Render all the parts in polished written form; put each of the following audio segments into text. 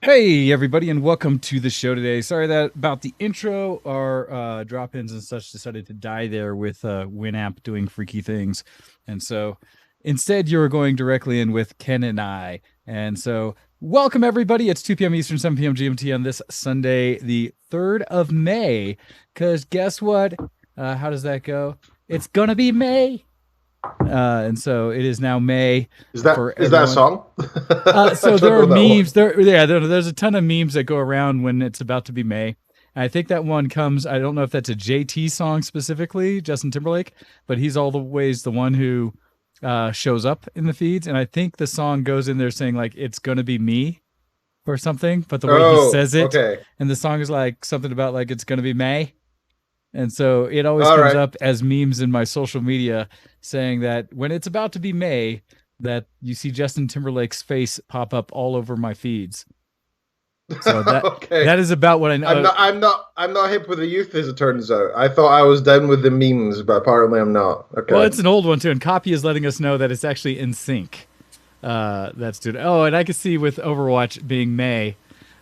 Hey everybody, and welcome to the show today. Sorry that about the intro. Our drop-ins and such decided to die there with Winamp doing freaky things, and so instead you were going directly in with Ken and I. And so welcome everybody. It's 2 p.m. Eastern, 7 p.m. GMT on this Sunday, the 3rd of May. Because guess what? How does that go? It's gonna be May. And so it is now May Is that for is that a everyone. song? I So don't there are know that one. memes. There's a ton of memes that go around when it's about to be May. And I think that one comes. I don't know if that's a JT song specifically, Justin Timberlake, but he's always the one who shows up in the feeds. And I think the song goes in there saying like it's gonna be me or something, but the way he Oh, says it, okay. and the song is like something about like it's gonna be May. And so it always All comes right. up as memes in my social media saying that when it's about to be May, that you see Justin Timberlake's face pop up all over my feeds. So that Okay. that is about what I I'm know. not I'm not I'm not hip with the youth as it turns out. I thought I was done with the memes, but apparently I'm not. Well, Okay. it's an old one too, and Copy is letting us know that it's actually in sync. That's dude. Oh, and I can see with Overwatch being May,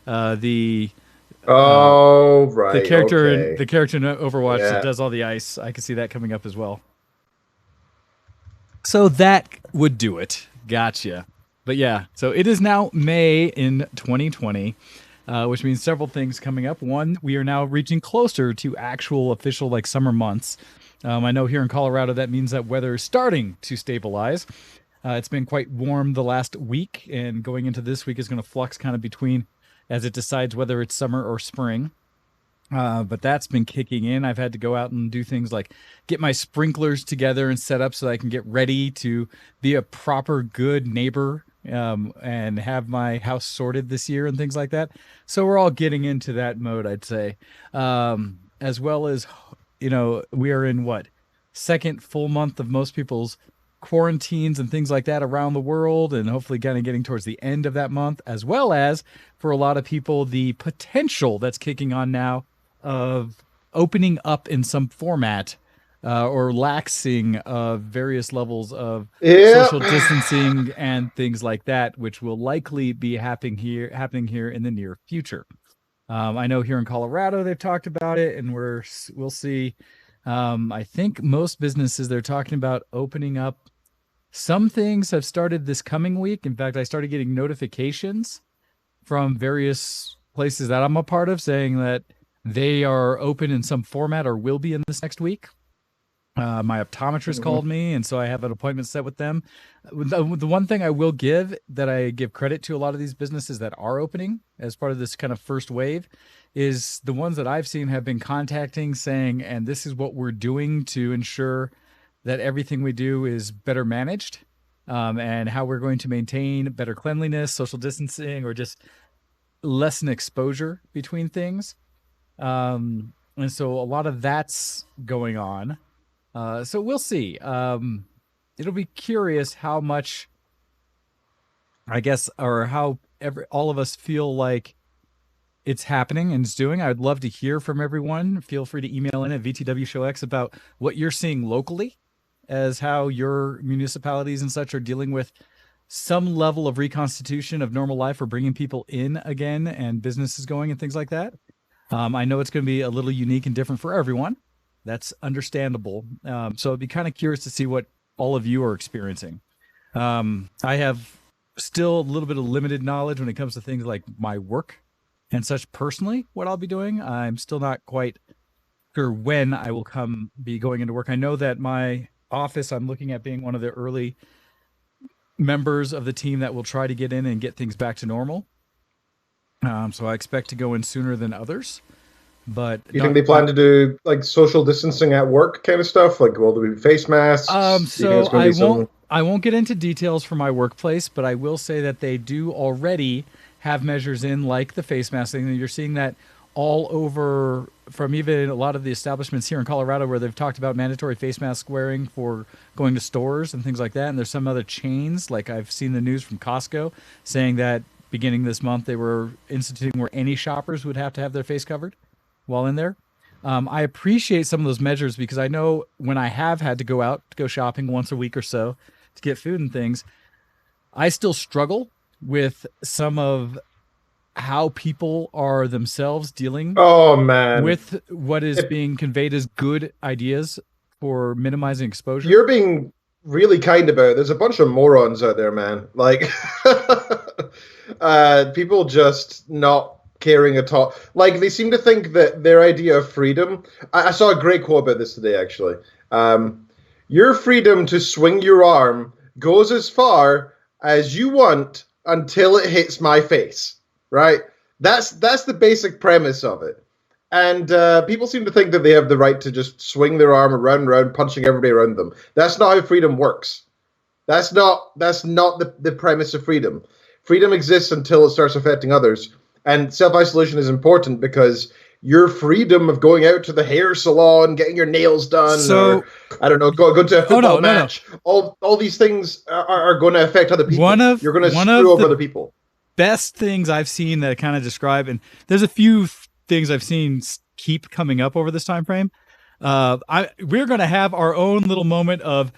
the uh, Oh, right. the Okay. character in Overwatch that Yeah. does all the ice. I can see that coming up as well. So that would do it. Gotcha. But yeah, so it is now May in 2020, which means several things coming up. One, we are now reaching closer to actual official like summer months. I know here in Colorado that means that weather is starting to stabilize. It's been quite warm the last week, and going into this week is going to flux kind of between as it decides whether it's summer or spring. But that's been kicking in. I've had to go out and do things like get my sprinklers together and set up so that I can get ready to be a proper good neighbor, and have my house sorted this year and things like that. So we're all getting into that mode, I'd say. As well as, we are in what, second full month of most people's quarantines and things like that around the world, and hopefully kind of getting towards the end of that month, as well as for a lot of people, the potential that's kicking on now of opening up in some format, or laxing of various levels of Yeah. social distancing and things like that, which will likely be happening here in the near future. I know here in Colorado they've talked about it, and we'll see. I think most businesses they're talking about opening up. Some things have started this coming week. In fact, I started getting notifications from various places that I'm a part of saying that they are open in some format or will be in this next week. My optometrist Mhm. called me, and so I have an appointment set with them. The one thing I will give that I give credit to a lot of these businesses that are opening as part of this kind of first wave is the ones that I've seen have been contacting saying, and this is what we're doing to ensure that everything we do is better managed, and how we're going to maintain better cleanliness, social distancing, or just lessen exposure between things. And so a lot of that's going on. So we'll see. It'll be curious how much, I guess, or how all of us feel like it's happening and it's doing. I'd love to hear from everyone. Feel free to email in at VTWShowX about what you're seeing locally, as how your municipalities and such are dealing with some level of reconstitution of normal life or bringing people in again and businesses going and things like that. I know it's going to be a little unique and different for everyone. That's understandable. So I'd be kind of curious to see what all of you are experiencing. I have still a little bit of limited knowledge when it comes to things like my work and such personally, what I'll be doing. I'm still not quite sure when I will be going into work. I know that my office, I'm looking at being one of the early members of the team that will try to get in and get things back to normal. So I expect to go in sooner than others, but You think they plan not. to do like social distancing at work kind of stuff? Like, will there be face masks? Do you think So it's going to be some? I won't get into details for my workplace, but I will say that they do already have measures in like the face mask thing. And you're seeing that all over from even a lot of the establishments here in Colorado where they've talked about mandatory face mask wearing for going to stores and things like that. And there's some other chains, like I've seen the news from Costco saying that beginning this month they were instituting where any shoppers would have to have their face covered while in there. I appreciate some of those measures because I know when I have had to go out to go shopping once a week or so to get food and things, I still struggle with some of how people are themselves dealing Oh man, with what is if being conveyed as good ideas for minimizing exposure. you're being really kind about it, there's a bunch of morons out there, man. Like, people just not caring at all. Like, they seem to think that their idea of freedom. I saw a great quote about this today, actually. Um, your freedom to swing your arm goes as far as you want until it hits my face, right? That's the basic premise of it. And people seem to think that they have the right to just swing their arm around and around, punching everybody around them. That's not how freedom works. That's not the premise of freedom. Freedom exists until it starts affecting others. And self-isolation is important because your freedom of going out to the hair salon, getting your nails done, So, or I don't know, go to a oh football no. match, all these things are going to affect other One people. of You're going to one screw of over the other people. best things I've seen that kind of describe, and there's a few things I've seen keep coming up over this time frame. We're going to have our own little moment of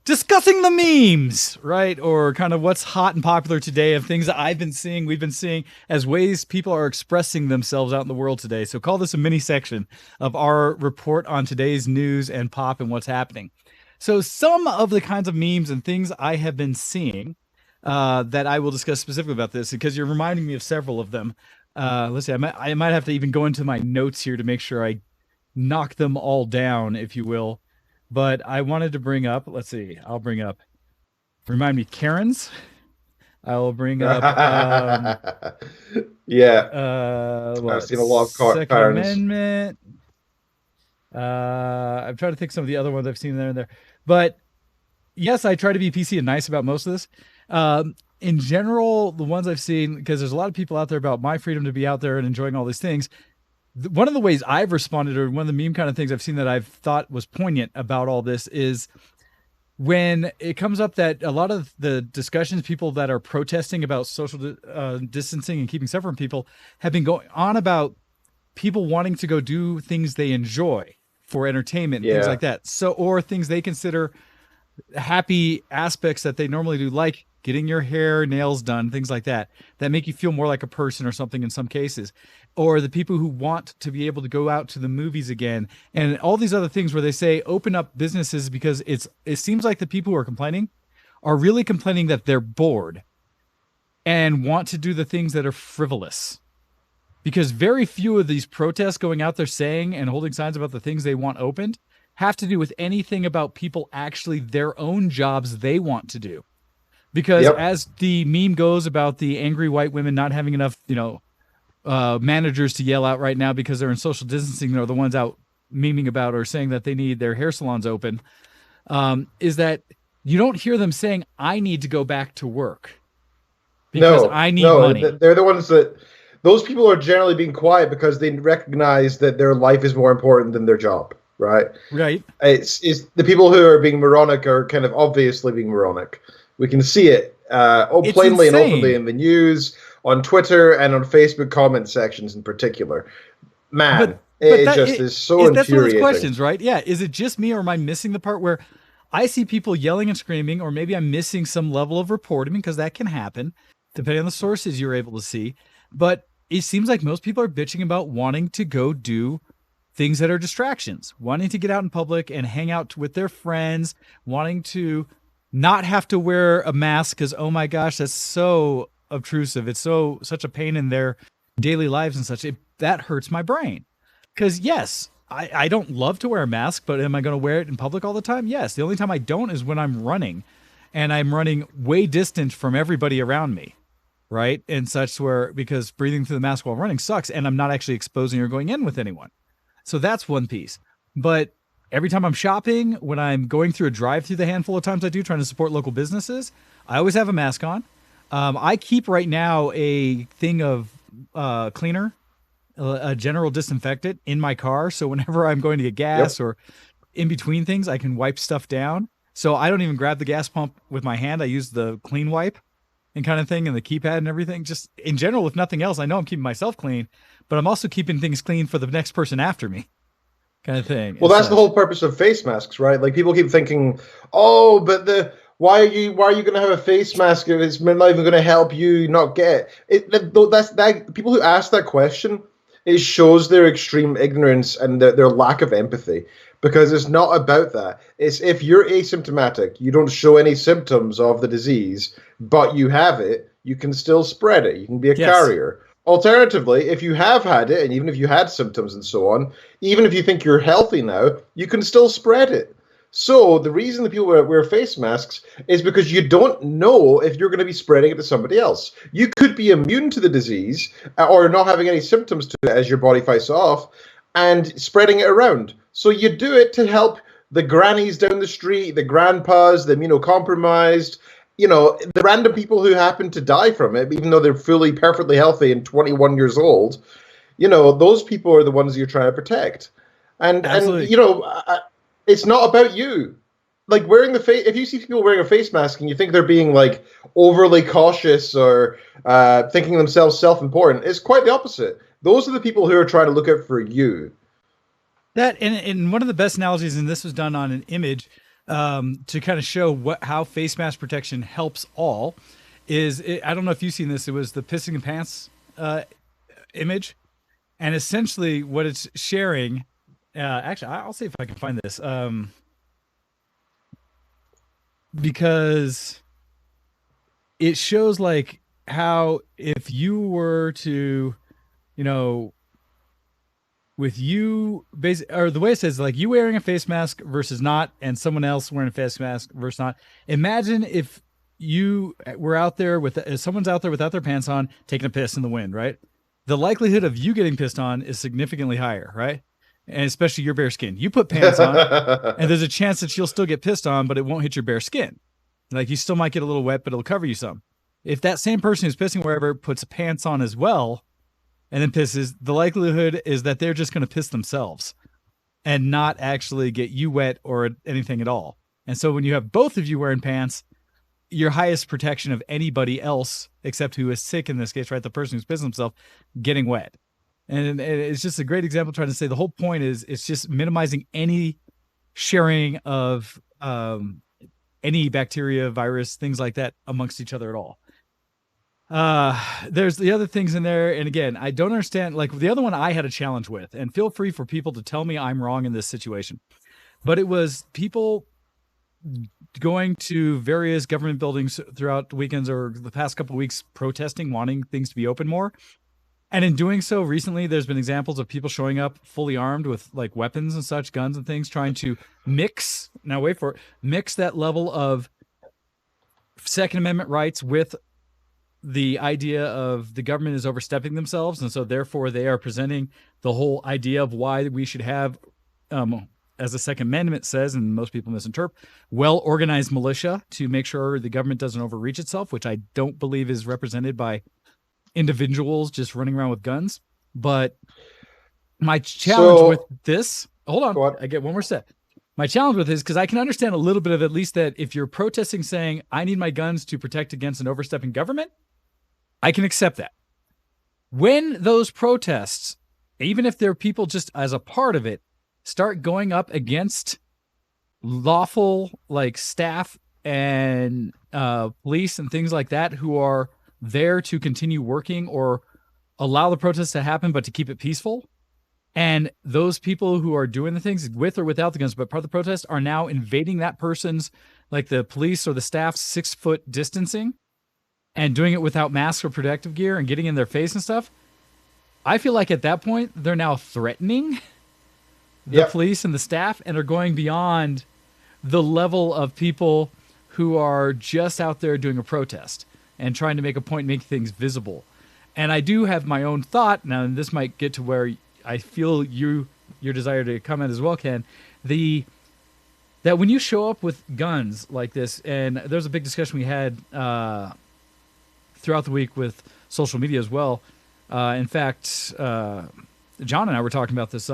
discussing the memes, right? Or kind of what's hot and popular today of things that we've been seeing as ways people are expressing themselves out in the world today. So call this a mini section of our report on today's news and pop and what's happening. So some of the kinds of memes and things I have been seeing that I will discuss specifically about this because you're reminding me of several of them. Let's see, I might have to even go into my notes here to make sure I knock them all down, if you will. But I wanted to bring up, let's see, I'll bring up, remind me, Karens. I will bring up, Yeah, I've seen a lot of Second Karens. Amendment. I'm trying to think some of the other ones I've seen there and there. But yes, I try to be PC and nice about most of this. In general, the ones I've seen, because there's a lot of people out there about my freedom to be out there and enjoying all these things. One of the ways I've responded, or one of the meme kind of things I've seen that I've thought was poignant about all this, is when it comes up that a lot of the discussions, people that are protesting about social distancing and keeping separate from people, have been going on about people wanting to go do things they enjoy for entertainment, things Yeah. like that. So, or things they consider happy aspects that they normally do, like getting your hair, nails done, things like that, that make you feel more like a person or something in some cases. Or the people who want to be able to go out to the movies again and all these other things where they say open up businesses, because it seems like the people who are complaining are really complaining that they're bored and want to do the things that are frivolous. Because very few of these protests going out there saying and holding signs about the things they want opened have to do with anything about people actually their own jobs they want to do. Because Yep. as the meme goes about the angry white women not having enough, managers to yell out right now because they're in social distancing, they're the ones out memeing about or saying that they need their hair salons open, is that you don't hear them saying, I need to go back to work because No, I need no, money. they're the ones that those people are generally being quiet because they recognize that their life is more important than their job, right? Right. It's the people who are being moronic are kind of obviously being moronic. We can see it It's plainly and openly insane. in the news, on Twitter, and on Facebook comment sections in particular. Man, But it that just is so that's one of those infuriating. questions, right? Yeah. Is it just me, or am I missing the part where I see people yelling and screaming, or maybe I'm missing some level of reporting, because that can happen depending on the sources you're able to see. But it seems like most people are bitching about wanting to go do things that are distractions, wanting to get out in public and hang out with their friends, wanting to not have to wear a mask because, oh my gosh, that's so obtrusive. It's such a pain in their daily lives and such. That hurts my brain. Because yes, I don't love to wear a mask, but am I going to wear it in public all the time? Yes. The only time I don't is when I'm running, and I'm running way distant from everybody around me, right? And such, where, because breathing through the mask while running sucks, and I'm not actually exposing or going in with anyone. So that's one piece. But every time I'm shopping, when I'm going through a drive-through, the handful of times I do, trying to support local businesses, I always have a mask on. I keep right now a thing of cleaner, a general disinfectant in my car. So whenever I'm going to get Yep. gas or in between things, I can wipe stuff down. So I don't even grab the gas pump with my hand. I use the clean wipe and kind of thing, and the keypad and everything. Just in general, if nothing else, I know I'm keeping myself clean, but I'm also keeping things clean for the next person after me, kind of thing. Well, And that's the such. whole purpose of face masks, right? Like people keep thinking, "Oh, but the Why are you going to have a face mask if it's not even going to help you not get it? That's that people who ask that question, it shows their extreme ignorance and their lack of empathy, because it's not about that. It's if you're asymptomatic, you don't show any symptoms of the disease, but you have it, you can still spread it. You can be a Yes. carrier. Alternatively, if you have had it, and even if you had symptoms and so on, even if you think you're healthy now, you can still spread it. So the reason that people wear face masks is because you don't know if you're going to be spreading it to somebody else. You could be immune to the disease or not having any symptoms to it as your body fights off and spreading it around. So you do it to help the grannies down the street, the grandpas, the immunocompromised, the random people who happen to die from it, even though they're fully, perfectly healthy and 21 years old. Those people are the ones you're trying to protect. And Absolutely. it's not about you. Like wearing the face, if you see people wearing a face mask and you think they're being like overly cautious or thinking themselves self-important, it's quite the opposite. Those are the people who are trying to look out for you. That and one of the best analogies, and this was done on an image to kind of show how face mask protection helps all. I don't know if you've seen this. It was the pissing in pants image, and essentially what it's sharing. Actually, I'll see if I can find this because it shows like how if you were to, with you or the way it says like you wearing a face mask versus not, and someone else wearing a face mask versus not. Imagine if you were out there if someone's out there without their pants on taking a piss in the wind, right? The likelihood of you getting pissed on is significantly higher, right? And especially your bare skin. You put pants on and there's a chance that you'll still get pissed on, but it won't hit your bare skin. Like you still might get a little wet, but it'll cover you some. If that same person who's pissing wherever puts pants on as well and then pisses, the likelihood is that they're just going to piss themselves and not actually get you wet or anything at all. And so when you have both of you wearing pants, your highest protection of anybody else, except who is sick in this case, right? The person who's pissing himself, getting wet. And it's just a great example trying to say the whole point is it's just minimizing any sharing of any bacteria, virus, things like that amongst each other at all. There's the other things in there. And again, I don't understand, like the other one I had a challenge with, and feel free for people to tell me I'm wrong in this situation, but it was people going to various government buildings throughout the weekends or the past couple of weeks, protesting, wanting things to be open more. And in doing so recently, there's been examples of people showing up fully armed with like weapons and such, guns and things, trying to mix that level of Second Amendment rights with the idea of the government is overstepping themselves. And so therefore they are presenting the whole idea of why we should have, as the Second Amendment says, and most people misinterpret, well-organized militia to make sure the government doesn't overreach itself, which I don't believe is represented by individuals just running around with guns. But my challenge with this, hold on, I get one more step. My challenge with this, because I can understand a little bit of at least that if you're protesting saying, I need my guns to protect against an overstepping government, I can accept that. When those protests, even if they're people just as a part of it, start going up against lawful like staff and police and things like that who are there to continue working or allow the protests to happen, but to keep it peaceful. And those people who are doing the things with or without the guns, but part of the protest, are now invading that person's, like the police or the staff's 6-foot distancing and doing it without masks or protective gear and getting in their face and stuff. I feel like at that point, they're now threatening the police and the staff and are going beyond the level of people who are just out there doing a protest and trying to make a point, make things visible. And I do have my own thought now, and this might get to where I feel your desire to comment as well, Ken. That when you show up with guns like this, and there's a big discussion we had throughout the week with social media as well. In fact, John and I were talking about this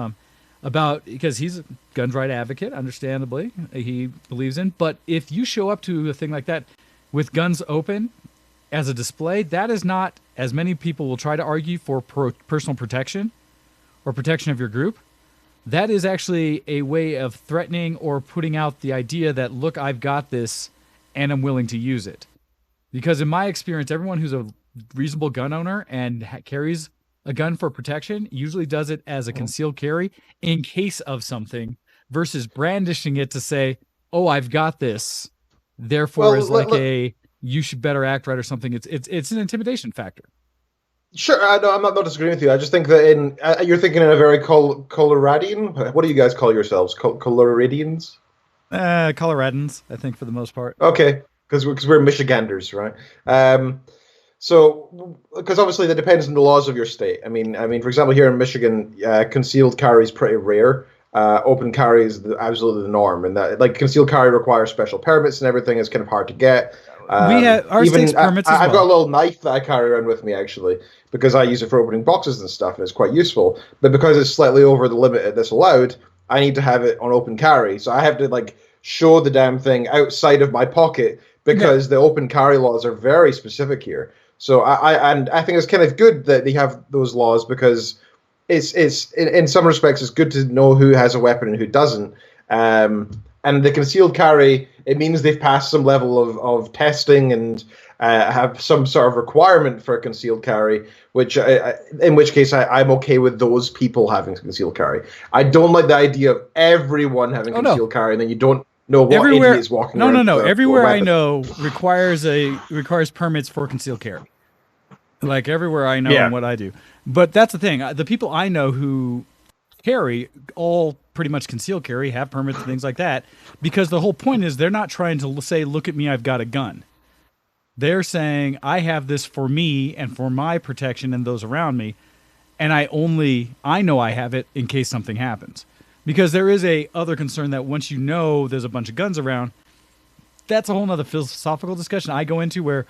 because he's a guns right advocate, understandably, he believes in. But if you show up to a thing like that with guns open as a display, that is not, as many people will try to argue, for personal protection or protection of your group. That is actually a way of threatening or putting out the idea that, look, I've got this, and I'm willing to use it. Because in my experience, everyone who's a reasonable gun owner and carries a gun for protection usually does it as a concealed carry in case of something versus brandishing it to say, oh, I've got this. Therefore, is like you should better act right or something. It's an intimidation factor. Sure, no, I'm not disagreeing with you. I just think that you're thinking in a very Coloradian. What do you guys call yourselves? Coloradians? Coloradans, I think, for the most part. Okay, because we're Michiganders, right? So, because obviously that depends on the laws of your state. I mean, for example, here in Michigan, concealed carry is pretty rare. Open carry is absolutely the norm, and that like concealed carry requires special permits and everything. It's kind of hard to get. We have our state's permits as well. I've got a little knife that I carry around with me actually because I use it for opening boxes and stuff, and it's quite useful. But because it's slightly over the limit that's allowed, I need to have it on open carry. So I have to like show the damn thing outside of my pocket because the open carry laws are very specific here. So I think it's kind of good that they have those laws because it's in some respects it's good to know who has a weapon and who doesn't. And the concealed carry, it means they've passed some level of testing and have some sort of requirement for concealed carry, which in which case I'm okay with those people having concealed carry. I don't like the idea of everyone having concealed carry, and then you don't know what idiot is walking around. No. Everywhere I know requires permits for concealed carry. Like everywhere I know and what I do. But that's the thing. The people I know who carry all pretty much concealed carry have permits and things like that because the whole point is they're not trying to say, look at me, I've got a gun. They're saying I have this for me and for my protection and those around me, and I know I have it in case something happens. Because there is a other concern that once you know there's a bunch of guns around, that's a whole nother philosophical discussion I go into where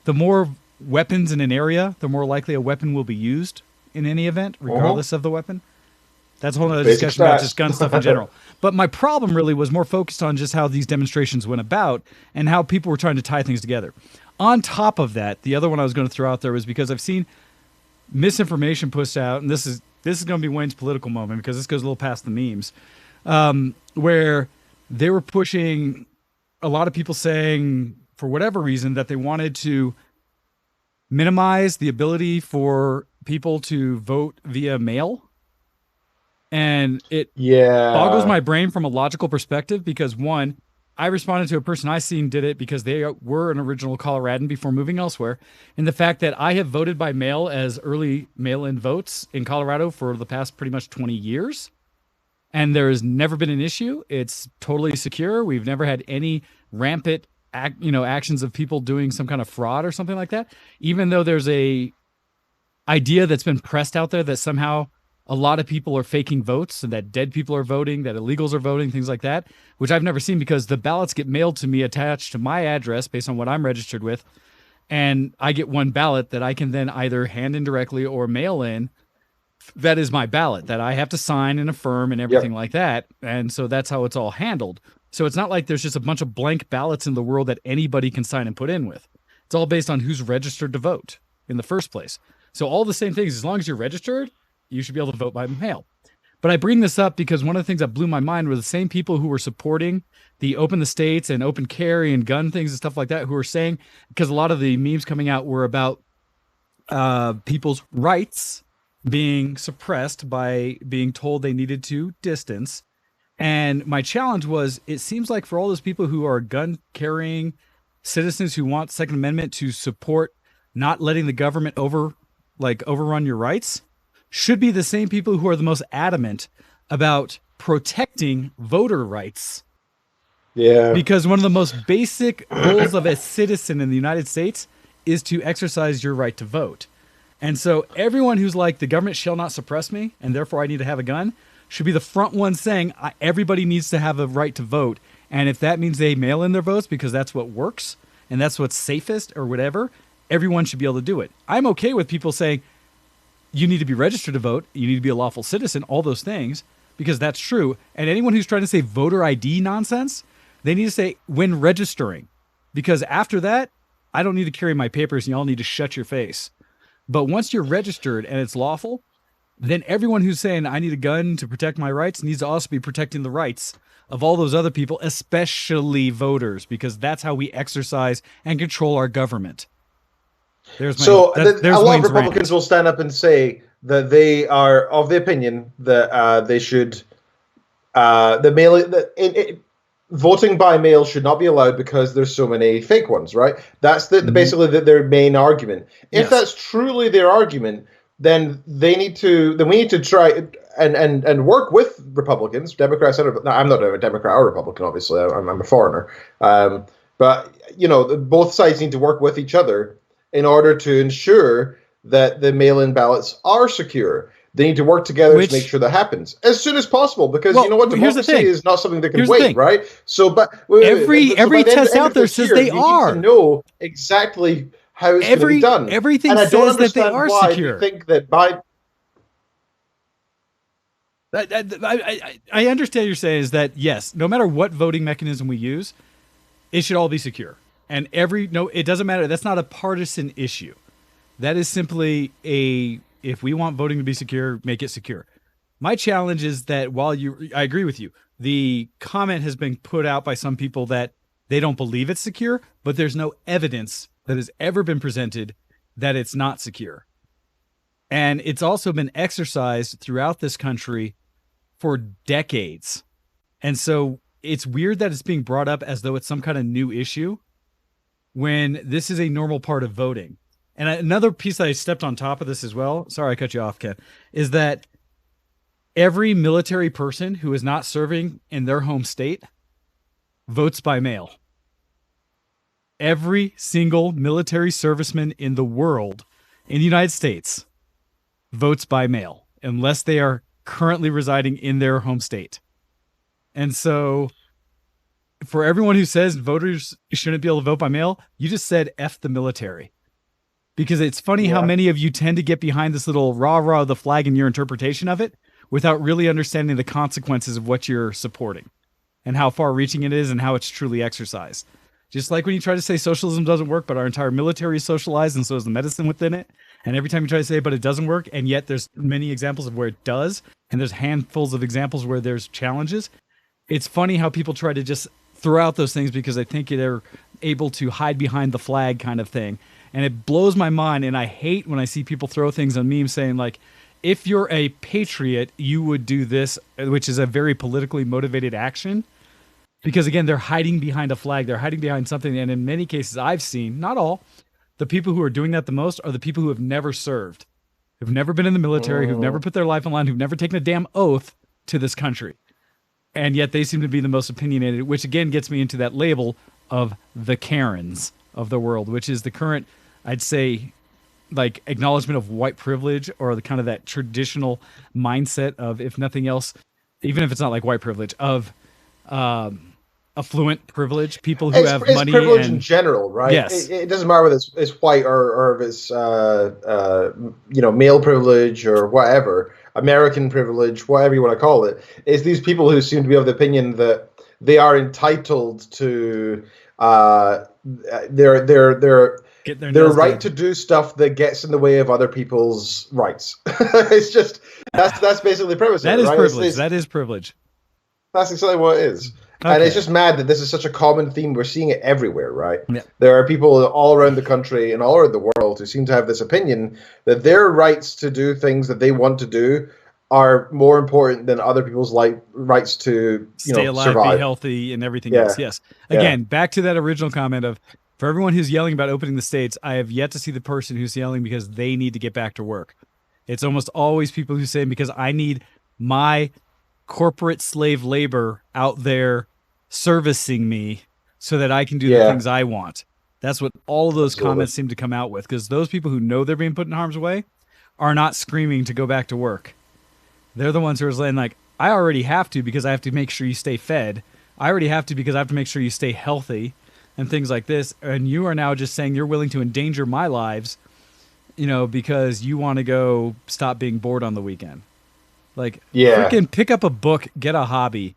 the more weapons in an area, the more likely a weapon will be used in any event, regardless of the weapon. That's a whole other discussion about just gun stuff in general. But my problem really was more focused on just how these demonstrations went about and how people were trying to tie things together. On top of that, the other one I was going to throw out there was because I've seen misinformation pushed out, and this is going to be Wayne's political moment because this goes a little past the memes, where they were pushing a lot of people saying, for whatever reason, that they wanted to minimize the ability for people to vote via mail. And it boggles my brain from a logical perspective because, one, I responded to a person I seen did it because they were an original Coloradan before moving elsewhere. And the fact that I have voted by mail as early mail-in votes in Colorado for the past pretty much 20 years. And there has never been an issue. It's totally secure. We've never had any rampant actions of people doing some kind of fraud or something like that. Even though there's a idea that's been pressed out there that somehow a lot of people are faking votes and that dead people are voting, that illegals are voting, things like that, which I've never seen because the ballots get mailed to me attached to my address based on what I'm registered with. And I get one ballot that I can then either hand in directly or mail in. That is my ballot that I have to sign and affirm and everything like that. And so that's how it's all handled. So it's not like there's just a bunch of blank ballots in the world that anybody can sign and put in with. It's all based on who's registered to vote in the first place. So all the same things, as long as you're registered, you should be able to vote by mail. But I bring this up because one of the things that blew my mind were the same people who were supporting the Open the States and open carry and gun things and stuff like that, who were saying, because a lot of the memes coming out were about people's rights being suppressed by being told they needed to distance. And my challenge was, it seems like for all those people who are gun carrying citizens who want Second Amendment to support not letting the government overrun your rights, should be the same people who are the most adamant about protecting voter rights. Yeah. Because one of the most basic goals of a citizen in the United States is to exercise your right to vote. And so everyone who's like, the government shall not suppress me, and therefore I need to have a gun, should be the front one saying everybody needs to have a right to vote. And if that means they mail in their votes because that's what works and that's what's safest or whatever, everyone should be able to do it. I'm okay with people saying, you need to be registered to vote, you need to be a lawful citizen, all those things, because that's true. And anyone who's trying to say voter ID nonsense, they need to say when registering, because after that, I don't need to carry my papers and y'all need to shut your face. But once you're registered and it's lawful, then everyone who's saying I need a gun to protect my rights needs to also be protecting the rights of all those other people, especially voters, because that's how we exercise and control our government. There's a lot of Wayne's Republicans rant. will stand up and say that they are of the opinion that they should the mail voting by mail should not be allowed because there's so many fake ones, right? That's basically their main argument. If Yes. that's truly their argument, then we need to try and work with Republicans, Democrats. No, I'm not a Democrat or Republican, obviously. I'm a foreigner. But both sides need to work with each other in order to ensure that the mail-in ballots are secure. They need to work together to make sure that happens as soon as possible, because you know what, democracy is not something that can wait, right? So, but every test out there says they are. You need to know exactly how it's going to be done. Everything says that they are secure. I think that by I understand what you're saying is that yes, no matter what voting mechanism we use, it should all be secure. And it doesn't matter. That's not a partisan issue. That is simply if we want voting to be secure, make it secure. My challenge is that I agree with you. The comment has been put out by some people that they don't believe it's secure, but there's no evidence that has ever been presented that it's not secure. And it's also been exercised throughout this country for decades. And so it's weird that it's being brought up as though it's some kind of new issue when this is a normal part of voting. And another piece that I stepped on top of this as well, sorry I cut you off, Ken, is that every military person who is not serving in their home state votes by mail. Every single military serviceman in the world, in the United States, votes by mail, unless they are currently residing in their home state. And so for everyone who says voters shouldn't be able to vote by mail, you just said F the military. Because it's funny how many of you tend to get behind this little rah-rah of the flag in your interpretation of it without really understanding the consequences of what you're supporting and how far-reaching it is and how it's truly exercised. Just like when you try to say socialism doesn't work, but our entire military is socialized and so is the medicine within it. And every time you try to say, but it doesn't work, and yet there's many examples of where it does, and there's handfuls of examples where there's challenges. It's funny how people try to just throw out those things because they think they're able to hide behind the flag kind of thing. And it blows my mind, and I hate when I see people throw things on memes saying, like, if you're a patriot, you would do this, which is a very politically motivated action. Because, again, they're hiding behind a flag. They're hiding behind something. And in many cases I've seen, not all, the people who are doing that the most are the people who have never served, who've never been in the military, who've never put their life on line, who've never taken a damn oath to this country. And yet they seem to be the most opinionated, which, again, gets me into that label of the Karens of the world, which is the current, I'd say, like, acknowledgement of white privilege, or the kind of that traditional mindset of, if nothing else, even if it's not like white privilege, of affluent privilege, people who have money. It's privilege in general, right? Yes. It doesn't matter whether it's white or if it's male privilege or whatever, American privilege, whatever you want to call it. It's these people who seem to be of the opinion that they are entitled to their right to do stuff that gets in the way of other people's rights. It's just that's basically the premise. That is right? privilege. That is privilege. That's exactly what it is. Okay. And it's just mad that this is such a common theme. We're seeing it everywhere, right? Yeah. There are people all around the country and all around the world who seem to have this opinion that their rights to do things that they want to do are more important than other people's rights to stay alive, survive, be healthy, and everything else. Yes. Again, back to that original comment of, for everyone who's yelling about opening the states, I have yet to see the person who's yelling because they need to get back to work. It's almost always people who say, because I need my corporate slave labor out there servicing me so that I can do the things I want. That's what all of those comments seem to come out with, because those people who know they're being put in harm's way are not screaming to go back to work. They're the ones who are saying, like, I already have to because I have to make sure you stay fed. I already have to because I have to make sure you stay healthy and things like this. And you are now just saying you're willing to endanger my lives, because you want to go stop being bored on the weekend. Like, freaking pick up a book, get a hobby.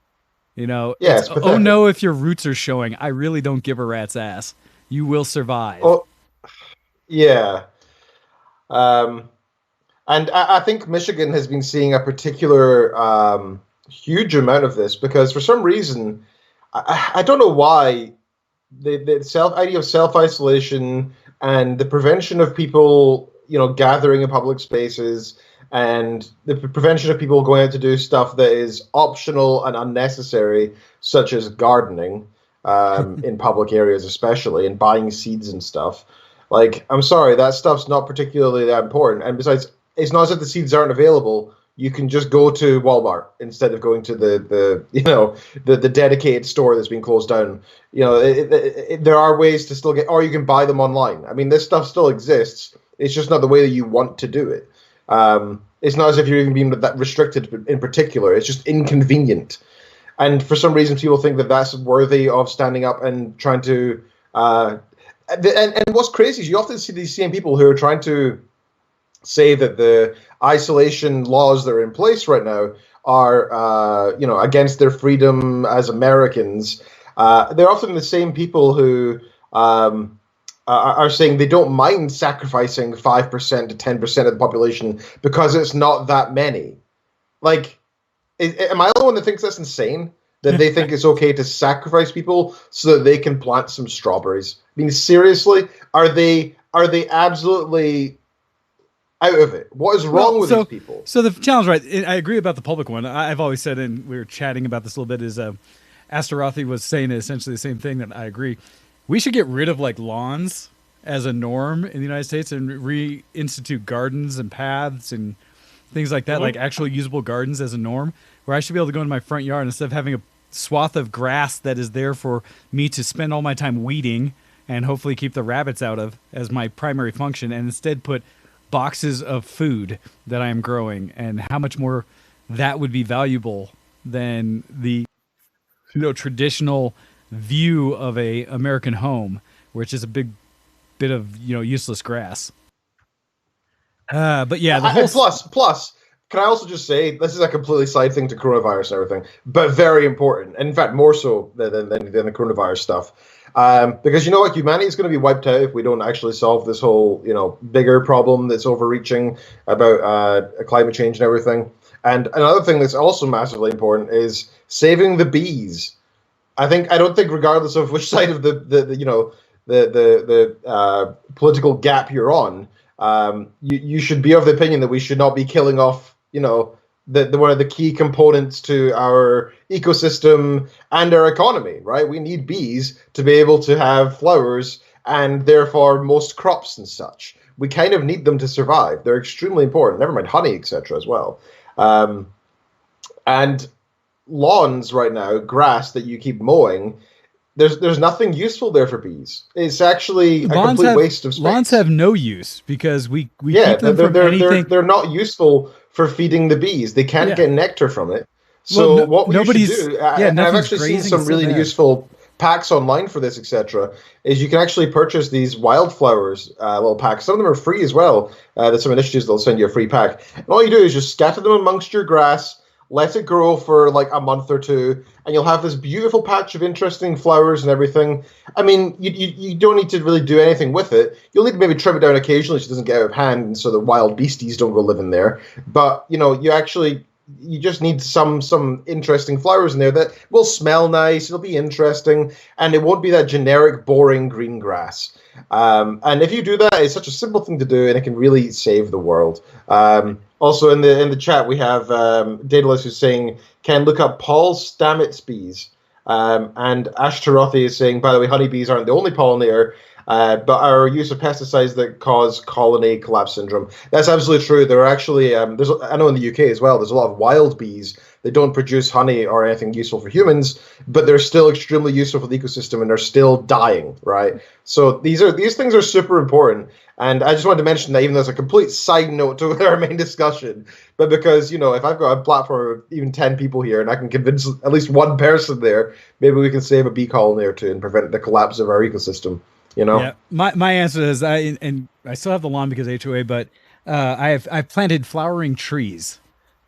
Oh no, if your roots are showing, I really don't give a rat's ass. You will survive. Oh, yeah. And I think Michigan has been seeing a particular huge amount of this because for some reason, I don't know why the self idea of self isolation and the prevention of people, gathering in public spaces and the prevention of people going out to do stuff that is optional and unnecessary, such as gardening in public areas, especially, and buying seeds and stuff. Like, I'm sorry, that stuff's not particularly that important. And besides, it's not as if the seeds aren't available. You can just go to Walmart instead of going to the dedicated store that's been closed down. There are ways to still get, or you can buy them online. I mean, this stuff still exists. It's just not the way that you want to do it. It's not as if you're even being that restricted in particular. It's just inconvenient. And for some reason, people think that that's worthy of standing up and trying to. And what's crazy is you often see these same people who are trying to say that the isolation laws that are in place right now are, against their freedom as Americans. They're often the same people who are saying they don't mind sacrificing 5% to 10% of the population because it's not that many. Like, am I the one that thinks that's insane? That they think it's okay to sacrifice people so that they can plant some strawberries? I mean, seriously, are they absolutely out of it? What is wrong with these people? So the challenge, right? I agree about the public one. I've always said, and we were chatting about this a little bit, is Astarothi was saying essentially the same thing that I agree. We should get rid of like lawns as a norm in the United States and reinstitute gardens and paths and things like that, like actual usable gardens as a norm, where I should be able to go into my front yard instead of having a swath of grass that is there for me to spend all my time weeding and hopefully keep the rabbits out of as my primary function, and instead put boxes of food that I am growing, and how much more that would be valuable than the traditional view of a American home, which is a big bit of useless grass. But yeah, the whole plus, can I also just say this is a completely side thing to coronavirus and everything, but very important, and in fact more so than the coronavirus stuff. Because you know what, humanity is going to be wiped out if we don't actually solve this whole bigger problem that's overreaching about climate change and everything. And another thing that's also massively important is saving the bees. I don't think regardless of which side of the political gap you're on, you should be of the opinion that we should not be killing off one of the key components to our ecosystem and our economy, right? We need bees to be able to have flowers and therefore most crops and such. We kind of need them to survive. They're extremely important. Never mind honey, etc. as well. And lawns right now, grass that you keep mowing, there's nothing useful there for bees. It's actually a complete waste of space. Lawns have no use because we keep them from anything. They're not useful for feeding the bees. They can't get nectar from it. So what we should do, and I've actually seen some really useful packs online for this, etc., is you can actually purchase these wildflowers little packs. Some of them are free as well. There's some initiatives that'll send you a free pack. And all you do is just scatter them amongst your grass, let it grow for like a month or two, and you'll have this beautiful patch of interesting flowers and everything. I mean, you don't need to really do anything with it. You'll need to maybe trim it down occasionally so it doesn't get out of hand and so the wild beasties don't go live in there. But, you just need some interesting flowers in there that will smell nice, it'll be interesting, and it won't be that generic, boring green grass. And if you do that, it's such a simple thing to do, and it can really save the world. Also in the chat, we have Daedalus who's saying, can look up Paul Stamets bees. And Ashtarothi is saying, by the way, honeybees aren't the only pollinator, but our use of pesticides that cause colony collapse syndrome. That's absolutely true. There are actually, I know in the UK as well, there's a lot of wild bees that don't produce honey or anything useful for humans, but they're still extremely useful for the ecosystem and they're still dying, right? So these things are super important. And I just wanted to mention that even though it's a complete side note to our main discussion, but because, if I've got a platform of even 10 people here and I can convince at least one person there, maybe we can save a bee colony or two and prevent the collapse of our ecosystem. Yeah, my answer is I still have the lawn because HOA, but I've planted flowering trees,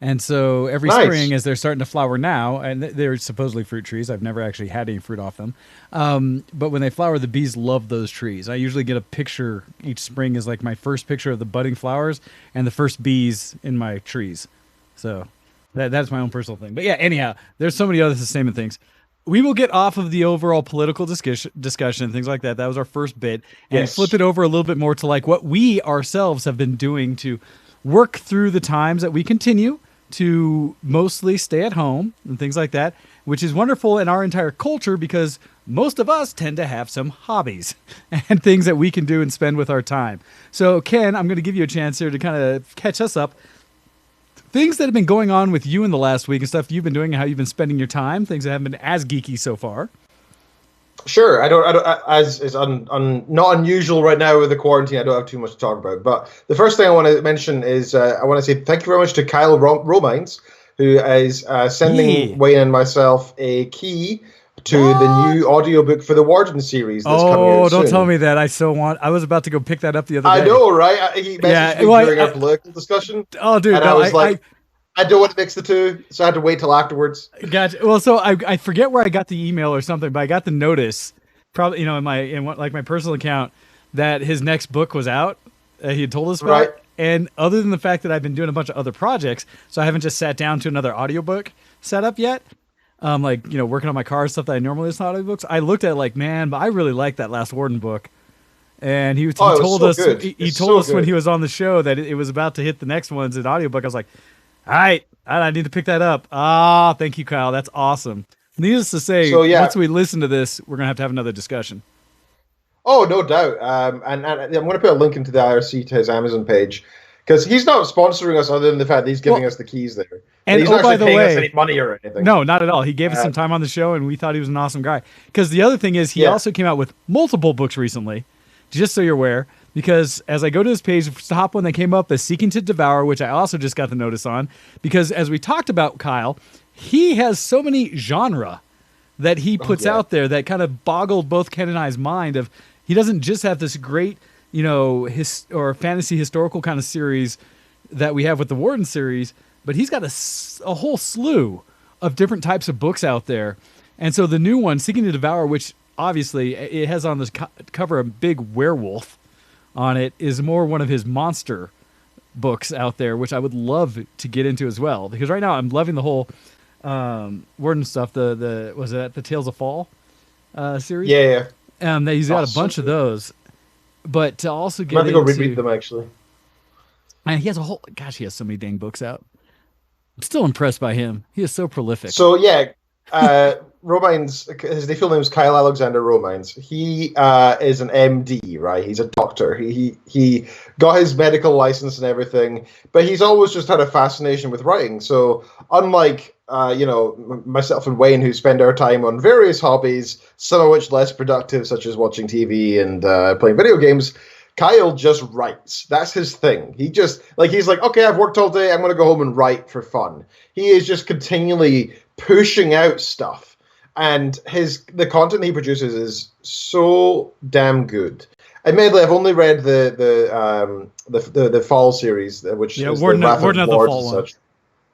and so every spring as they're starting to flower now, and they're supposedly fruit trees. I've never actually had any fruit off them, but when they flower, the bees love those trees. I usually get a picture each spring as like my first picture of the budding flowers and the first bees in my trees. So That's my own personal thing. But yeah, anyhow, there's so many other sustainment things. We will get off of the overall political discussion and things like that. That was our first bit, and flip Yes. it over a little bit more to like what we ourselves have been doing to work through the times that we continue to mostly stay at home and things like that, which is wonderful in our entire culture because most of us tend to have some hobbies and things that we can do and spend with our time. So, Ken, I'm going to give you a chance here to kind of catch us up. Things that have been going on with you in the last week and stuff you've been doing and how you've been spending your time, things that haven't been as geeky so far. Sure, as is not unusual right now with the quarantine. I don't have too much to talk about. But the first thing I want to mention is I want to say thank you very much to Kyle Romines, who is sending Wayne and myself a key to the new audiobook for the Warden series that's coming out soon. Don't tell me that. I was about to go pick that up the other day. I know, right? He messaged me during our political discussion. Oh, dude, and I was like, I don't want to mix the two, so I had to wait till afterwards. Gotcha. Well, so I forget where I got the email or something, but I got the notice, probably in my personal account, that his next book was out. He had told us about. Right. And other than the fact that I've been doing a bunch of other projects, so I haven't just sat down to another audiobook setup yet. Working on my car stuff that I normally listen to audiobooks. I looked at but I really like that last Warden book. And he told us when he was on the show that it was about to hit the next one's an audiobook. I was like, all right, I need to pick that up. Thank you, Kyle. That's awesome. Needless to say, once we listen to this, we're going to have another discussion. Oh, no doubt. And I'm going to put a link into the IRC to his Amazon page because he's not sponsoring us other than the fact that he's giving us the keys there. And he's not actually paying us any money or anything. No, not at all. He gave us some time on the show, and we thought he was an awesome guy. Because the other thing is he also came out with multiple books recently, just so you're aware. Because as I go to his page, the top one that came up is Seeking to Devour, which I also just got the notice on. Because as we talked about, Kyle, he has so many genre that he puts out there that kind of boggled both Ken and I's mind of he doesn't just have this great, or fantasy historical kind of series that we have with the Warden series, but he's got a whole slew of different types of books out there. And so the new one, Seeking to Devour, which obviously it has on this cover a big werewolf on it, is more one of his monster books out there, which I would love to get into as well. Because right now I'm loving the whole Warden stuff. Was it the Tales of Fall series? Yeah. He's got a bunch of those. But to also get into... I have to go reread them, actually. And he has he has so many dang books out. I'm still impressed by him. He is so prolific. So, Romines, his full name is Kyle Alexander Romines. He is an MD, right? He's a doctor. He got his medical license and everything, but he's always just had a fascination with writing. So, unlike myself and Wayne, who spend our time on various hobbies, some of which less productive, such as watching TV and playing video games, Kyle just writes. That's his thing. He's like, okay, I've worked all day. I'm going to go home and write for fun. He is just continually pushing out stuff. And the content he produces is so damn good. Admittedly, I've only read the Fall series, which is Warden of the Fall one.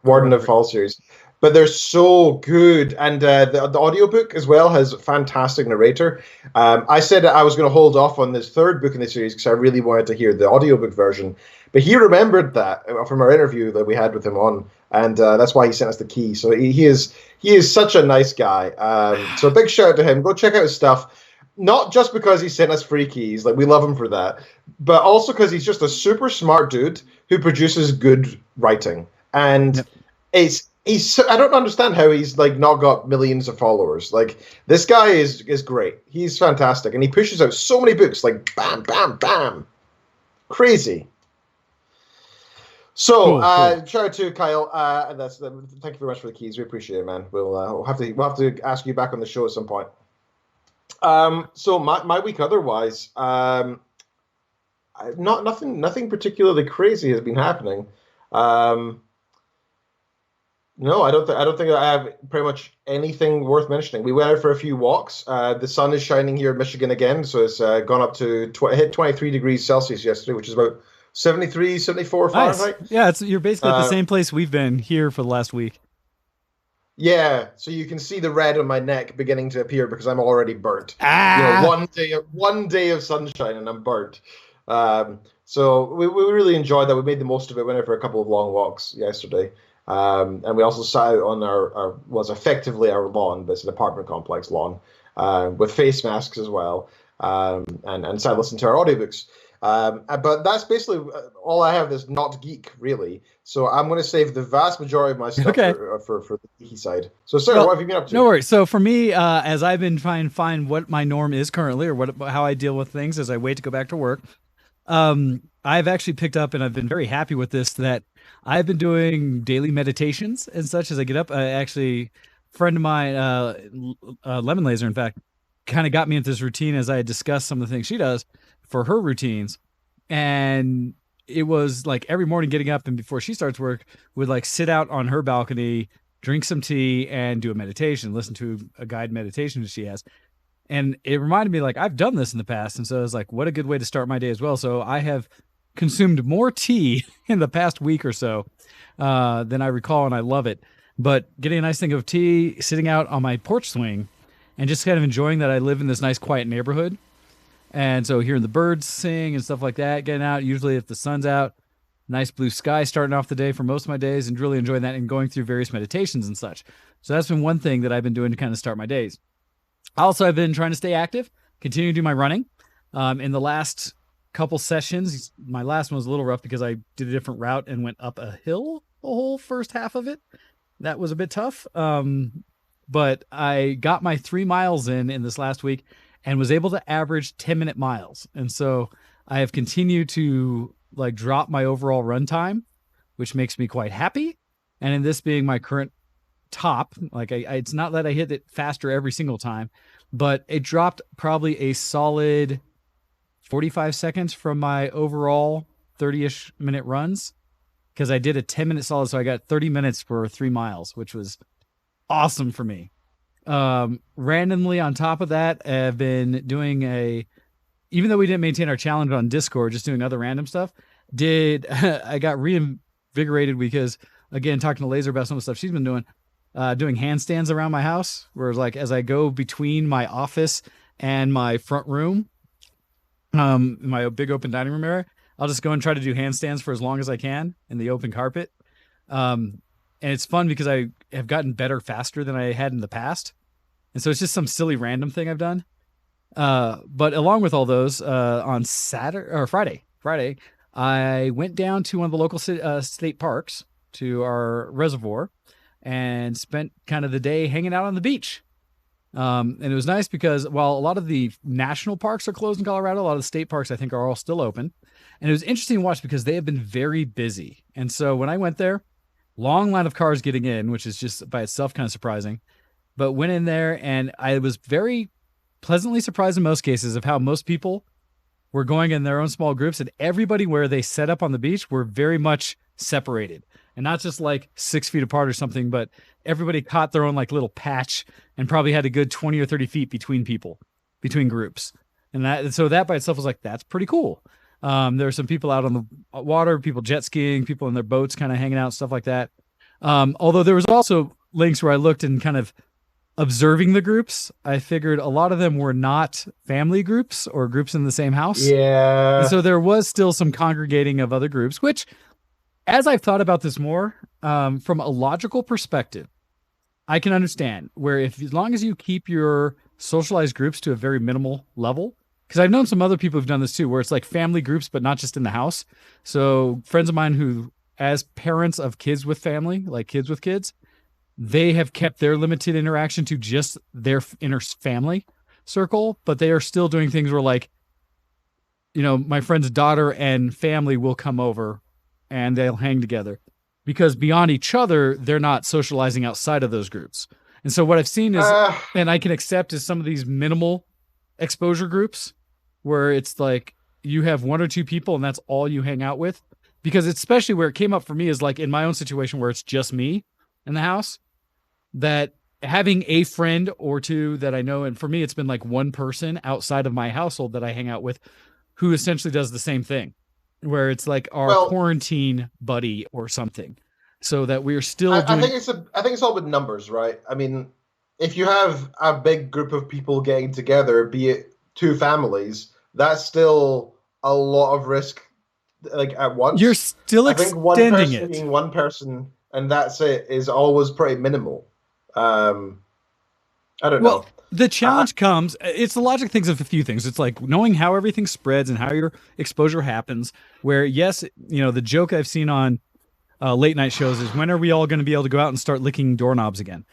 Warden of Fall series. But they're so good. And the audiobook as well has a fantastic narrator. I said I was going to hold off on this third book in the series because I really wanted to hear the audiobook version. But he remembered that from our interview that we had with him on. And that's why he sent us the key. So he is such a nice guy. So a big shout out to him. Go check out his stuff. Not just because he sent us free keys, we love him for that, but also because he's just a super smart dude who produces good writing. And I don't understand how he's not got millions of followers. This guy is great. He's fantastic, and he pushes out so many books. Bam, bam, bam, crazy. So, cool. Shout out to Kyle. Thank you very much for the keys. We appreciate it, man. We'll have to ask you back on the show at some point. So my week otherwise, nothing particularly crazy has been happening. No, I don't think I have pretty much anything worth mentioning. We went out for a few walks. The sun is shining here in Michigan again, so it's gone up to hit 23 degrees Celsius yesterday, which is about 73, 74 Fahrenheit. Yeah, you're basically at the same place we've been here for the last week. Yeah, so you can see the red on my neck beginning to appear because I'm already burnt. One day of sunshine and I'm burnt. So we really enjoyed that. We made the most of it. Went out for a couple of long walks yesterday. And we also sat out on our was effectively our lawn, but it's an apartment complex lawn, with face masks as well, and sat listening to our audiobooks. But that's basically all I have is not geek really. So I'm going to save the vast majority of my stuff Okay. for the geeky side. So, sir, what Well, have you been up no to? worries. So for me, as I've been trying to find what my norm is currently, or what how I deal with things as I wait to go back to work, I've actually picked up, and I've been very happy with this. That I've been doing daily meditations and such as I get up. I actually, friend of mine, Lemon Laser, in fact, kind of got me into this routine as I had discussed some of the things she does for her routines, and it was like every morning getting up and before she starts work would like sit out on her balcony, drink some tea, and do a meditation, listen to a guided meditation that she has. And it reminded me like I've done this in the past, and so I was like, what a good way to start my day as well. So I have consumed more tea in the past week or so than I recall, and I love it. But getting a nice thing of tea, sitting out on my porch swing, and just kind of enjoying that I live in this nice quiet neighborhood, and so hearing the birds sing and stuff like that, getting out, usually if the sun's out, nice blue sky starting off the day for most of my days, and really enjoying that and going through various meditations and such. So that's been one thing that I've been doing to kind of start my days. Also, I've been trying to stay active, continue to do my running. In the last couple sessions, my last one was a little rough because I did a different route and went up a hill the whole first half of it. That was a bit tough. But I got my 3 miles in this last week and was able to average 10-minute miles. And so I have continued to like drop my overall run time, which makes me quite happy. And in this being my current top, like it's not that I hit it faster every single time, but it dropped probably a solid 45 seconds from my overall 30-ish minute runs because I did a 10-minute solid. So I got 30 minutes for 3 miles, which was awesome for me. Randomly on top of that, I've been doing even though we didn't maintain our challenge on Discord, just doing other random stuff, I got reinvigorated because, again, talking to Laser about some of the stuff she's been doing handstands around my house, where it's like as I go between my office and my front room, my big open dining room area, I'll just go and try to do handstands for as long as I can in the open carpet. And it's fun because I have gotten better faster than I had in the past. And so it's just some silly random thing I've done. But along with all those, on Saturday or Friday, I went down to one of the local state parks to our reservoir and spent kind of the day hanging out on the beach. And it was nice because while a lot of the national parks are closed in Colorado, a lot of the state parks I think are all still open. And it was interesting to watch because they have been very busy. And so when I went there, long line of cars getting in, which is just by itself kind of surprising. But went in there and I was very pleasantly surprised in most cases of how most people were going in their own small groups, and everybody where they set up on the beach were very much separated and not just like 6 feet apart or something, but everybody caught their own like little patch and probably had a good 20 or 30 feet between between groups. And so that by itself was like, that's pretty cool. There were some people out on the water, people jet skiing, people in their boats kind of hanging out, stuff like that. Although there was also links where I looked and kind of observing the groups, I figured a lot of them were not family groups or groups in the same house. Yeah. And so there was still some congregating of other groups, which, as I've thought about this more, from a logical perspective, I can understand where as long as you keep your socialized groups to a very minimal level, because I've known some other people who've done this too, where it's like family groups, but not just in the house. So friends of mine who, as parents of kids with family, like kids with kids, they have kept their limited interaction to just their inner family circle, but they are still doing things where like, my friend's daughter and family will come over and they'll hang together because beyond each other, they're not socializing outside of those groups. And so what I've seen is, and I can accept is some of these minimal exposure groups where it's like you have one or two people and that's all you hang out with, because especially where it came up for me is like in my own situation where it's just me in the house, that having a friend or two that I know, and for me, it's been like one person outside of my household that I hang out with who essentially does the same thing, where it's like our quarantine buddy or something, so that we're still I think it's all with numbers, right? I mean, if you have a big group of people getting together, be it two families, that's still a lot of risk, like at once. You're still extending it. Being one person and that's it, is always pretty minimal. Um, I don't Well, know. the I, challenge comes, it's the logic things of a few things. It's like knowing how everything spreads and how your exposure happens. Where, yes, the joke I've seen on late night shows is when are we all going to be able to go out and start licking doorknobs again?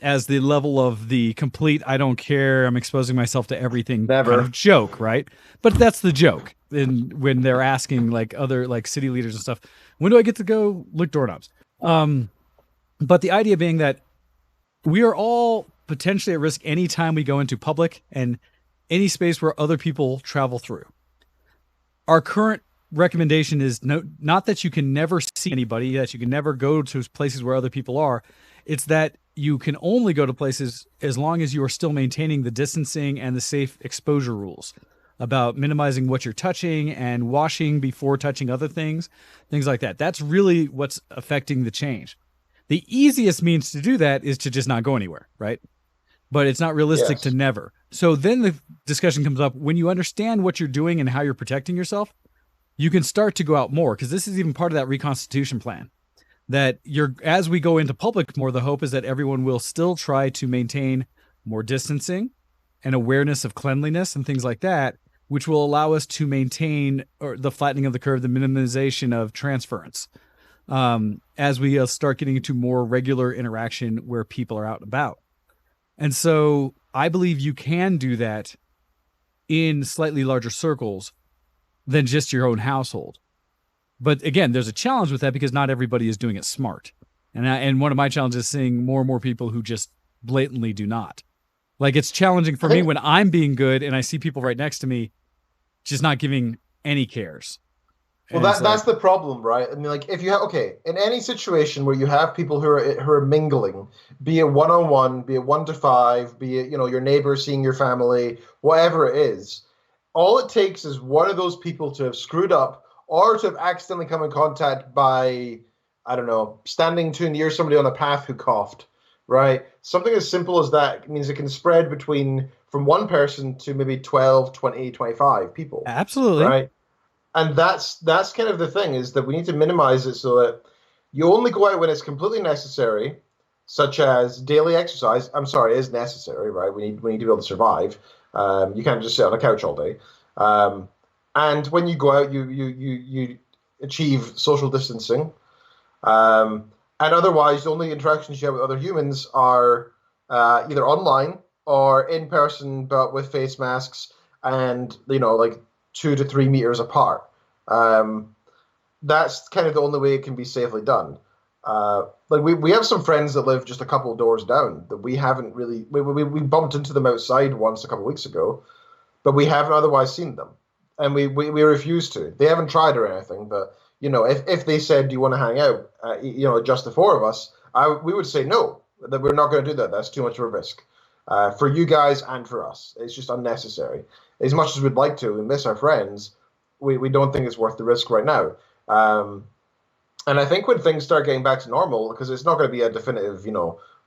As the level of the complete, I don't care, I'm exposing myself to everything kind of never. joke, right? But that's the joke. And when they're asking like other like city leaders and stuff, when do I get to go lick doorknobs? Um, but the idea being that we are all potentially at risk anytime we go into public and any space where other people travel through. Our current recommendation is not that you can never see anybody, that you can never go to places where other people are. It's that you can only go to places as long as you are still maintaining the distancing and the safe exposure rules about minimizing what you're touching and washing before touching other things like that. That's really what's affecting the change. The easiest means to do that is to just not go anywhere, right? But it's not realistic to Yes. never. So then the discussion comes up when you understand what you're doing and how you're protecting yourself, you can start to go out more because this is even part of that reconstitution plan that you're as we go into public more, the hope is that everyone will still try to maintain more distancing and awareness of cleanliness and things like that, which will allow us to maintain or the flattening of the curve, the minimization of transference, as we start getting into more regular interaction where people are out and about. And so I believe you can do that in slightly larger circles than just your own household. But again, there's a challenge with that because not everybody is doing it smart. And one of my challenges is seeing more and more people who just blatantly do not. Like it's challenging I for me think when I'm being good and I see people right next to me just not giving any cares. Well, And it's like, that's the problem, right? I mean, like if you have okay, in any situation where you have people who are mingling, be it one on one, be it 1 to 5, be it your neighbor seeing your family, whatever it is, all it takes is one of those people to have screwed up or to have accidentally come in contact by, I don't know, standing too near somebody on a path who coughed, right? Something as simple as that means it can spread between from one person to maybe 12, 20, 25 people, absolutely. right? And that's kind of the thing is that we need to minimize it so that you only go out when it's completely necessary, such as daily exercise. I'm sorry, it is necessary, right? We need to be able to survive. You can't just sit on a couch all day. Um, and when you go out, you achieve social distancing. And otherwise, the only interactions you have with other humans are either online or in person, but with face masks and like 2 to 3 meters apart. Um, that's kind of the only way it can be safely done. Like we have some friends that live just a couple of doors down that we haven't really we bumped into them outside once a couple of weeks ago, but we haven't otherwise seen them, and we refuse to. They haven't tried or anything, but if they said, "Do you want to hang out?" Just the four of us, we would say no. That we're not going to do that. That's too much of a risk for you guys and for us. It's just unnecessary. As much as we'd like to, we miss our friends. We don't think it's worth the risk right now. Um, and I think when things start getting back to normal, because it's not going to be a definitive,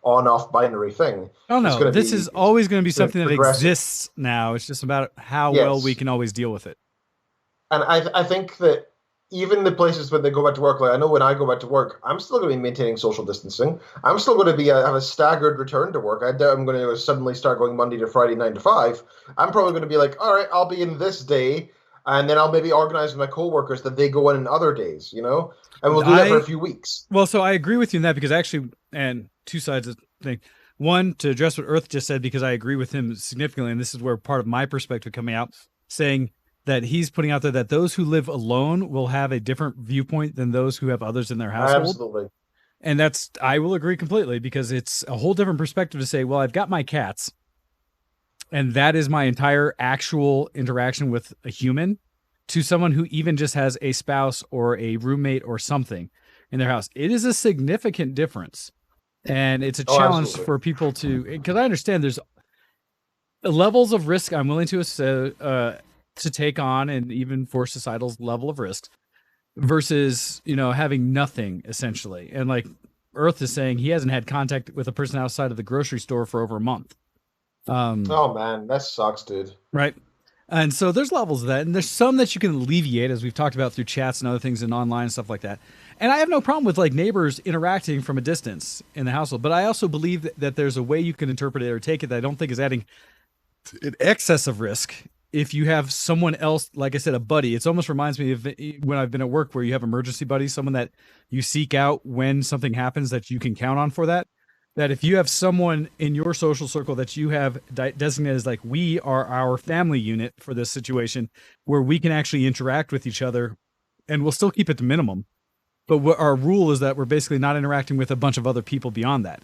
on-off binary thing. Oh It's no, going to this be is always going to be something that progressive. exists now. It's just about how well we Yes, can always deal with it. and I think that even the places when they go back to work, like I know when I go back to work, I'm still going to be maintaining social distancing. I'm still going to be have a staggered return to work. I doubt I'm going to suddenly start going Monday to Friday, 9 to 5. I'm probably going to be like, all right, I'll be in this day, and then I'll maybe organize with my coworkers that they go in other days, and we'll do that for a I few weeks. Well, so I agree with you in that because actually, and two sides of the thing. One, to address what Earth just said, because I agree with him significantly, and this is where part of my perspective coming out, saying that he's putting out there that those who live alone will have a different viewpoint than those who have others in their household. Absolutely. And I will agree completely because it's a whole different perspective to say, well, I've got my cats, and that is my entire actual interaction with a human, to someone who even just has a spouse or a roommate or something in their house. It is a significant difference. And it's a Oh, challenge absolutely. for people because I understand there's levels of risk I'm willing to take on, and even for societal's level of risks versus, having nothing essentially. And like Earth is saying, he hasn't had contact with a person outside of the grocery store for over a month. Um, Oh man, that sucks, dude. right. And so there's levels of that, and there's some that you can alleviate, as we've talked about through chats and other things and online and stuff like that. And I have no problem with like neighbors interacting from a distance in the household, but I also believe that there's a way you can interpret it or take it that I don't think is adding an excess of risk. If you have someone else, like I said, a buddy, it almost reminds me of when I've been at work where you have emergency buddies, someone that you seek out when something happens that you can count on for that. That if you have someone in your social circle that you have designated as like, we are our family unit for this situation where we can actually interact with each other and we'll still keep it to minimum. But what our rule is that we're basically not interacting with a bunch of other people beyond that.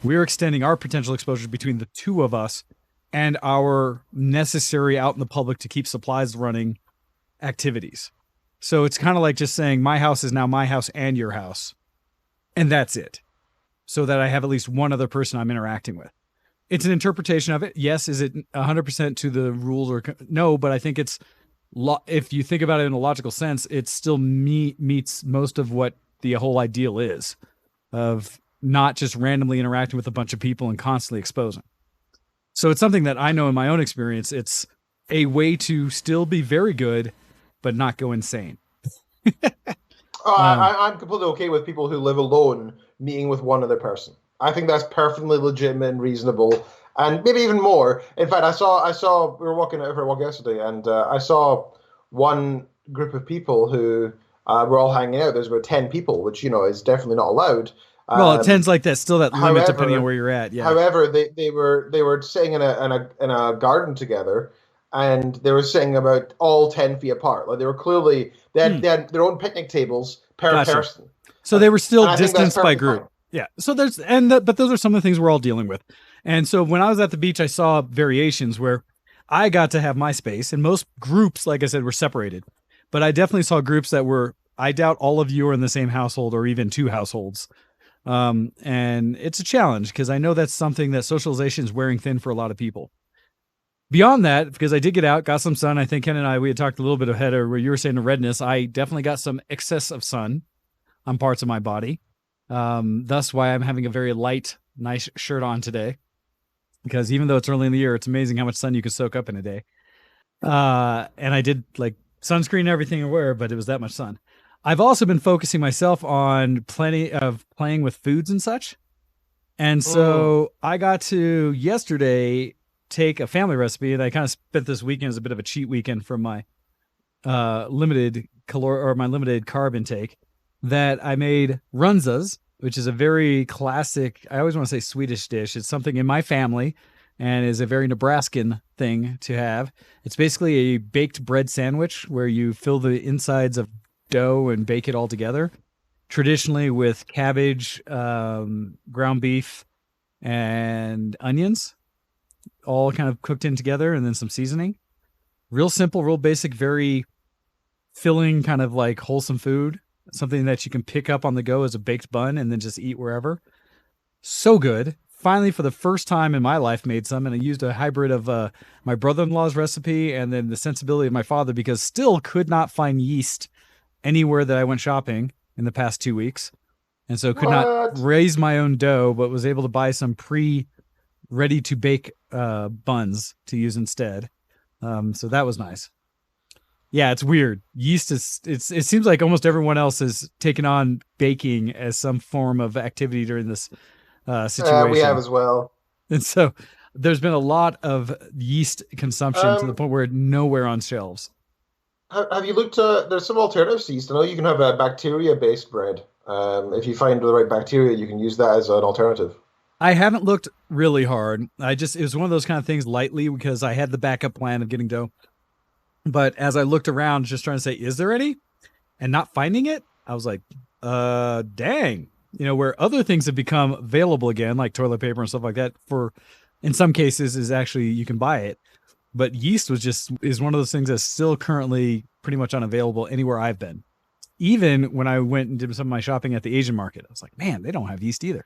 We're extending our potential exposure between the two of us and our necessary out in the public to keep supplies running activities. So it's kind of like just saying my house is now my house and your house. And that's it. So that I have at least one other person I'm interacting with. It's an interpretation of it. Yes, is it 100% to the rules or no? But I think it's if you think about it in a logical sense, it still meets most of what the whole ideal is of not just randomly interacting with a bunch of people and constantly exposing. So it's something that I know in my own experience. It's a way to still be very good, but not go insane. I'm completely okay with people who live alone meeting with one other person. I think that's perfectly legitimate and reasonable, and maybe even more. In fact, I saw we were walking out for a walk yesterday, and I saw one group of people who were all hanging out. There's about 10 people, which is definitely not allowed. Well, 10's like that, still that limit depending on where you're at. Yeah. However, they were sitting in a garden together, and they were sitting about all 10 feet apart. Like they were clearly they had their own picnic tables per person. So they were still distanced by group. Fine. Yeah. So but those are some of the things we're all dealing with. And so when I was at the beach, I saw variations where I got to have my space, and most groups, like I said, were separated. But I definitely saw groups that were, I doubt all of you are in the same household or even two households. And it's a challenge because I know that's something that socialization is wearing thin for a lot of people. Beyond that, because I did get out, got some sun. I think Ken and we had talked a little bit ahead of where you were saying the redness. I definitely got some excess of sun on parts of my body. Thus why I'm having a very light, nice shirt on today. Because even though it's early in the year, it's amazing how much sun you can soak up in a day. And I did like sunscreen and everything I wear, but it was that much sun. I've also been focusing myself on plenty of playing with foods and such. And so I got to yesterday take a family recipe, and I kind of spent this weekend as a bit of a cheat weekend from my limited carb intake, that I made runzas, which is a very classic, I always want to say Swedish dish. It's something in my family and is a very Nebraskan thing to have. It's basically a baked bread sandwich where you fill the insides of dough and bake it all together, traditionally with cabbage, ground beef, and onions, all kind of cooked in together, and then some seasoning. Real simple, real basic, very filling, kind of like wholesome food. Something that you can pick up on the go as a baked bun and then just eat wherever. So good. Finally, for the first time in my life, made some, and I used a hybrid of my brother-in-law's recipe and then the sensibility of my father, because still could not find yeast anywhere that I went shopping in the past 2 weeks. And so could not raise my own dough, but was able to buy some ready to bake buns to use instead. So that was nice. Yeah, it's weird. Yeast it seems like almost everyone else is taking on baking as some form of activity during this situation. We have as well. And so there's been a lot of yeast consumption to the point where nowhere on shelves. Have you looked at, there's some alternatives to yeast. I know you can have a bacteria-based bread. If you find the right bacteria, you can use that as an alternative. I haven't looked really hard. It was one of those kind of things lightly because I had the backup plan of getting dough. But as I looked around, just trying to say, is there any? And not finding it, I was like, dang. Where other things have become available again, like toilet paper and stuff like that, in some cases, is actually, you can buy it. But yeast is one of those things that's still currently pretty much unavailable anywhere I've been. Even when I went and did some of my shopping at the Asian market, I was like, man, they don't have yeast either.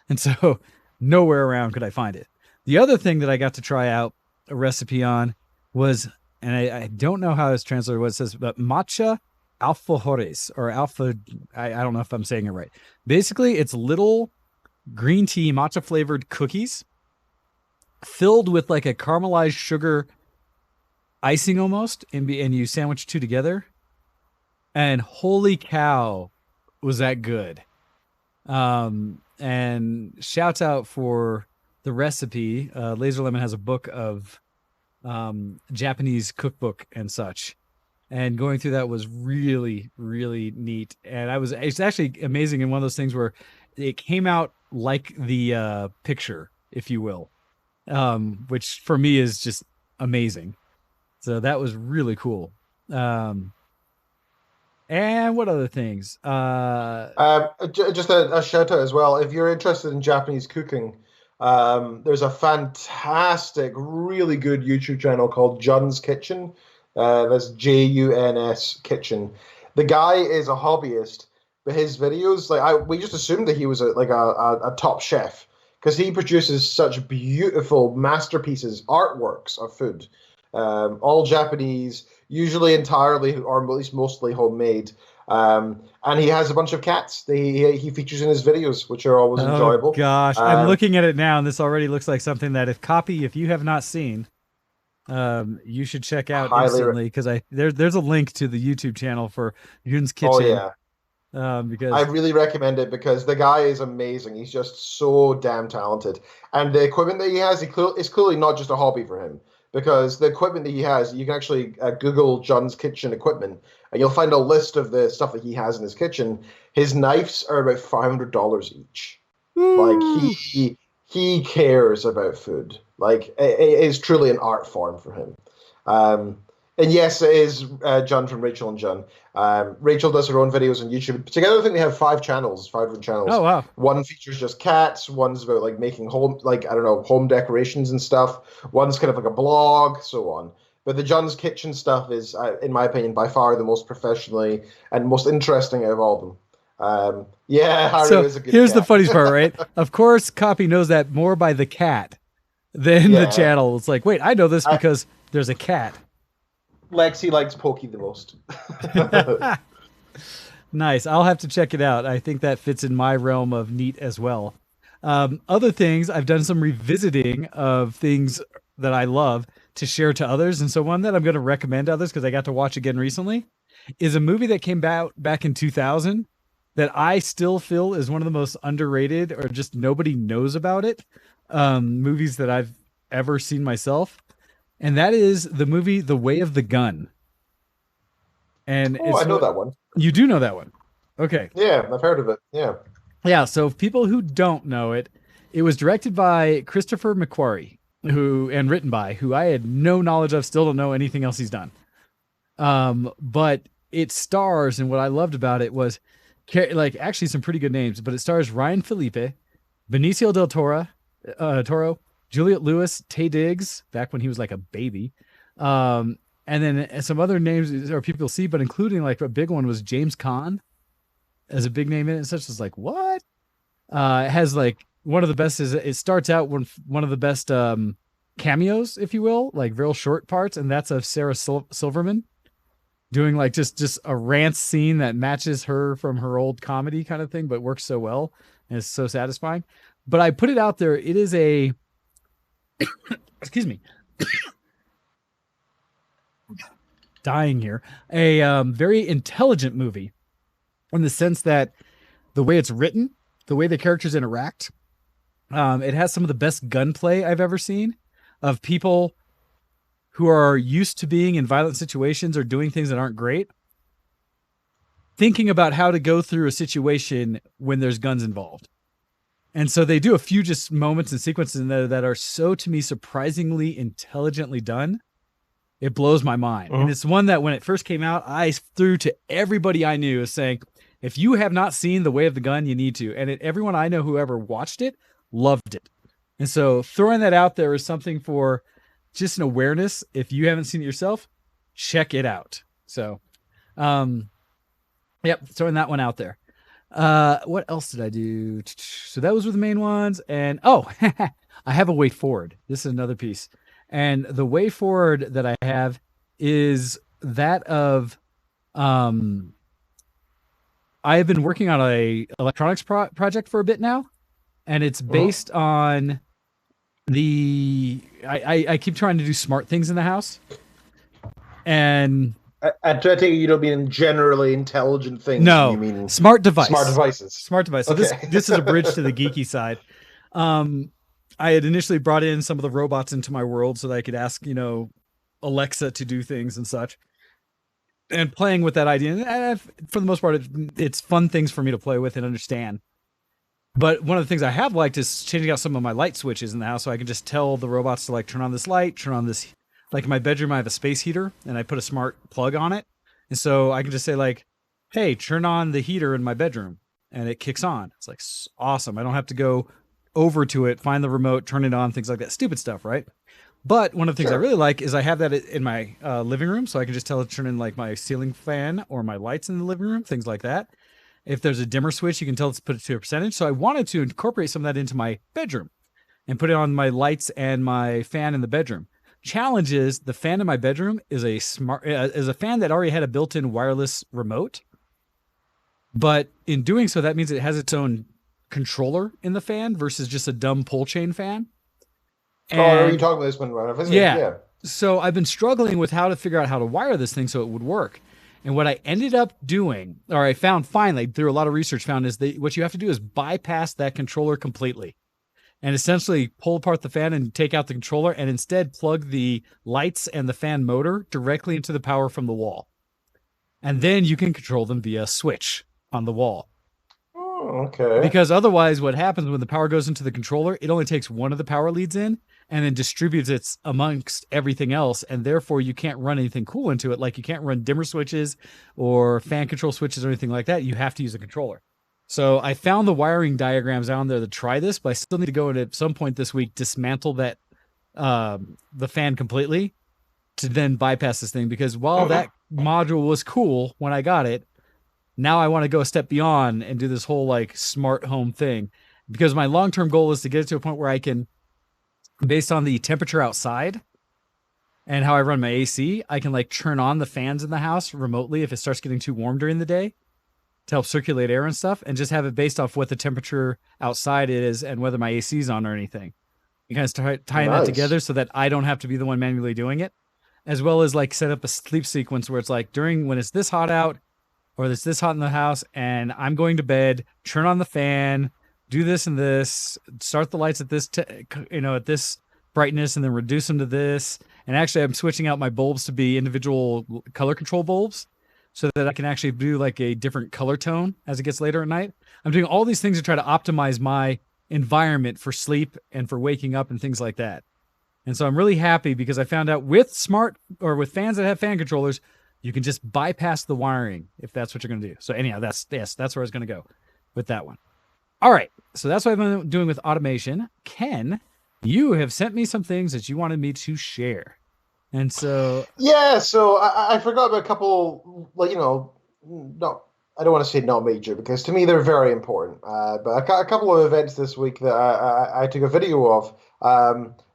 And so nowhere around could I find it. The other thing that I got to try out a recipe on was, and I don't know how it's translated, what it says, but matcha alfajores, or I don't know if I'm saying it right. Basically, it's little green tea matcha flavored cookies filled with like a caramelized sugar icing almost, and you sandwich two together. And holy cow, was that good! And shouts out for the recipe. Laser Lemon has a book of Japanese cookbook and such. And going through that was really, really neat. And it's actually amazing in one of those things where it came out like the picture, if you will, which for me is just amazing. So that was really cool. And what other things? Just a shout out as well. If you're interested in Japanese cooking, there's a fantastic, really good YouTube channel called Jun's Kitchen. That's Juns Kitchen. The guy is a hobbyist, but his videos, we just assumed that he was a top chef because he produces such beautiful masterpieces, artworks of food, all Japanese, usually entirely or at least mostly homemade. And he has a bunch of cats. He features in his videos, which are always enjoyable. Gosh, I'm looking at it now, and this already looks like something that if you have not seen, you should check out instantly because there's a link to the YouTube channel for Jun's Kitchen. Oh yeah. Because I really recommend it because the guy is amazing. He's just so damn talented, and the equipment that he has, is clearly not just a hobby for him. Because the equipment that he has, you can actually Google Jun's Kitchen equipment, and you'll find a list of the stuff that he has in his kitchen. His knives are about $500 each. Like he cares about food. Like it is truly an art form for him. And yes, it is Jun from Rachel and Jun. Rachel does her own videos on YouTube. Together, I think they have 5 different channels. Oh wow! One features just cats. One's about like making home decorations and stuff. One's kind of like a blog, so on. But the Jun's Kitchen stuff is, in my opinion, by far the most professionally and most interesting out of all of them. Yeah, Harry is a good here's cat. The funniest part, right? Of course, Copy knows that more by the cat than the channel. It's like, wait, I know this because there's a cat. Lexi likes Pokey the most. Nice. I'll have to check it out. I think that fits in my realm of neat as well. Other things, I've done some revisiting of things that I love to share to others. And so one that I'm going to recommend to others because I got to watch again recently is a movie that came out back in 2000 that I still feel is one of the most underrated or just nobody knows about it. Movies that I've ever seen myself. And that is the movie The Way of the Gun. And I know that one. You do know that one. Okay. Yeah, I've heard of it. Yeah. Yeah, so people who don't know it, it was directed by Christopher McQuarrie, and written by, who I had no knowledge of, still don't know anything else he's done. But it stars, and what I loved about it was, actually some pretty good names, but it stars Ryan Felipe, Benicio del Toro, Juliette Lewis, Taye Diggs, back when he was like a baby. And then some other names or people see, but including like a big one was James Caan as a big name in it. And such as like, what? It has like one of the best it starts out one of the best cameos, if you will, like real short parts. And that's of Sarah Silverman doing like just a rant scene that matches her from her old comedy kind of thing, but works so well. And it's so satisfying. But I put it out there. It is excuse me, dying here. A very intelligent movie in the sense that the way it's written, the way the characters interact, it has some of the best gunplay I've ever seen of people who are used to being in violent situations or doing things that aren't great, thinking about how to go through a situation when there's guns involved. And so they do a few just moments and sequences in there that are so, to me, surprisingly intelligently done. It blows my mind. And it's one that when it first came out, I threw to everybody I knew saying, if you have not seen The Way of the Gun, you need to. And everyone I know who ever watched it loved it. And so throwing that out there is something for just an awareness. If you haven't seen it yourself, check it out. So, yep, throwing that one out there. What else did I do? So those were the main ones. And I have a way forward. This is another piece. And the way forward that I have is that of, I have been working on a electronics project for a bit now, and it's based on I keep trying to do smart things in the house. And I take it you don't mean generally intelligent things. You no, mean smart smart device. devices. Smart device. So Okay. this is a bridge to the geeky side. Um, I had initially brought in some of the robots into my world so that I could ask, Alexa to do things and such. And playing with that idea, and for the most part, it's fun things for me to play with and understand. But one of the things I have liked is changing out some of my light switches in the house, so I can just tell the robots to like turn on this light, turn on this. Like in my bedroom, I have a space heater, and I put a smart plug on it, and so I can just say like, "Hey, turn on the heater in my bedroom," and it kicks on. It's like awesome. I don't have to go over to it, find the remote, turn it on, things like that. Stupid stuff, right? But one of the things I Sure. really like is I have that in my living room, so I can just tell it to turn in like my ceiling fan or my lights in the living room, things like that. If there's a dimmer switch, you can tell it to put it to a percentage. So I wanted to incorporate some of that into my bedroom and put it on my lights and my fan in the bedroom. Challenge is the fan in my bedroom is a fan that already had a built-in wireless remote, but in doing so, that means it has its own controller in the fan versus just a dumb pull chain fan. Oh, are you And talking about this one when I visited? yeah. Yeah. So I've been struggling with how to figure out how to wire this thing so it would work. And what I ended up doing, or I found finally through a lot of research, found is that what you have to do is bypass that controller completely and essentially pull apart the fan and take out the controller and instead plug the lights and the fan motor directly into the power from the wall. And then you can control them via a switch on the wall. Oh, okay. Because otherwise, what happens when the power goes into the controller, it only takes one of the power leads in and then distributes it amongst everything else. And therefore, you can't run anything cool into it. Like you can't run dimmer switches or fan control switches or anything like that. You have to use a controller. So I found the wiring diagrams down there to try this, but I still need to go and at some point this week dismantle that the fan completely to then bypass this thing. Because while that module was cool when I got it, now I want to go a step beyond and do this whole like smart home thing. Because my long term goal is to get it to a point where I can, based on the temperature outside and how I run my AC, I can like turn on the fans in the house remotely if it starts getting too warm during the day to help circulate air and stuff, and just have it based off what the temperature outside is and whether my AC is on or anything. You kind of start tying that Nice. together so that I don't have to be the one manually doing it, as well as like set up a sleep sequence where it's like during when it's this hot out or it's this hot in the house and I'm going to bed, turn on the fan, do this and this, start the lights at this, at this brightness and then reduce them to this. And actually I'm switching out my bulbs to be individual color control bulbs so that I can actually do like a different color tone as it gets later at night. I'm doing all these things to try to optimize my environment for sleep and for waking up and things like that. And so I'm really happy because I found out with fans that have fan controllers, you can just bypass the wiring if that's what you're going to do. So anyhow, that's where I was going to go with that one. All right. So that's what I've been doing with automation. Ken, you have sent me some things that you wanted me to share. And so Yeah, so I forgot about a couple, like, not, I don't want to say not major because to me they're very important. But a couple of events this week that I took a video of.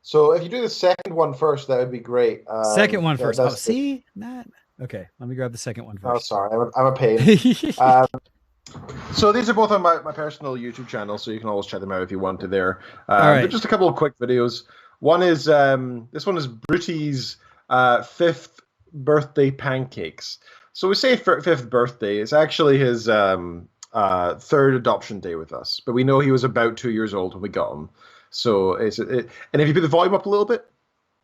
So if you do the second one first, that would be great. Second one that- first. Oh, that's the- see? Not okay. Let me grab the second one Oh, first. sorry, I'm a pain. So these are both on my personal YouTube channel, so you can always check them out if you want to there. All right. They're just a couple of quick videos. One is this one is Bruty's fifth birthday pancakes. So we say fifth birthday. It's actually his third adoption day with us, but we know he was about 2 years old when we got him. So and if you put the volume up a little bit,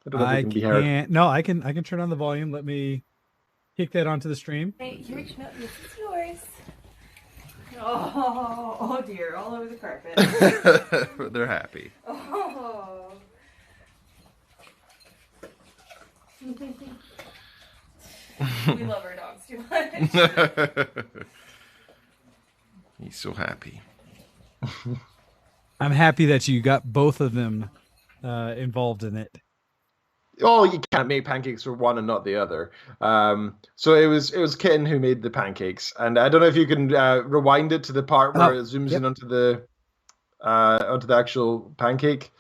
I don't know if it can be heard. can't. No, I can turn on the volume. Let me kick that onto the stream. Hey, you're reaching out. This is yours. Oh dear, all over the carpet. They're happy. Oh. We love our dogs too much. He's so happy. I'm happy that you got both of them involved in it. Oh, you can't make pancakes for one and not the other. So it was Kitten who made the pancakes, and I don't know if you can rewind it to the part where it zooms in onto the actual pancake.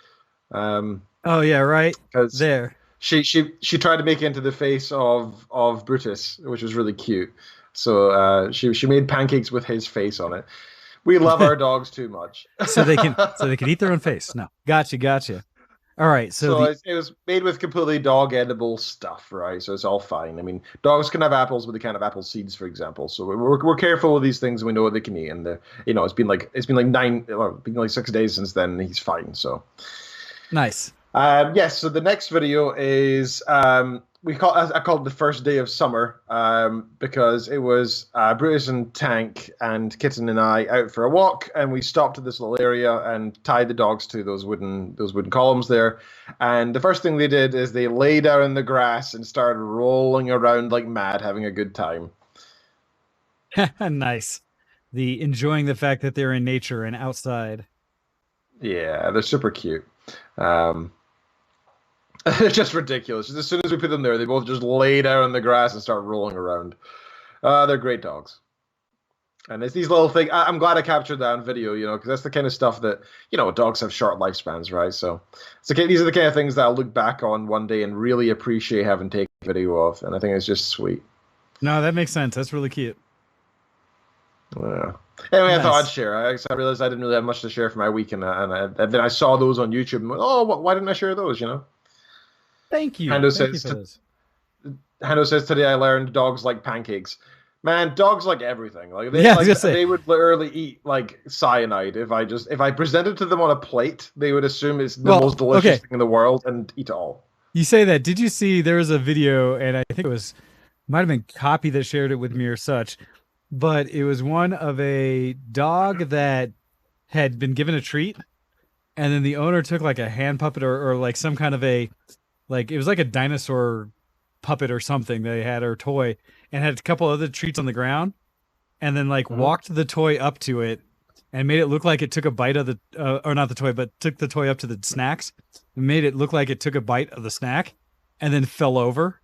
Oh yeah, right 'Cause there. she tried to make it into the face of Brutus, which was really cute. So she made pancakes with his face on it. We love our dogs too much. So they can eat their own face. No, gotcha. All right. So So the it was made with completely dog edible stuff, right? So it's all fine. I mean, dogs can have apples, but they can't have apple seeds, for example. So we're careful with these things. And we know what they can eat, and it's been like 6 days since then. And he's fine. So nice. yes. So the next video is I called it the first day of summer because it was Brutus and Tank and Kitten and I out for a walk, and we stopped at this little area and tied the dogs to those wooden columns there. And the first thing they did is they lay down in the grass and started rolling around like mad, having a good time. Nice. The enjoying the fact that they're in nature and outside. Yeah, they're super cute. Um, They're just ridiculous. Just as soon as we put them there, they both just lay down in the grass and start rolling around. They're great dogs. And it's these little things. I'm glad I captured that on video, because that's the kind of stuff that, dogs have short lifespans, right? So these are the kind of things that I'll look back on one day and really appreciate having taken video of. And I think it's just sweet. No, that makes sense. That's really cute. Yeah. Anyway, I thought Nice. I'd share. I realized I didn't really have much to share for my week, and then I saw those on YouTube and went, oh, why didn't I share those, Thank you. Hando Thank you says, for this. Hando says today I learned dogs like pancakes. Man, dogs like everything. Like Yeah, I was gonna say. they would literally eat like cyanide if I presented to them on a plate, they would assume it's the most delicious thing in the world and eat it all. You say that. Did you see there was a video, and I think might have been Copy that shared it with me or such, but it was one of a dog that had been given a treat, and then the owner took like a hand puppet or like some kind of it was like a dinosaur puppet or something they had, or toy, and had a couple other treats on the ground, and then walked the toy up to it and made it look like it took a bite of the or not the toy, but took the toy up to the snacks and made it look like it took a bite of the snack and then fell over,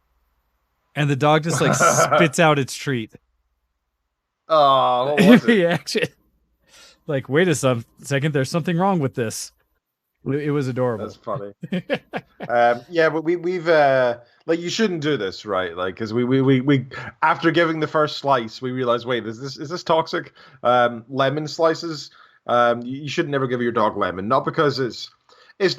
and the dog just spits out its treat. Oh, what was it? Reaction. Wait a second, there's something wrong with this. It was adorable. That's funny. Yeah, but we've you shouldn't do this, right? Because we after giving the first slice, we realized, wait, is this toxic? Lemon slices. You should never give your dog lemon, not because it's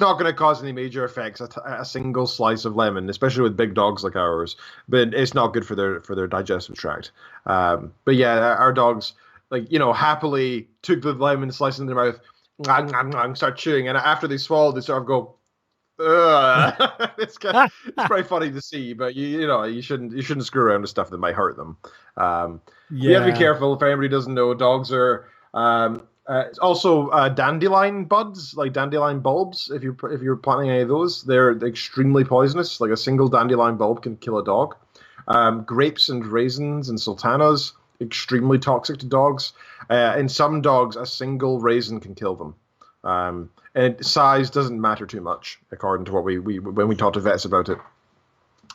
not going to cause any major effects. A single slice of lemon, especially with big dogs like ours, but it's not good for their digestive tract. But yeah, our dogs happily took the lemon, sliced in their mouth, start chewing, and after they swallow, they sort of go, ugh. It's pretty funny to see, but you shouldn't screw around with stuff that might hurt them. You have to be careful. If anybody doesn't know, dogs are also dandelion buds, like dandelion bulbs. If you're planting any of those, they're extremely poisonous. Like a single dandelion bulb can kill a dog. Grapes and raisins and sultanas, extremely toxic to dogs. In some dogs, a single raisin can kill them. And size doesn't matter too much, according to what when we talked to vets about it.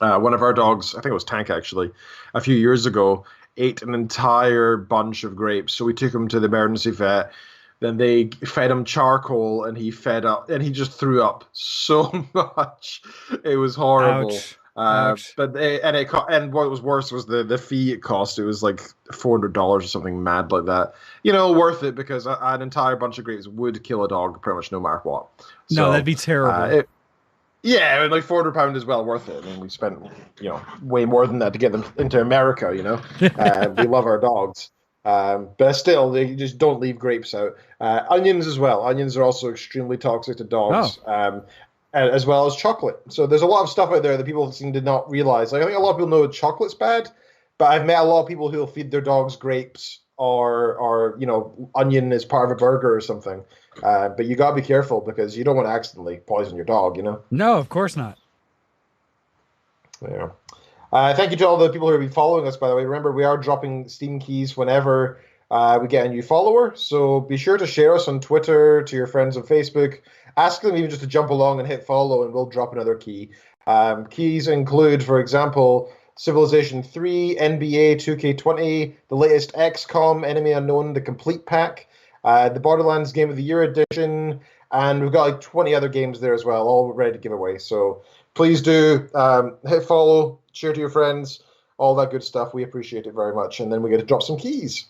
One of our dogs, I think it was Tank actually, a few years ago, ate an entire bunch of grapes. So we took him to the emergency vet. Then they fed him charcoal, and he fed up, and he just threw up so much. It was horrible. Ouch. But what was worse was the fee it cost. It was like $400 or something mad like that. Worth it, because an entire bunch of grapes would kill a dog pretty much no matter what. So, no, that'd be terrible. Yeah, like £400 is well worth it. I mean, we spent way more than that to get them into America. We love our dogs. But still, you just don't leave grapes out. Onions as well. Onions are also extremely toxic to dogs. As well as chocolate. So there's a lot of stuff out there that people seem to not realize. I think a lot of people know chocolate's bad, but I've met a lot of people who'll feed their dogs grapes or onion as part of a burger or something. But you gotta be careful, because you don't want to accidentally poison your dog. No, of course not. Yeah. Thank you to all the people who have been following us, by the way. Remember, we are dropping Steam keys whenever we get a new follower. So be sure to share us on Twitter, to your friends on Facebook. Ask them even just to jump along and hit follow, and we'll drop another key. Keys include, for example, Civilization 3, NBA 2K20, the latest XCOM, Enemy Unknown, the complete pack, the Borderlands Game of the Year edition, and we've got 20 other games there as well, all ready to give away. So please do hit follow, share to your friends, all that good stuff. We appreciate it very much. And then we get to drop some keys.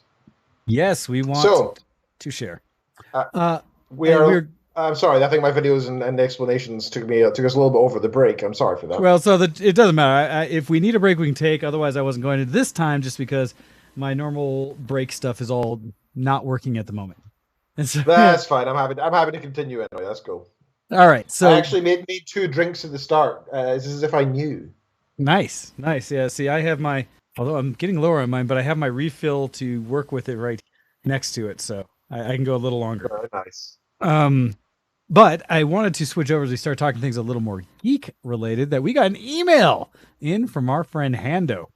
Yes, we want to share. I'm sorry. I think my videos and explanations took us a little bit over the break. I'm sorry for that. Well, so it doesn't matter. If we need a break, we can take. Otherwise, I wasn't going to this time just because my normal break stuff is all not working at the moment. And so, That's fine. I'm happy to continue anyway. That's cool. all right. So I actually made 2 drinks at the start. It's as if I knew. nice. Yeah. See, I have although I'm getting lower on mine, but I have my refill to work with it right next to it, so I can go a little longer. Very nice. But I wanted to switch over as we start talking things a little more geek related. That we got an email in from our friend Hando,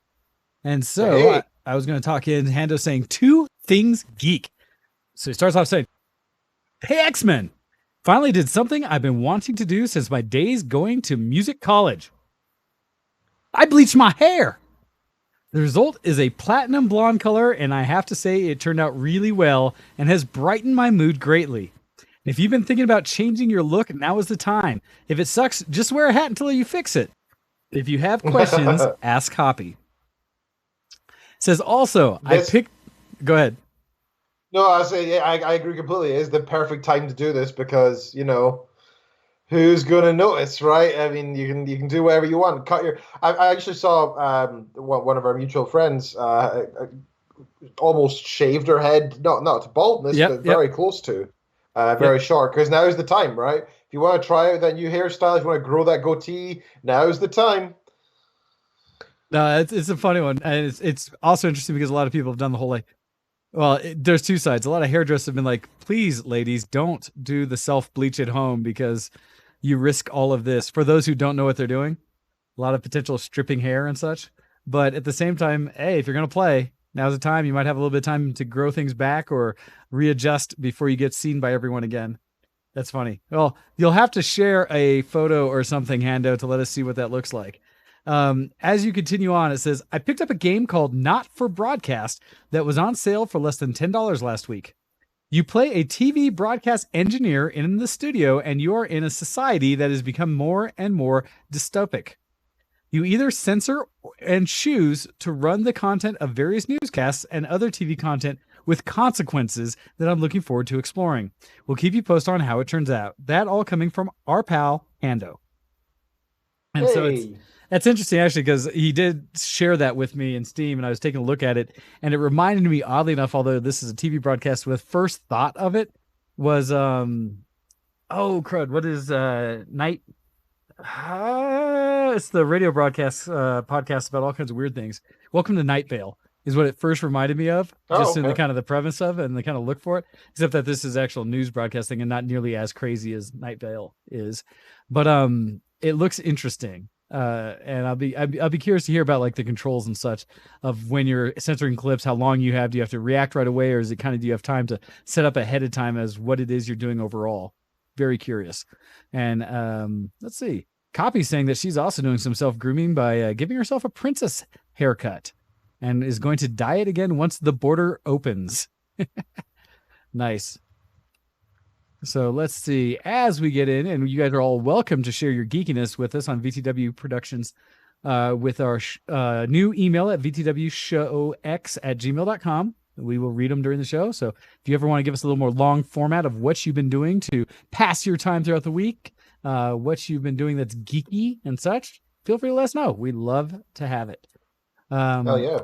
and so Hey. I was going to talk in Hando saying 2 things geek. So he starts off saying, "Hey X-Men, finally did something I've been wanting to do since my days going to music college. I bleached my hair. The result is a platinum blonde color, and I have to say it turned out really well and has brightened my mood greatly. If you've been thinking about changing your look, now is the time. If it sucks, just wear a hat until you fix it. If you have questions, ask Hoppy." Says also, Go ahead. No, I agree completely. It's the perfect time to do this because who's going to notice, right? I mean, you can do whatever you want. I actually saw one of our mutual friends almost shaved her head, not to baldness, but very close to. Very short, because now is the time, right? If you want to try out that new hairstyle, if you want to grow that goatee, now is the time. No, it's a funny one, and it's also interesting because a lot of people have done the whole there's 2 sides. A lot of hairdressers have been like, please, ladies, don't do the self bleach at home because you risk all of this. For those who don't know what they're doing, a lot of potential stripping hair and such. But at the same time, hey, if you're gonna play, now's the time. You might have a little bit of time to grow things back or readjust before you get seen by everyone again. That's funny. Well, you'll have to share a photo or something, Hando, to let us see what that looks like. As you continue on, it says, I picked up a game called Not for Broadcast that was on sale for less than $10 last week. You play a TV broadcast engineer in the studio, and you are in a society that has become more and more dystopic. You either censor and choose to run the content of various newscasts and other TV content with consequences that I'm looking forward to exploring. We'll keep you posted on how it turns out. That all coming from our pal, Hando. And so that's interesting, actually, because he did share that with me in Steam, and I was taking a look at it, and it reminded me, oddly enough, although this is a TV broadcast, with first thought of it was, oh, crud, what is Night? It's the radio broadcast podcast about all kinds of weird things. Welcome to Night Vale is what it first reminded me of, in the kind of the premise of it and the kind of look for it, except that this is actual news broadcasting and not nearly as crazy as Night Vale is. But it looks interesting. And I'll be curious to hear about like the controls and such of when you're censoring clips, how long you have. Do you have to react right away, or is it kind of, do you have time to set up ahead of time as what it is you're doing overall? Very curious. And let's see. Copy's saying that she's also doing some self-grooming by giving herself a princess haircut and is going to dye it again once the border opens. Nice. So let's see, as we get in, and you guys are all welcome to share your geekiness with us on VTW Productions with our new email at vtwshowx@gmail.com. We will read them during the show. So if you ever want to give us a little more long format of what you've been doing to pass your time throughout the week, what you've been doing that's geeky and such, feel free to let us know. We'd love to have it. Hell yeah.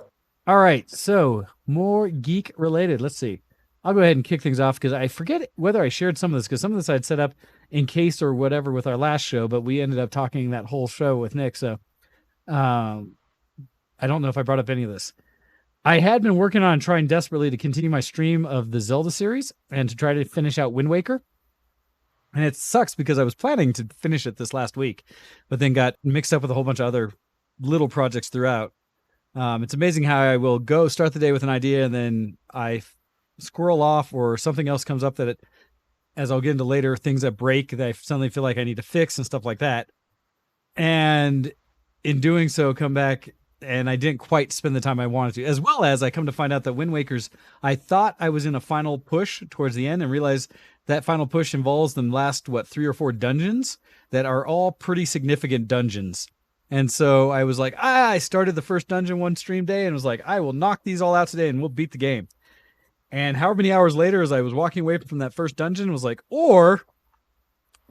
All right, so more geek related. Let's see. I'll go ahead and kick things off because I forget whether I shared some of this, because some of this I'd set up in case or whatever with our last show, but we ended up talking that whole show with Nick. So I don't know if I brought up any of this. I had been working on trying desperately to continue my stream of the Zelda series and to try to finish out Wind Waker. And it sucks because I was planning to finish it this last week, but then got mixed up with a whole bunch of other little projects throughout. It's amazing how I will go start the day with an idea and then I squirrel off or something else comes up that as I'll get into later, things that break that I suddenly feel like I need to fix and stuff like that. And in doing so, come back and I didn't quite spend the time I wanted to, as well as I come to find out that Wind Waker's, I thought I was in a final push towards the end and realized that final push involves the last, 3 or 4 dungeons that are all pretty significant dungeons. And so I was like, I started the first dungeon one stream day and was like, I will knock these all out today and we'll beat the game. And however many hours later, as I was walking away from that first dungeon, was like, or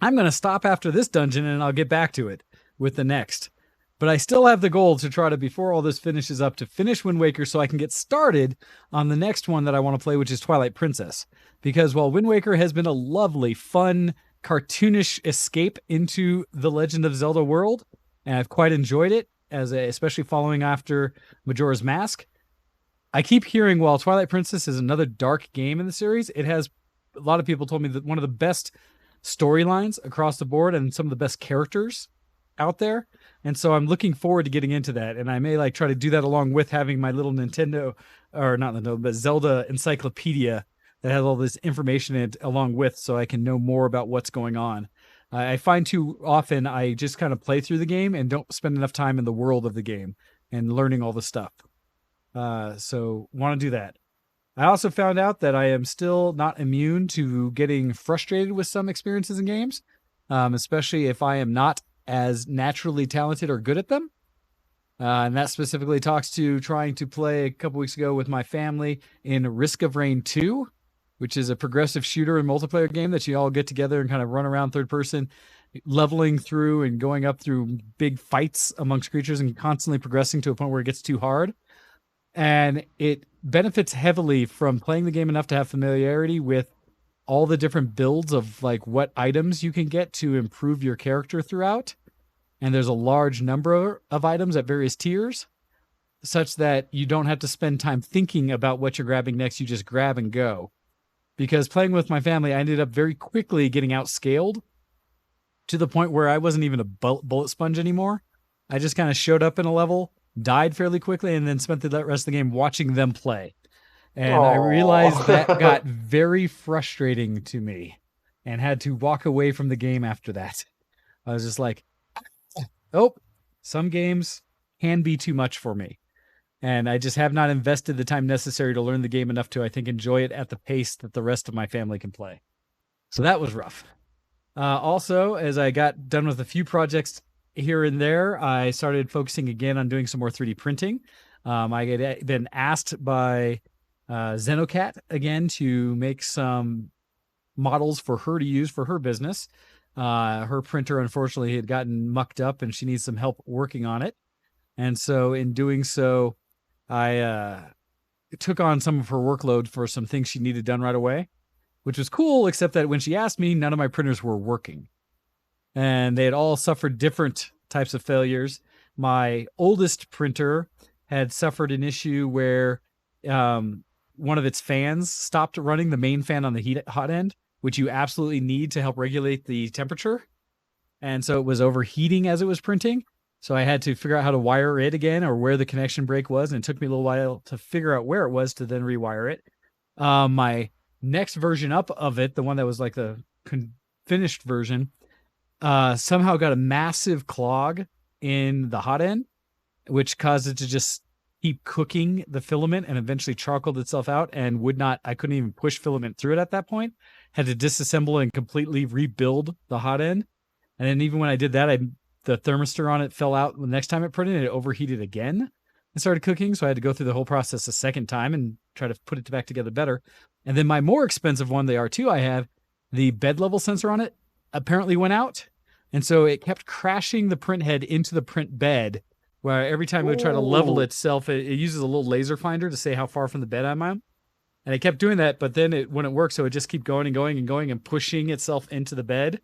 I'm going to stop after this dungeon and I'll get back to it with the next. But I still have the goal to try to, before all this finishes up, to finish Wind Waker so I can get started on the next one that I want to play, which is Twilight Princess. Because while Wind Waker has been a lovely, fun, cartoonish escape into the Legend of Zelda world, and I've quite enjoyed it, especially following after Majora's Mask, I keep hearing while Twilight Princess is another dark game in the series, it has, a lot of people told me that one of the best storylines across the board and some of the best characters out there. And so I'm looking forward to getting into that. And I may like try to do that along with having my little Nintendo, or not Nintendo, but Zelda encyclopedia that has all this information in it along with, so I can know more about what's going on. I find too often I just kind of play through the game and don't spend enough time in the world of the game and learning all the stuff. So want to do that. I also found out that I am still not immune to getting frustrated with some experiences in games, especially if I am not as naturally talented or good at them. And that specifically talks to trying to play a couple weeks ago with my family in Risk of Rain 2, which is a progressive shooter and multiplayer game that you all get together and kind of run around third person, leveling through and going up through big fights amongst creatures and constantly progressing to a point where it gets too hard. And it benefits heavily from playing the game enough to have familiarity with all the different builds of like what items you can get to improve your character throughout. And there's a large number of items at various tiers, such that you don't have to spend time thinking about what you're grabbing next. You just grab and go. Because playing with my family, I ended up very quickly getting outscaled to the point where I wasn't even a bullet sponge anymore. I just kind of showed up in a level, died fairly quickly, and then spent the rest of the game watching them play. And I realized that got very frustrating to me and had to walk away from the game after that. I was just like, oh, some games can be too much for me. And I just have not invested the time necessary to learn the game enough to, I think, enjoy it at the pace that the rest of my family can play. So that was rough. Also, as I got done with a few projects here and there, I started focusing again on doing some more 3D printing. I had been asked by Xenocat again to make some models for her to use for her business. Her printer, unfortunately, had gotten mucked up and she needs some help working on it. And so in doing so, I took on some of her workload for some things she needed done right away, which was cool, except that when she asked me, none of my printers were working. And they had all suffered different types of failures. My oldest printer had suffered an issue where one of its fans stopped running, the main fan on the hot end, which you absolutely need to help regulate the temperature. And so it was overheating as it was printing. So I had to figure out how to wire it again or where the connection break was. And it took me a little while to figure out where it was to then rewire it. My next version up of it, the one that was like the finished version, somehow got a massive clog in the hot end, which caused it to just keep cooking the filament and eventually charcoaled itself out and I couldn't even push filament through it at that point. Had to disassemble and completely rebuild the hot end. And then even when I did that, the thermistor on it fell out the next time it printed and it overheated again and started cooking. So I had to go through the whole process a second time and try to put it back together better. And then my more expensive one, the R2 I have, the bed level sensor on it apparently went out. And so it kept crashing the print head into the print bed, where every time it would try to level itself, it uses a little laser finder to say how far from the bed I'm on. And it kept doing that, but then it wouldn't work. So it just kept going and going and going and pushing itself into the bed.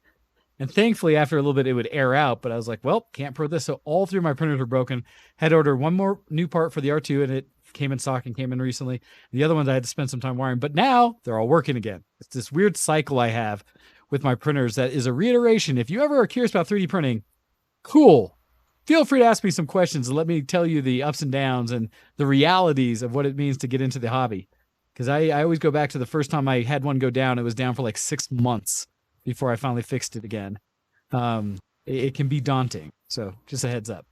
And thankfully, after a little bit, it would air out. But I was like, well, can't print this. So all three of my printers were broken. Had to order one more new part for the R2, and it came in stock and came in recently. The other ones I had to spend some time wiring. But now they're all working again. It's this weird cycle I have with my printers that is a reiteration. If you ever are curious about 3D printing, cool. Feel free to ask me some questions and let me tell you the ups and downs and the realities of what it means to get into the hobby. Because I always go back to the first time I had one go down. It was down for like 6 months before I finally fixed it again. It can be daunting. So just a heads up.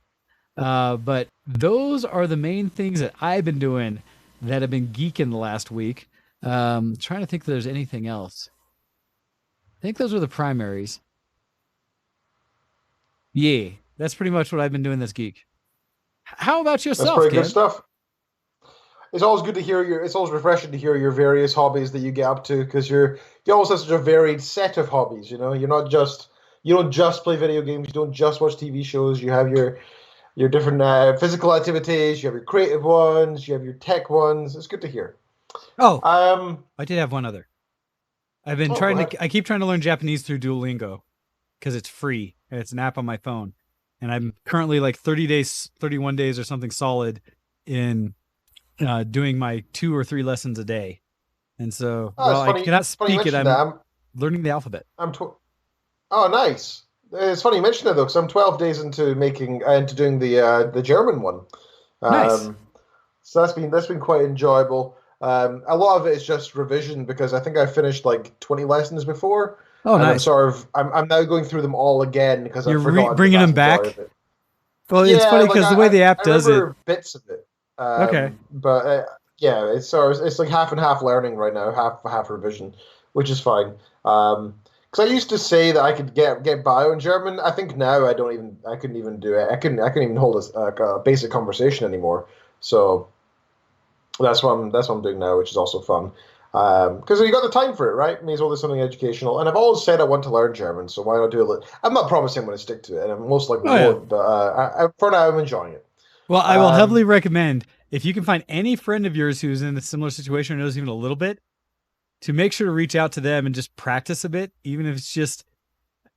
But those are the main things that I've been doing that have been geeking the last week. Trying to think if there's anything else. I think those are the primaries. Yeah, that's pretty much what I've been doing this geek. How about yourself, That's pretty Ken? good stuff. It's always good to hear it's always refreshing to hear your various hobbies that you get up to, because you always have such a varied set of hobbies. You know, you're not just You don't just play video games. You don't just watch TV shows. You have your different physical activities. You have your creative ones. You have your tech ones. It's good to hear. Oh, Um, I did have one other. I've been Oh, trying go to. I keep trying to learn Japanese through Duolingo because it's free and it's an app on my phone. And I'm currently like 30 days, 31 days or something solid in doing my 2 or 3 lessons a day. And so, oh, it's while I funny. cannot Funny you speak it, mentioned that. I'm learning the alphabet. I'm Oh, nice. It's funny you mentioned it though, because I'm 12 days into doing the German one. Nice. So that's been quite enjoyable. A lot of it is just revision because I think I finished like 20 lessons before, Oh, and nice. I'm now going through them all again because You're I've forgotten the bringing them vast majority back. of it. Well, it's Yeah, funny like because the way the app I does it. remember bits of it. Okay. But yeah, it's like half and half learning right now, half revision, which is fine. Because I used to say that I could get by in German. I think now I couldn't even do it. I couldn't even hold a basic conversation anymore. So that's what I'm doing now, which is also fun. Because you got the time for it, right? May as well do something educational. And I've always said I want to learn German, so why not do it? I'm not promising I'm going to stick to it, and I most likely Oh, yeah. won't. But for now, I'm enjoying it. Well, I will heavily Um, recommend if you can find any friend of yours who's in a similar situation or knows even a little bit, to make sure to reach out to them and just practice a bit, even if it's just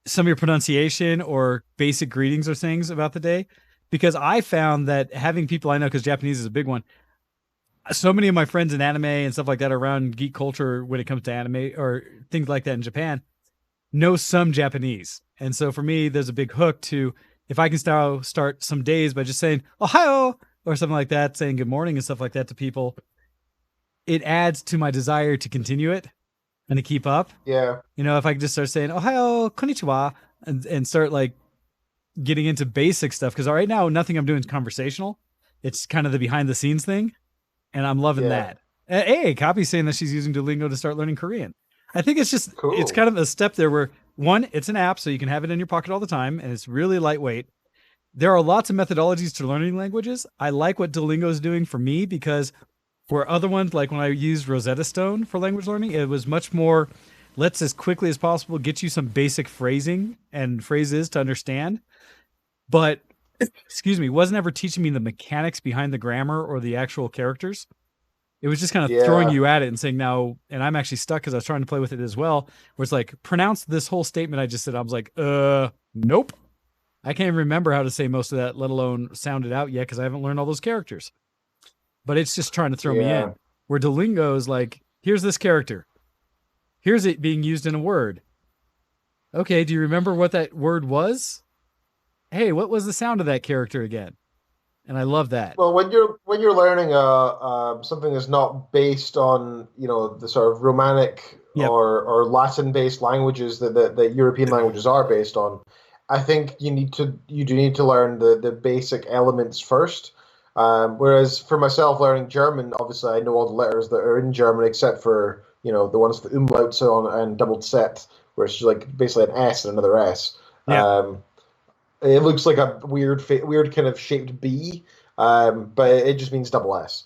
some of your pronunciation or basic greetings or things about the day. Because I found that having people I know, because Japanese is a big one, so many of my friends in anime and stuff like that around geek culture when it comes to anime or things like that in Japan know some Japanese. And so for me, there's a big hook to if I can start some days by just saying Ohio or something like that, saying good morning and stuff like that to people, it adds to my desire to continue it and to keep up. yeah. If I could just start saying Ohio, konnichiwa, and start like getting into basic stuff. Because right now, nothing I'm doing is conversational. It's kind of the behind the scenes thing. And I'm loving Yeah. that. Hey, Copy's saying that she's using Duolingo to start learning Korean. I think it's Cool. kind of a step there where one, it's an app, so you can have it in your pocket all the time, and it's really lightweight. There are lots of methodologies to learning languages. I like what Duolingo is doing for me because for other ones, like when I used Rosetta Stone for language learning, it was much more, let's as quickly as possible get you some basic phrasing and phrases to understand. But excuse me, wasn't ever teaching me the mechanics behind the grammar or the actual characters. It was just kind of throwing Yeah. you at it and saying now, and I'm actually stuck because I was trying to play with it as well, where it's like, pronounce this whole statement I just said. I was like, nope. I can't even remember how to say most of that, let alone sound it out yet because I haven't learned all those characters. But it's just trying to throw me Yeah. in. Where Duolingo is like, here's this character. Here's it being used in a word. Okay, do you remember what that word was? Hey, what was the sound of that character again? And I love that. Well, when you're learning something that's not based on the sort of Romanic Yep. or Latin based languages that European languages are based on, I think you do need to learn the basic elements first. Whereas for myself, learning German, obviously I know all the letters that are in German except for the ones for umlauts and doubled set, where it's like basically an S and another S. Yeah. It looks like a weird kind of shaped B, but it just means double S.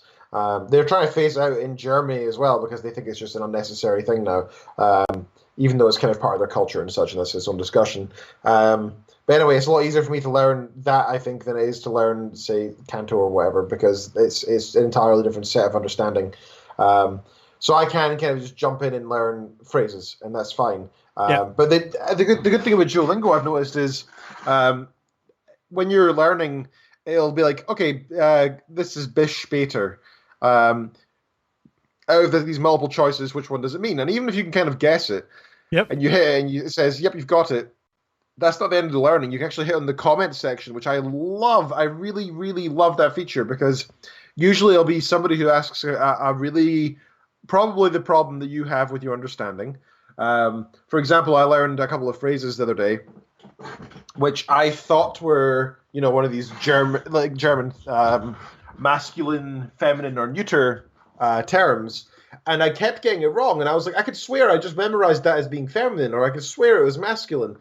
They're trying to phase it out in Germany as well because they think it's just an unnecessary thing now, even though it's kind of part of their culture and such, and that's its own discussion. But anyway, it's a lot easier for me to learn that, I think, than it is to learn, say, Canto or whatever, because it's an entirely different set of understanding. So I can kind of just jump in and learn phrases, and that's fine. Yeah. But the good thing about Duolingo I've noticed is when you're learning, it'll be like, okay, this is bis später. Out of these multiple choices, which one does it mean? And even if you can kind of guess it, Yep. and you hit it and it says, yep, you've got it, that's not the end of the learning. You can actually hit on the comment section, which I love. I really, really love that feature because usually it'll be somebody who asks a really, probably the problem that you have with your understanding. For example, I learned a couple of phrases the other day, which I thought were, one of these German masculine, feminine, or neuter terms, and I kept getting it wrong. And I was like, I could swear I just memorized that as being feminine, or I could swear it was masculine.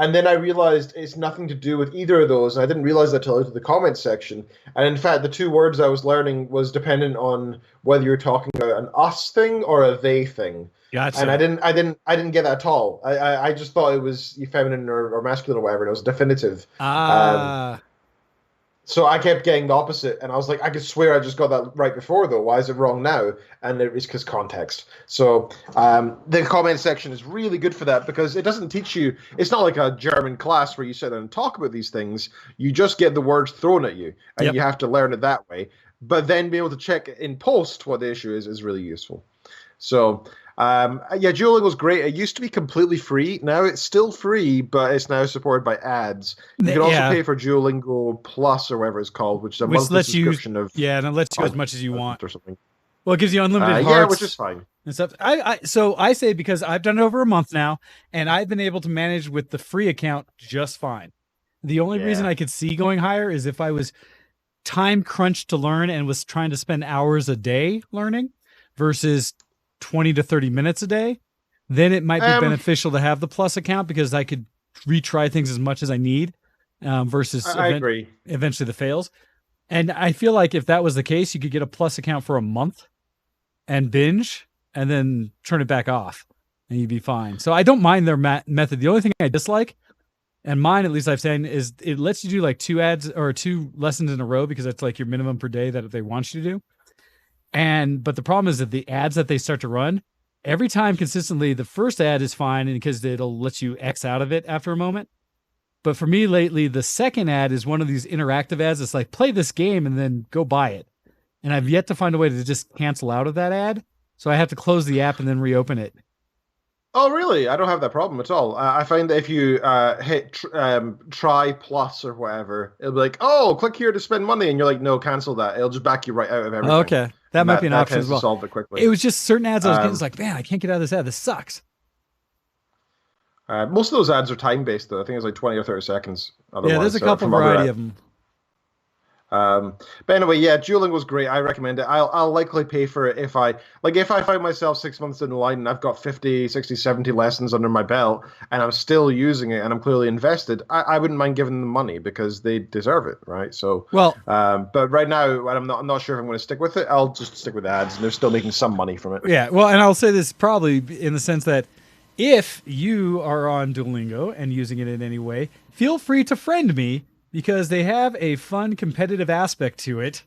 And then I realized it's nothing to do with either of those. And I didn't realize that till out of the comments section. And in fact, the two words I was learning was dependent on whether you're talking about an us thing or a they thing. Gotcha. And I didn't get that at all. I just thought it was feminine or masculine or whatever. And it was definitive. So I kept getting the opposite, and I was like, I could swear I just got that right before, though. Why is it wrong now? And it was because context. So the comment section is really good for that because it doesn't teach you. It's not like a German class where you sit down and talk about these things. You just get the words thrown at you, and you have to learn it that way. But then be able to check in post what the issue is really useful. So Duolingo's great. It used to be completely free. Now it's still free, but it's now supported by ads. You can also pay for Duolingo Plus or whatever it's called, which is a monthly subscription of and it lets you as much as you want or something. Well, it gives you unlimited hearts, which is fine. And stuff. So I say because I've done it over a month now, and I've been able to manage with the free account just fine. The only reason I could see going higher is if I was time crunched to learn and was trying to spend hours a day learning versus 20 to 30 minutes a day, then it might be beneficial to have the Plus account because I could retry things as much as I need versus I agree. Eventually the fails. And I feel like if that was the case, you could get a Plus account for a month and binge and then turn it back off and you'd be fine. So I don't mind their method. The only thing I dislike, and mine at least I've said, is it lets you do like 2 ads or 2 lessons in a row because that's like your minimum per day that they want you to do. But the problem is that the ads that they start to run every time consistently, the first ad is fine because it'll let you X out of it after a moment. But for me lately, the second ad is one of these interactive ads. It's like, play this game and then go buy it. And I've yet to find a way to just cancel out of that ad. So I have to close the app and then reopen it. Oh, really? I don't have that problem at all. I find that if you hit try plus or whatever, it'll be like, oh, click here to spend money. And you're like, no, cancel that. It'll just back you right out of everything. Okay. That might be an option as well. Solve it quickly. It was just certain ads I was getting. It's like, man, I can't get out of this ad. This sucks. Most of those ads are time-based, though. I think it's like 20 or 30 seconds. Yeah, there's a couple variety of them. But anyway, Duolingo was great. I recommend it. I'll likely pay for it if I find myself 6 months down the line and I've got 50, 60, 70 lessons under my belt and I'm still using it and I'm clearly invested. I wouldn't mind giving them money because they deserve it, right? So, but right now I'm not sure if I'm going to stick with it. I'll just stick with ads, and they're still making some money from it. Yeah, well, and I'll say this probably in the sense that if you are on Duolingo and using it in any way, feel free to friend me. Because they have a fun competitive aspect to it.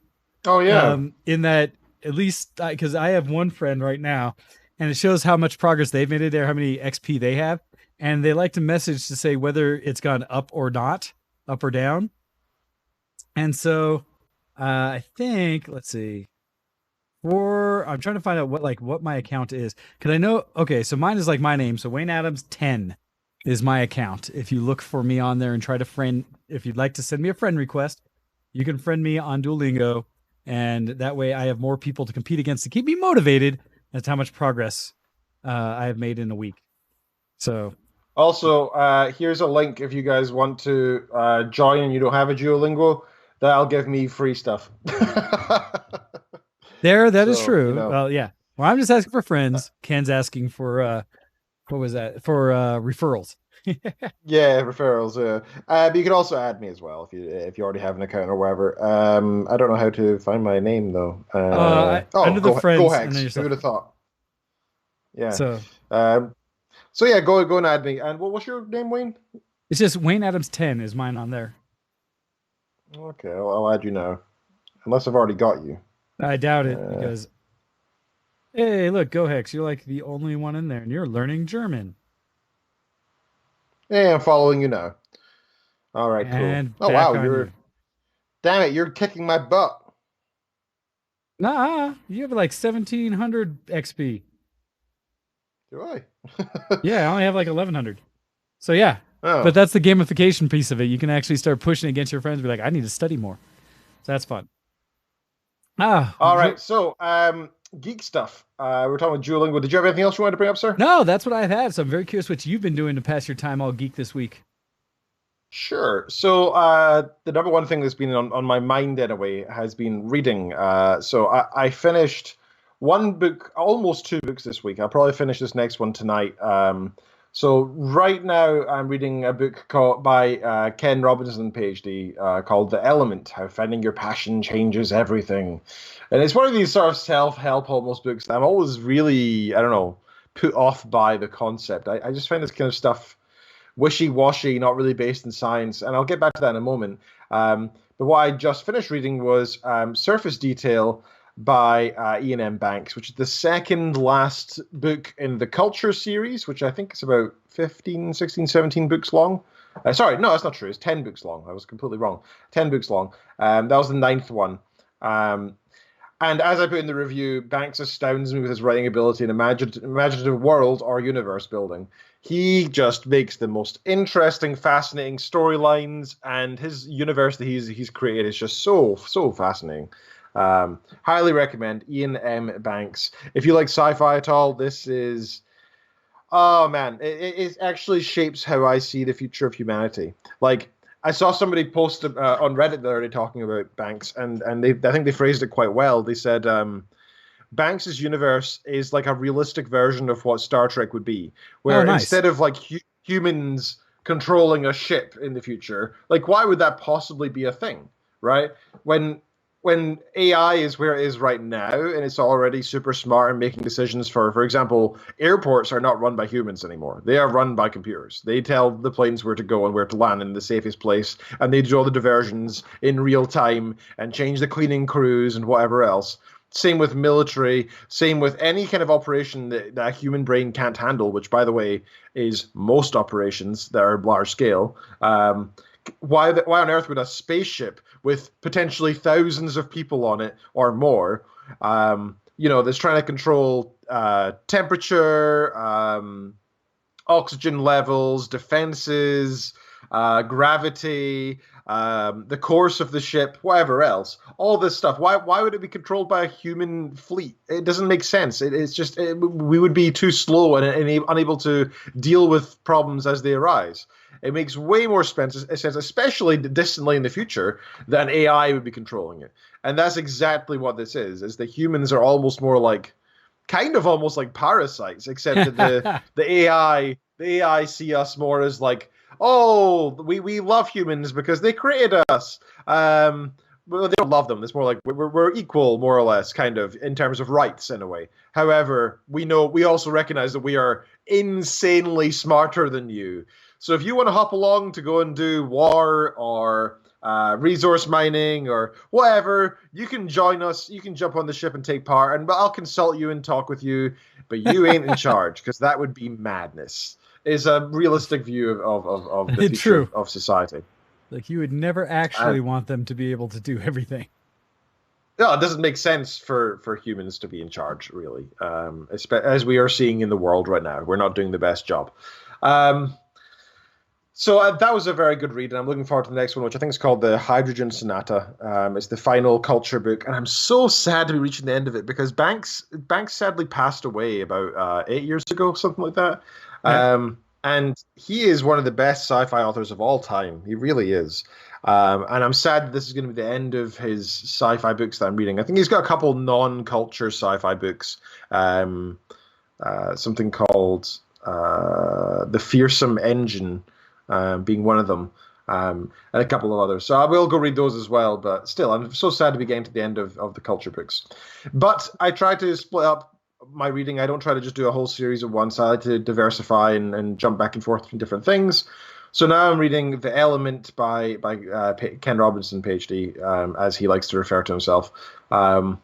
Oh, yeah. In that, at least, because I have one friend right now, and it shows how much progress they've made there, how many XP they have. And they like to message to say whether it's gone up or not, up or down. And so I think, let's see. I'm trying to find out what my account is. Because I know, okay, so mine is like my name. So Wayne Adams 10 is my account. If you look for me on there and try to friend, if you'd like to send me a friend request, you can friend me on Duolingo, and that way I have more people to compete against to keep me motivated as to how much progress I have made in a week. So, also, here's a link if you guys want to join and you don't have a Duolingo. That'll give me free stuff. That is true. You know. Well, yeah. Well, I'm just asking for friends. Ken's asking for what was that? For referrals. Yeah, referrals. But you can also add me as well if you already have an account or whatever. I don't know how to find my name though. Under the friends. Go Hex. Who would have thought? Yeah. So yeah, go and add me. And what's your name, Wayne? It's just Wayne Adams 10 is mine on there. Okay, I'll add you now, unless I've already got you. I doubt it because. Hey, look, Go Hex, you're like the only one in there, and you're learning German. Yeah, I'm following you now. All right, cool. And oh, wow, damn it, you're kicking my butt. Nah, you have like 1,700 XP. Do I? Yeah, I only have like 1,100. So yeah, but that's the gamification piece of it. You can actually start pushing against your friends and be like, I need to study more. So that's fun. All right, so geek stuff. We're talking about Duolingo. Did you have anything else you wanted to bring up, sir? No, that's what I've had. So I'm very curious what you've been doing to pass your time all geek this week. Sure. So the number one thing that's been on my mind anyway has been reading. So I finished one book, almost 2 books this week. I'll probably finish this next one tonight. So right now I'm reading a book by Ken Robinson, PhD, called The Element: How Finding Your Passion Changes Everything. And it's one of these sort of self-help almost books that I'm always really, I don't know, put off by the concept. I just find this kind of stuff wishy-washy, not really based in science, and I'll get back to that in a moment. But what I just finished reading was Surface Detail by Ian M. Banks, which is the second last book in the Culture series, which I think is about 15, 16, 17 books long. Sorry, no, that's not true. It's 10 books long. I was completely wrong. 10 books long. That was the ninth one. And as I put in the review, Banks astounds me with his writing ability and imaginative world or universe building. He just makes the most interesting, fascinating storylines, and his universe that he's created is just so fascinating. Highly recommend Ian M. Banks. If you like sci-fi at all, this is, oh man, it actually shapes how I see the future of humanity. Like, I saw somebody post on Reddit the other day talking about Banks, and I think they phrased it quite well. They said Banks's universe is like a realistic version of what Star Trek would be, where nice. instead of like humans controlling a ship in the future, like why would that possibly be a thing, right? When AI is where it is right now, and it's already super smart and making decisions for example, airports are not run by humans anymore. They are run by computers. They tell the planes where to go and where to land in the safest place, and they do all the diversions in real time and change the cleaning crews and whatever else. Same with military, same with any kind of operation that a human brain can't handle, which, by the way, is most operations that are large scale. Why on earth would a spaceship with potentially thousands of people on it or more, that's trying to control temperature, oxygen levels, defenses, gravity, the course of the ship, whatever else, all this stuff. Why would it be controlled by a human fleet? It doesn't make sense. We would be too slow and unable to deal with problems as they arise. It makes way more sense, especially distantly in the future, that an AI would be controlling it. And that's exactly what this is that humans are almost more like, kind of almost like parasites, except that the AI see us more as like, oh, we love humans because they created us. Well, they don't love them. It's more like we're equal, more or less, kind of, in terms of rights in a way. However, we also recognize that we are insanely smarter than you. So if you want to hop along to go and do war or resource mining or whatever, you can join us. You can jump on the ship and take part, and I'll consult you and talk with you, but you ain't in charge, because that would be madness. Is a realistic view of the future of society. Like, you would never actually want them to be able to do everything. No, it doesn't make sense for humans to be in charge, really, as we are seeing in the world right now. We're not doing the best job. So that was a very good read, and I'm looking forward to the next one, which I think is called The Hydrogen Sonata. It's the final Culture book, and I'm so sad to be reaching the end of it, because Banks sadly passed away about 8 years ago, something like that. Yeah. And he is one of the best sci-fi authors of all time. He really is. And I'm sad that this is going to be the end of his sci-fi books that I'm reading. I think he's got a couple non-culture sci-fi books. Something called The Fearsome Engine being one of them. And a couple of others. So I will go read those as well. But still, I'm so sad to be getting to the end of the Culture books. But I try to split up my reading. I don't try to just do a whole series at once. I like to diversify and jump back and forth between different things. So now I'm reading The Element by Ken Robinson, PhD, as he likes to refer to himself. And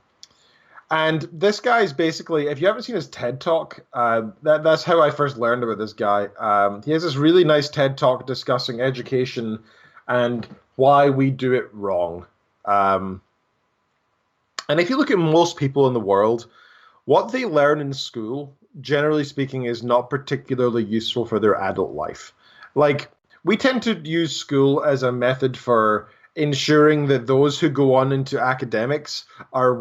this guy is basically, if you haven't seen his TED Talk, that's how I first learned about this guy. He has this really nice TED Talk discussing education and why we do it wrong. And if you look at most people in the world, what they learn in school, generally speaking, is not particularly useful for their adult life. Like, we tend to use school as a method for ensuring that those who go on into academics are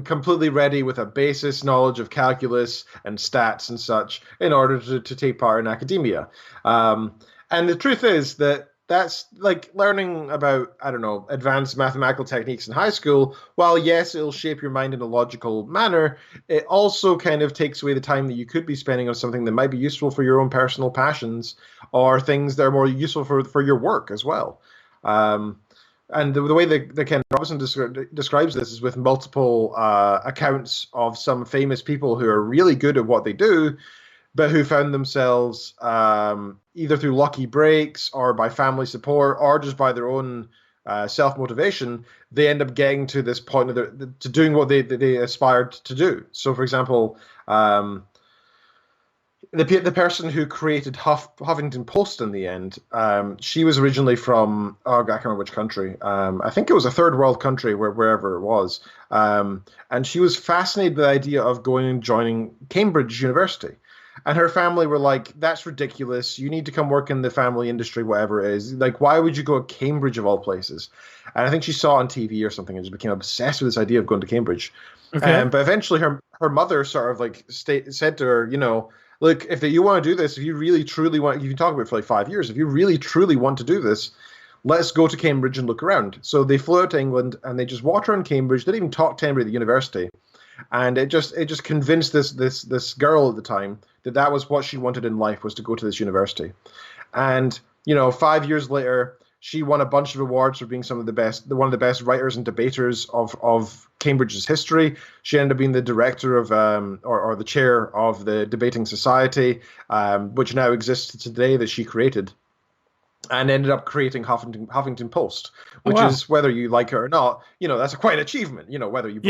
completely ready with a basis knowledge of calculus and stats and such in order to take part in academia. And the truth is that that's like learning about, I don't know, advanced mathematical techniques in high school. While yes, it'll shape your mind in a logical manner, it also kind of takes away the time that you could be spending on something that might be useful for your own personal passions or things that are more useful for your work as well. Um, and the way that Ken Robinson describes this is with multiple accounts of some famous people who are really good at what they do, but who found themselves either through lucky breaks or by family support or just by their own self-motivation, they end up getting to this point of to doing what they aspired to do. So, for example, the person who created Huffington Post in the end, she was originally from, I can't remember which country. I think it was a third world country, wherever it was. And she was fascinated by the idea of going and joining Cambridge University. And her family were like, that's ridiculous. You need to come work in the family industry, whatever it is. Like, why would you go to Cambridge of all places? And I think she saw it on TV or something and just became obsessed with this idea of going to Cambridge. Okay. But eventually her mother sort of like said to her, you know, look, if you want to do this, if you really truly want, you can talk about it for like 5 years. If you really truly want to do this, let's go to Cambridge and look around. So they flew out to England and they just walked around Cambridge. Didn't even talk to anybody at the university. And it just convinced this girl at the time that was what she wanted in life, was to go to this university. And, you know, 5 years later, she won a bunch of awards for being one of the best writers and debaters of Cambridge's history. She ended up being the director of or the chair of the debating society, which now exists today, that she created, and ended up creating Huffington Post, which is, whether you like it or not, you know, that's quite an achievement. You know, whether you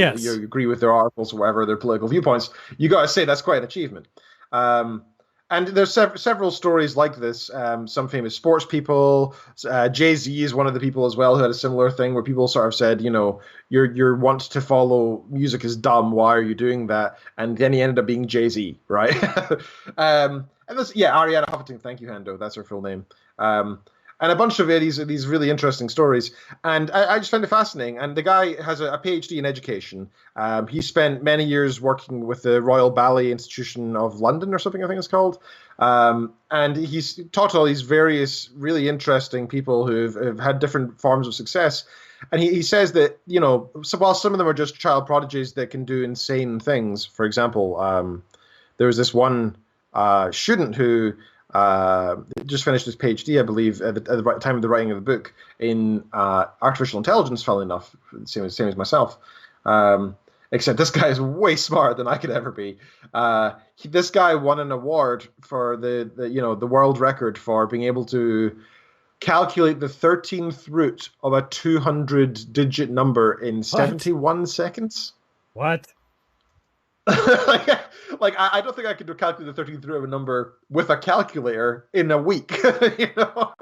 agree with their articles or whatever, their political viewpoints, you got to say that's quite an achievement. And there's several stories like this. Some famous sports people, Jay-Z is one of the people as well who had a similar thing where people sort of said, you know, your want to follow music is dumb. Why are you doing that? And then he ended up being Jay-Z, right? And this, Ariana Huffington. Thank you, Hando. That's her full name. And a bunch of these really interesting stories. And I just find it fascinating. And the guy has a PhD in education. He spent many years working with the Royal Ballet Institution of London or something, I think it's called. And he's taught all these various really interesting people who've had different forms of success. And he says that, you know, so while some of them are just child prodigies that can do insane things, for example, there was this one student who just finished his PhD, I believe, at the time of the writing of the book in artificial intelligence, funnily enough, same as myself. Except this guy is way smarter than I could ever be. This guy won an award for the world record for being able to calculate the 13th root of a 200-digit number in 71 seconds. What? like I don't think I could calculate the 13th root of a number with a calculator in a week. You know,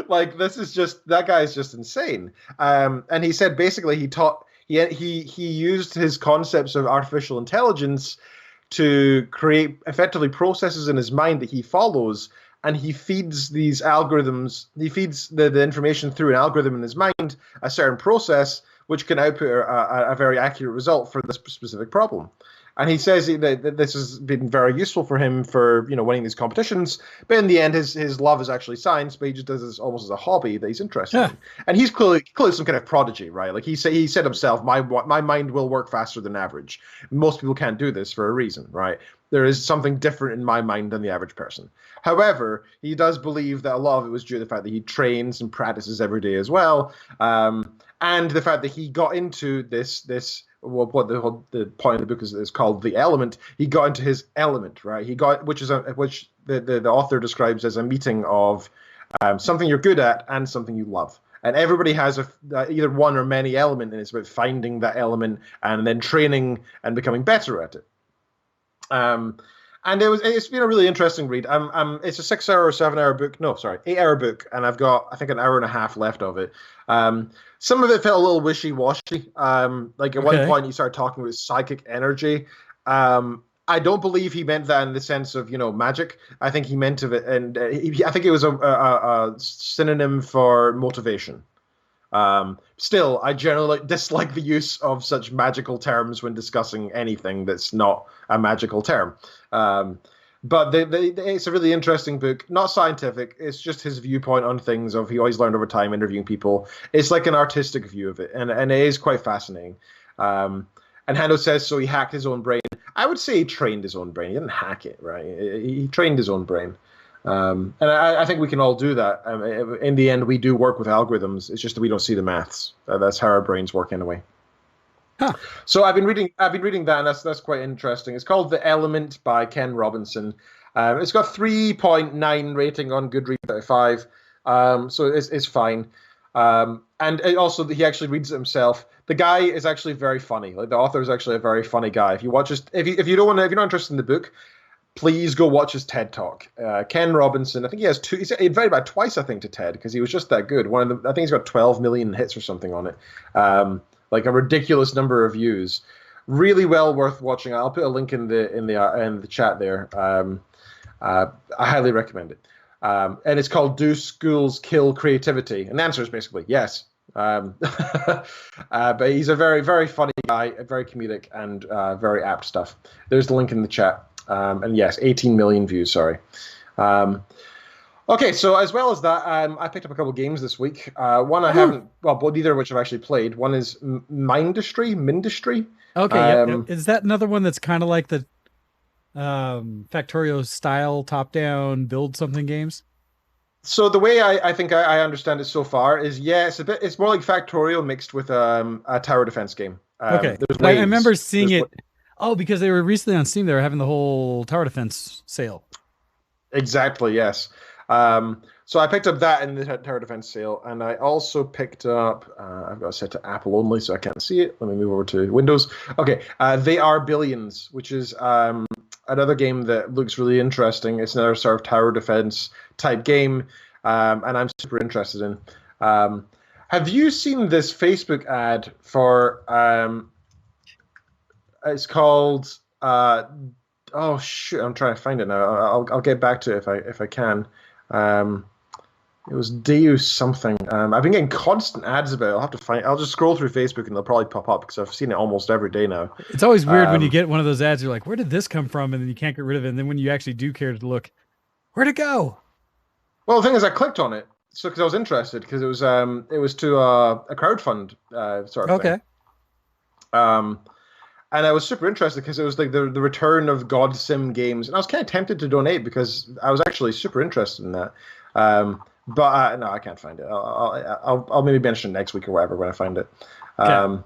like that guy is just insane. And he said basically he used his concepts of artificial intelligence to create effectively processes in his mind that he follows, and he feeds these algorithms. He feeds the information through an algorithm in his mind, a certain process, which can output a very accurate result for this specific problem. And he says that this has been very useful for him for, you know, winning these competitions. But in the end, his love is actually science, but he just does this almost as a hobby that he's interested in. And he's clearly some kind of prodigy, right? Like he said himself, my mind will work faster than average. Most people can't do this for a reason, right? There is something different in my mind than the average person. However, he does believe that a lot of it was due to the fact that he trains and practices every day as well, and the fact that he got into this. Well, what the point of the book is called The Element. He got into his element, right? Which the author describes as a meeting of something you're good at and something you love. And everybody has either one or many element, and it's about finding that element and then training and becoming better at it. And it's been a really interesting read. It's a 6 hour or 7 hour book. No, sorry, 8 hour book, and I've got, I think, an hour and a half left of it. Some of it felt a little wishy-washy. Like at one point, he started talking about psychic energy. I don't believe he meant that in the sense of, you know, magic. I think he meant of it, and I think it was a synonym for motivation. Still, I generally dislike the use of such magical terms when discussing anything that's not a magical term. But it's a really interesting book. Not scientific. It's just his viewpoint on things. Of he always learned over time interviewing people. It's like an artistic view of it, and it is quite fascinating. And Hando says so. He hacked his own brain. I would say he trained his own brain. He didn't hack it, right? He trained his own brain. And I think we can all do that. In the end, we do work with algorithms. It's just that we don't see the maths. That's how our brains work anyway. Huh. So I've been reading that, and that's quite interesting. It's called The Element by Ken Robinson. It's got 3.9 rating on Goodreads out of 5. So it's fine. And also he actually reads it himself. The guy is actually very funny. Like the author is actually a very funny guy. If you're not interested in the book, please go watch his TED Talk. Ken Robinson, I think he has 2. He's invited about twice, I think, to TED because he was just that good. I think he's got 12 million hits or something on it. Like a ridiculous number of views. Really well worth watching. I'll put a link in the chat there. I highly recommend it. And it's called "Do Schools Kill Creativity?" And the answer is basically yes. But he's a very, very funny guy, very comedic, and very apt stuff. There's the link in the chat. And yes, 18 million views. Sorry. Okay, so as well as that, I picked up a couple of games this week. One I haven't, well, neither of which I've actually played. One is Mindustry. Okay, yep. Is that another one that's kind of like the Factorio style top-down build something games? So the way I think I understand it so far is, it's more like Factorio mixed with a tower defense game. Okay, I remember seeing it. Oh, because they were recently on Steam. They were having the whole tower defense sale. Exactly. Yes. So I picked up that in the tower defense sale, and I also picked up. I've got it set to Apple only, so I can't see it. Let me move over to Windows. Okay, They Are Billions, which is another game that looks really interesting. It's another sort of tower defense type game, and I'm super interested in. Have you seen this Facebook ad for? It's called. Oh shoot! I'm trying to find it now. I'll get back to it if I can. It was Deus something. I've been getting constant ads about it. I'll just scroll through Facebook and they'll probably pop up because I've seen it almost every day now. It's always weird when you get one of those ads. You're like, where did this come from? And then you can't get rid of it. And then when you actually do care to look, where'd it go? Well, the thing is, I clicked on it because I was interested because it was to a crowdfund sort of thing. And I was super interested because it was like the return of God Sim games, and I was kind of tempted to donate because I was actually super interested in that. But no, I can't find it. I'll maybe mention it next week or whatever when I find it. Okay.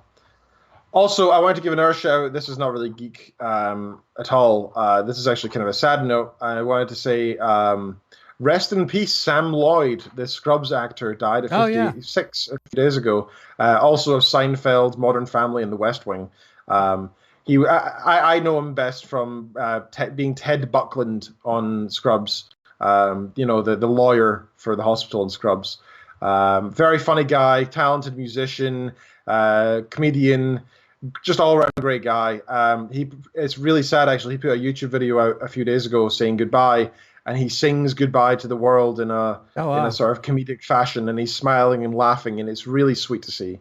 Also, I wanted to give another shout. This is not really geek at all. This is actually kind of a sad note. I wanted to say rest in peace, Sam Lloyd, the Scrubs actor, died at 56 a few days ago. Also of Seinfeld, Modern Family, and The West Wing. I know him best from being Ted Buckland on Scrubs. The lawyer for the hospital in Scrubs. Very funny guy, talented musician, comedian, just all around great guy. It's really sad actually. He put a YouTube video out a few days ago saying goodbye, and he sings goodbye to the world in a sort of comedic fashion, and he's smiling and laughing, and it's really sweet to see.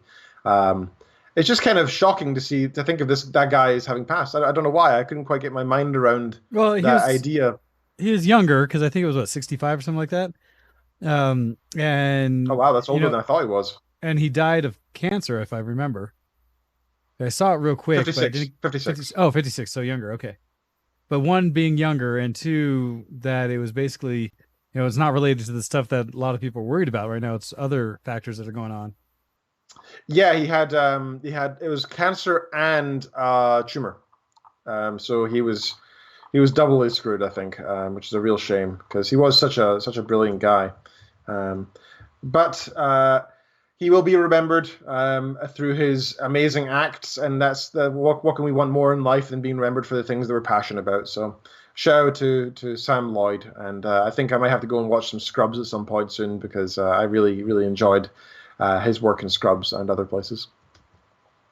It's just kind of shocking to think of that guy as having passed. I don't know why. I couldn't quite get my mind around that idea. He was younger because I think it was 65 or something like that. And oh wow, that's older than I thought he was. And he died of cancer, if I remember. I saw it real quick. 56. 56. Oh, 56. So younger. Okay. But one, being younger, and two, that it was basically, it's not related to the stuff that a lot of people are worried about right now. It's other factors that are going on. Yeah, he had it was cancer and tumor. So he was doubly screwed, I think, which is a real shame because he was such a brilliant guy. But he will be remembered through his amazing acts, and that's what can we want more in life than being remembered for the things that we're passionate about. So shout out to Sam Lloyd, and I think I might have to go and watch some Scrubs at some point soon because I really, really enjoyed his work in Scrubs and other places.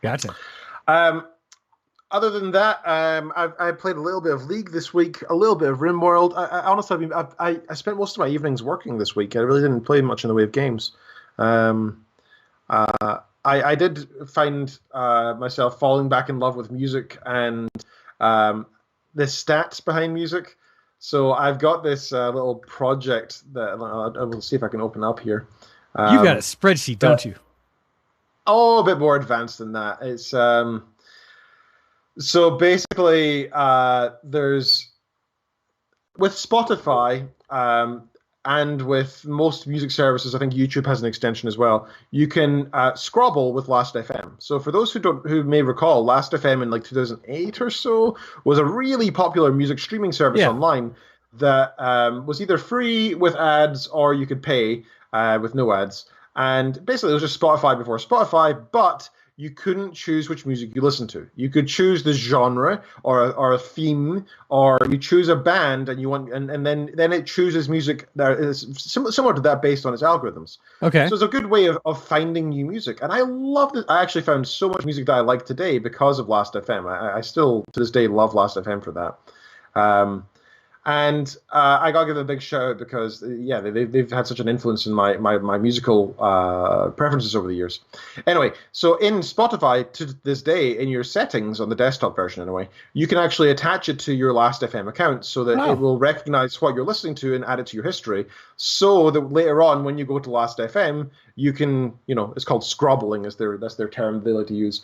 Gotcha. Other than that, I played a little bit of League this week, a little bit of RimWorld. I honestly, I spent most of my evenings working this week. I really didn't play much in the way of games. I did find myself falling back in love with music and the stats behind music. So I've got this little project that I will see if I can open up here. You've got a spreadsheet, don't you? Oh, a bit more advanced than that. It's so basically there's with Spotify and with most music services, I think YouTube has an extension as well. You can scrobble with Last.fm. So for those who may recall, Last.fm in like 2008 or so was a really popular music streaming service online that was either free with ads or you could pay with no ads. And basically, it was just Spotify before Spotify, but you couldn't choose which music you listen to. You could choose the genre or a theme, or you choose a band, and you want, and then it chooses music that is similar to that based on its algorithms. Okay. So it's a good way of finding new music, and I loved it. I actually found so much music that I like today because of Last.fm. I still to this day love Last.fm for that. And I gotta give them a big shout out because they've had such an influence in my musical preferences over the years. Anyway, so in Spotify to this day, in your settings on the desktop version anyway, you can actually attach it to your Last.fm account so that it will recognize what you're listening to and add it to your history. So that later on, when you go to Last.fm, you can, it's called scrobbling, that's their term they like to use,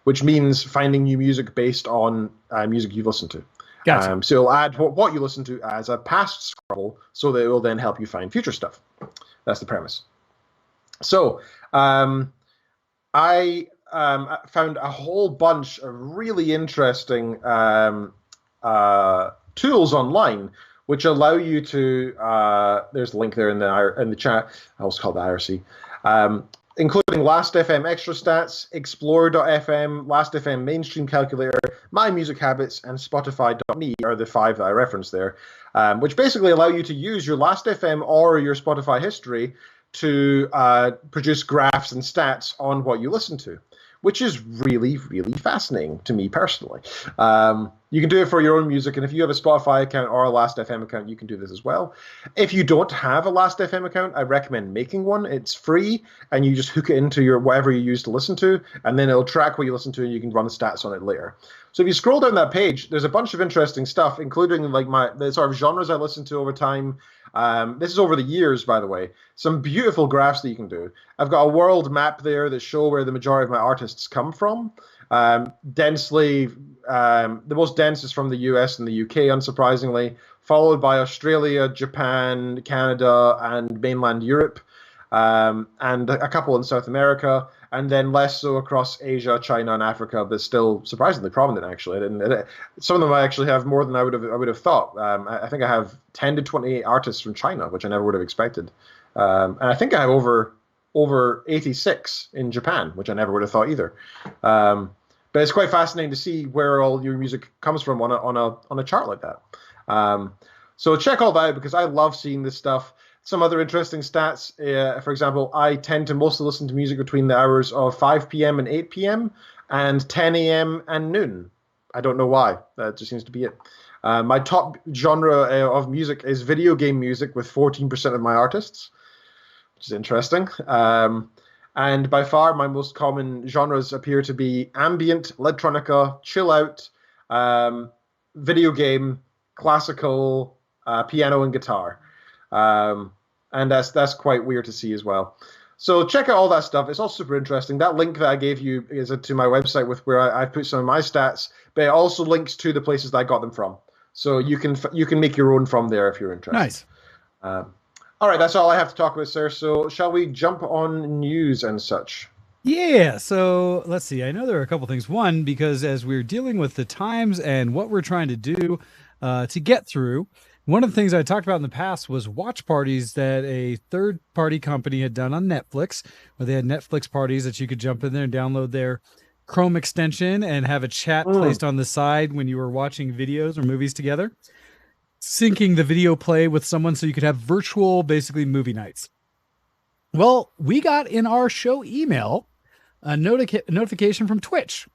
which means finding new music based on music you've listened to. Gotcha. So it'll add what you listen to as a past scroll so that it will then help you find future stuff. That's the premise. So I found a whole bunch of really interesting tools online which allow you to, there's a link there in the chat, I also call it the IRC, including Last.fm Extra Stats, Explore.fm, Last.fm Mainstream Calculator, My Music Habits, and Spotify.me are the 5 that I referenced there, which basically allow you to use your Last.fm or your Spotify history to produce graphs and stats on what you listen to, which is really, really fascinating to me personally. You can do it for your own music, and if you have a Spotify account or a Last.fm account, you can do this as well. If you don't have a Last.fm account, I recommend making one. It's free, and you just hook it into your whatever you use to listen to, and then it'll track what you listen to, and you can run the stats on it later. So if you scroll down that page, there's a bunch of interesting stuff, including like the sort of genres I listen to over time. This is over the years, by the way. Some beautiful graphs that you can do. I've got a world map there that show where the majority of my artists come from. Densely, the most dense is from the US and the UK, unsurprisingly, followed by Australia, Japan, Canada, and mainland Europe, and a couple in South America, and then less so across Asia, China, and Africa, but still surprisingly prominent, actually. Some of them I actually have more than I would have thought. I think I have 10 to 28 artists from China, which I never would have expected. And I think I have over 86 in Japan, which I never would have thought either. But it's quite fascinating to see where all your music comes from on a chart like that. So check all that out because I love seeing this stuff. Some other interesting stats, for example, I tend to mostly listen to music between the hours of 5 p.m. and 8 p.m. and 10 a.m. and noon. I don't know why. That just seems to be it. My top genre of music is video game music with 14% of my artists, which is interesting. And by far, my most common genres appear to be ambient, electronica, chill out, video game, classical, piano, and guitar. And that's quite weird to see as well. So check out all that stuff. It's all super interesting. That link that I gave you is to my website with where I put some of my stats, but it also links to the places that I got them from. So you can make your own from there if you're interested. Nice. All right, that's all I have to talk about, sir. So shall we jump on news and such? Yeah, so let's see. I know there are a couple things. One, because as we're dealing with the times and what we're trying to do to get through, one of the things I talked about in the past was watch parties that a third-party company had done on Netflix, where they had Netflix parties that you could jump in there and download their Chrome extension and have a chat placed on the side when you were watching videos or movies together, syncing the video play with someone so you could have virtual, basically, movie nights. Well, we got in our show email a notification from Twitch.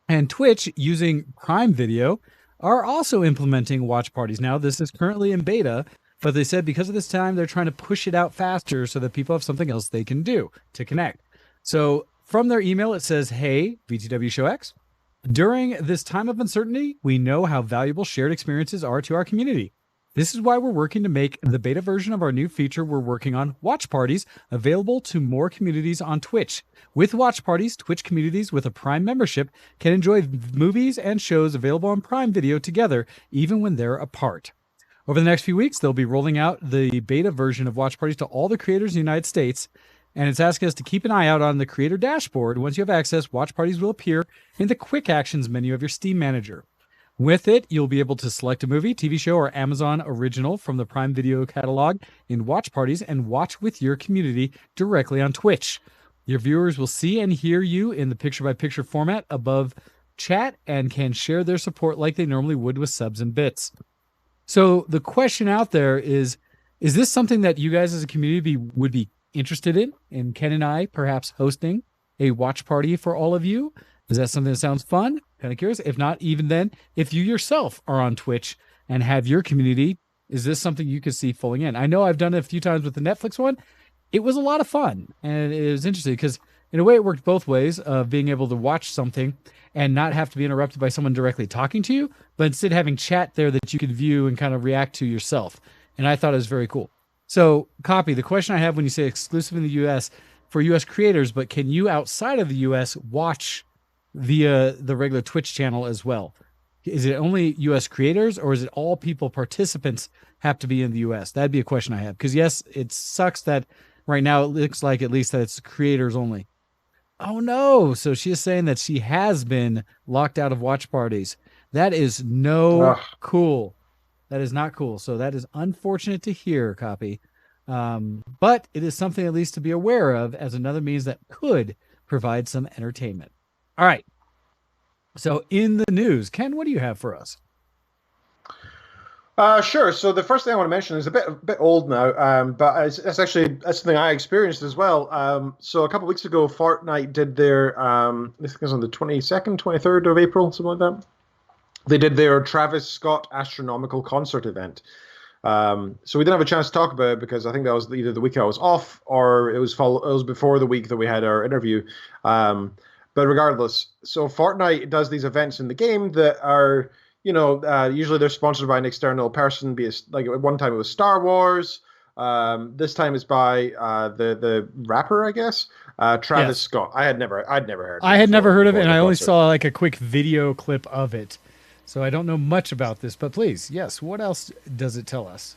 And Twitch, using Prime Video, are also implementing watch parties now. This is currently in beta, but they said because of this time, they're trying to push it out faster so that people have something else they can do to connect. So from their email, it says, hey, VTW Show X, During this time of uncertainty, we know how valuable shared experiences are to our community. This is why we're working to make the beta version of our new feature we're working on, Watch Parties, available to more communities on Twitch. With Watch Parties, Twitch communities with a Prime membership can enjoy movies and shows available on Prime Video together, even when they're apart. Over the next few weeks, they'll be rolling out the beta version of Watch Parties to all the creators in the United States, and it's asking us to keep an eye out on the creator dashboard. Once you have access, Watch Parties will appear in the Quick Actions menu of your Steam Manager. With it, you'll be able to select a movie, TV show, or Amazon original from the Prime Video catalog in Watch Parties and watch with your community directly on Twitch. Your viewers will see and hear you in the picture-by-picture format above chat and can share their support like they normally would with subs and bits. So the question out there is this something that you guys as a community would be interested in? And Ken and I perhaps hosting a watch party for all of you? Is that something that sounds fun? Kind of curious. If not, even then, if you yourself are on Twitch and have your community, is this something you could see falling in? I know I've done it a few times with the Netflix one. It was a lot of fun, and it was interesting because in a way it worked both ways of being able to watch something and not have to be interrupted by someone directly talking to you, but instead having chat there that you could view and kind of react to yourself. And I thought it was very cool. So, Copy, the question I have when you say exclusive in the U.S. for U.S. creators, but can you outside of the U.S. watch via the regular Twitch channel as well? Is it only U.S. creators, or is it all people, participants have to be in the U.S.? That'd be a question I have. Because yes, it sucks that right now it looks like at least that it's creators only. Oh no. So she is saying that she has been locked out of watch parties. That is cool. That is not cool. So that is unfortunate to hear, Copy. But it is something at least to be aware of as another means that could provide some entertainment. All right. So in the news, Ken, what do you have for us? Sure. So the first thing I want to mention is a bit old now, but it's actually something I experienced as well. So a couple of weeks ago, Fortnite did their, I think it was on the 22nd, 23rd of April, something like that. They did their Travis Scott Astronomical Concert event. So we didn't have a chance to talk about it because I think that was either the week I was off or it was before the week that we had our interview. But regardless, so Fortnite does these events in the game that are, usually they're sponsored by an external person. Like at one time it was Star Wars. This time it's by the rapper, I guess, Travis Scott. I'd never heard. I had never heard of it, and I only saw like a quick video clip of it, so I don't know much about this. But please, yes, what else does it tell us?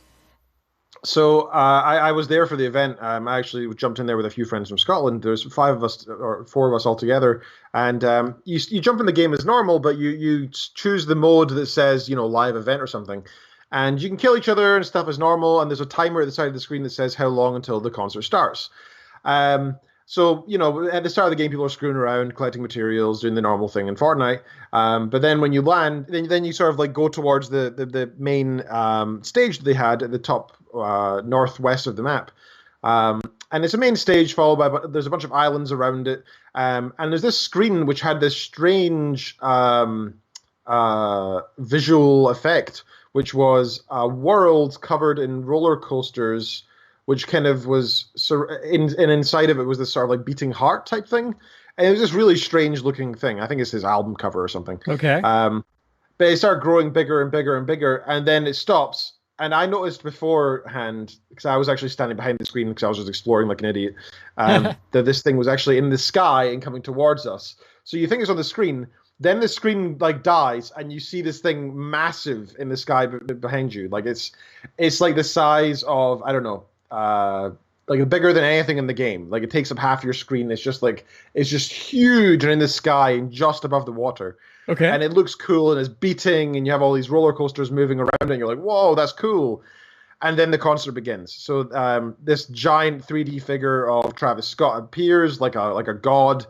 So I was there for the event. I actually jumped in there with a few friends from Scotland. There's 5 of us or 4 of us all together, and you jump in the game as normal, but you choose the mode that says live event or something, and you can kill each other and stuff as normal. And there's a timer at the side of the screen that says how long until the concert starts. So, at the start of the game, people are screwing around, collecting materials, doing the normal thing in Fortnite. But then when you land, then you sort of like go towards the main stage that they had at the top northwest of the map. And it's a main stage followed by, there's a bunch of islands around it. And there's this screen which had this strange visual effect, which was a world covered in roller coasters, which kind of was inside of it was this sort of like beating heart type thing. And it was this really strange looking thing. I think it's his album cover or something. Okay. But it started growing bigger and bigger and bigger, and then it stops. And I noticed beforehand, because I was actually standing behind the screen because I was just exploring like an idiot, that this thing was actually in the sky and coming towards us. So you think it's on the screen, then the screen like dies, and you see this thing massive in the sky behind you. Like it's like the size of, I don't know, like bigger than anything in the game. Like it takes up half your screen. It's just huge and in the sky and just above the water. Okay. And it looks cool and it's beating, and you have all these roller coasters moving around, and you're like, whoa, that's cool. And then the concert begins. So this giant 3D figure of Travis Scott appears like a god.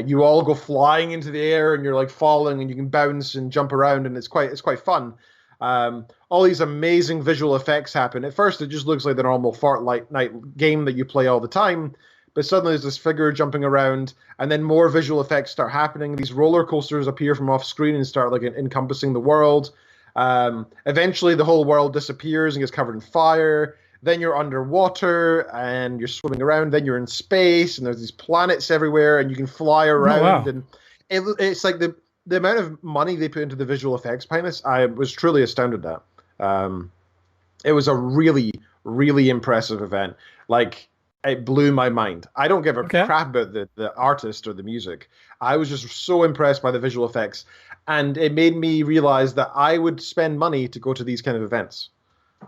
You all go flying into the air, and you're like falling, and you can bounce and jump around, and it's quite fun. All these amazing visual effects happen. At first, it just looks like the normal Fortnite game that you play all the time. But suddenly there's this figure jumping around, and then more visual effects start happening. These roller coasters appear from off screen and start like encompassing the world. Eventually, the whole world disappears and gets covered in fire. Then you're underwater and you're swimming around. Then you're in space, and there's these planets everywhere, and you can fly around. Oh, wow. And it's like the amount of money they put into the visual effects behind this, I was truly astounded at. It was a really, really impressive event. Like, it blew my mind. I don't give a crap about the artist or the music. I was just so impressed by the visual effects, and it made me realize that I would spend money to go to these kind of events.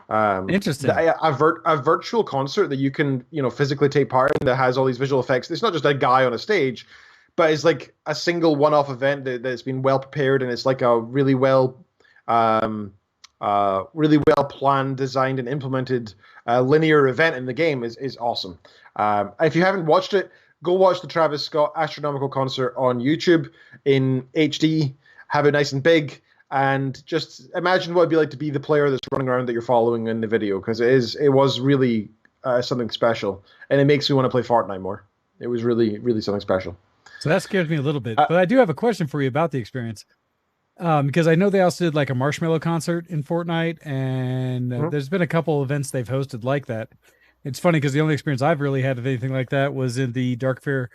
Interesting. A virtual concert that you can, physically take part in that has all these visual effects. It's not just a guy on a stage, but it's like a single one-off event that's been well prepared, and it's like a really well planned, designed, and implemented linear event in the game is awesome. If you haven't watched it, go watch the Travis Scott Astronomical Concert on YouTube in HD. Have it nice and big, and just imagine what it'd be like to be the player that's running around that you're following in the video, because it was really something special, and it makes me want to play Fortnite more. It was really, really something special. So that scares me a little bit, but I do have a question for you about the experience. Because I know they also did like a Marshmallow concert in Fortnite, and there's been a couple events they've hosted like that. It's funny because the only experience I've really had of anything like that was in the Darkfire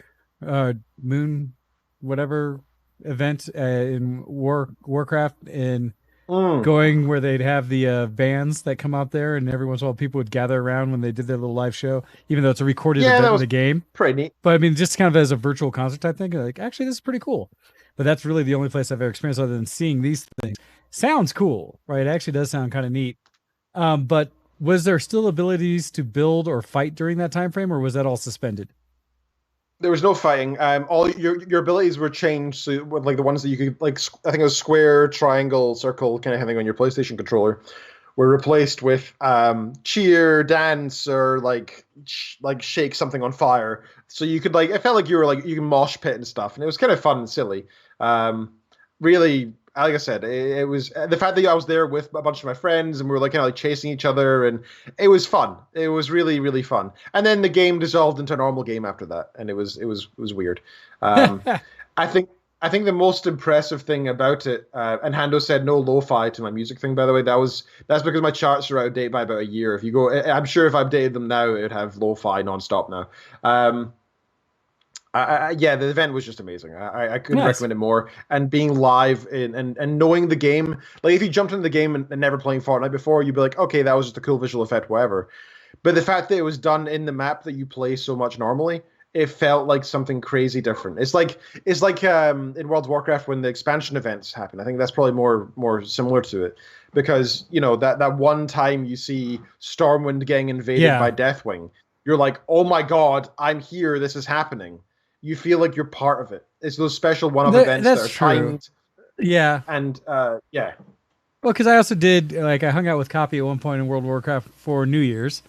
Moon, whatever event in Warcraft, in going where they'd have the bands that come out there, and every once in a while people would gather around when they did their little live show, even though it's a recorded event in the game. Pretty neat. But I mean, just kind of as a virtual concert type thing, like, actually, this is pretty cool. But that's really the only place I've ever experienced other than seeing these things. Sounds cool, right? It actually does sound kind of neat. But was there still abilities to build or fight during that time frame, or was that all suspended? There was no fighting. All your abilities were changed. So, like the ones that you could, like, I think it was square, triangle, circle, kind of thing on your PlayStation controller, were replaced with cheer, dance, or like shake something on fire. So you could, like, it felt like you can mosh pit and stuff, and it was kind of fun and silly. Really, like I said, it was the fact that I was there with a bunch of my friends, and we were like kind of like chasing each other, and it was fun. It was really, really fun. And then the game dissolved into a normal game after that, and it was weird. I think the most impressive thing about it, and Hando said no lo-fi to my music thing, by the way. That's because my charts are out of date by about a year. If you go, I'm sure if I updated them now, it would have lo-fi nonstop now. Yeah, the event was just amazing. I couldn't recommend it more. And being live and knowing the game, like if you jumped into the game and never playing Fortnite before, you'd be like, okay, that was just a cool visual effect, whatever. But the fact that it was done in the map that you play so much normally, it felt like something crazy different. It's like in World of Warcraft when the expansion events happen. I think that's probably more similar to it, because that one time you see Stormwind getting invaded by Deathwing, you're like, oh my god, I'm here. This is happening. You feel like you're part of it. It's those special one-off events that are timed. Yeah, and yeah. Well, because I also did, I hung out with Copy at one point in World of Warcraft for New Year's,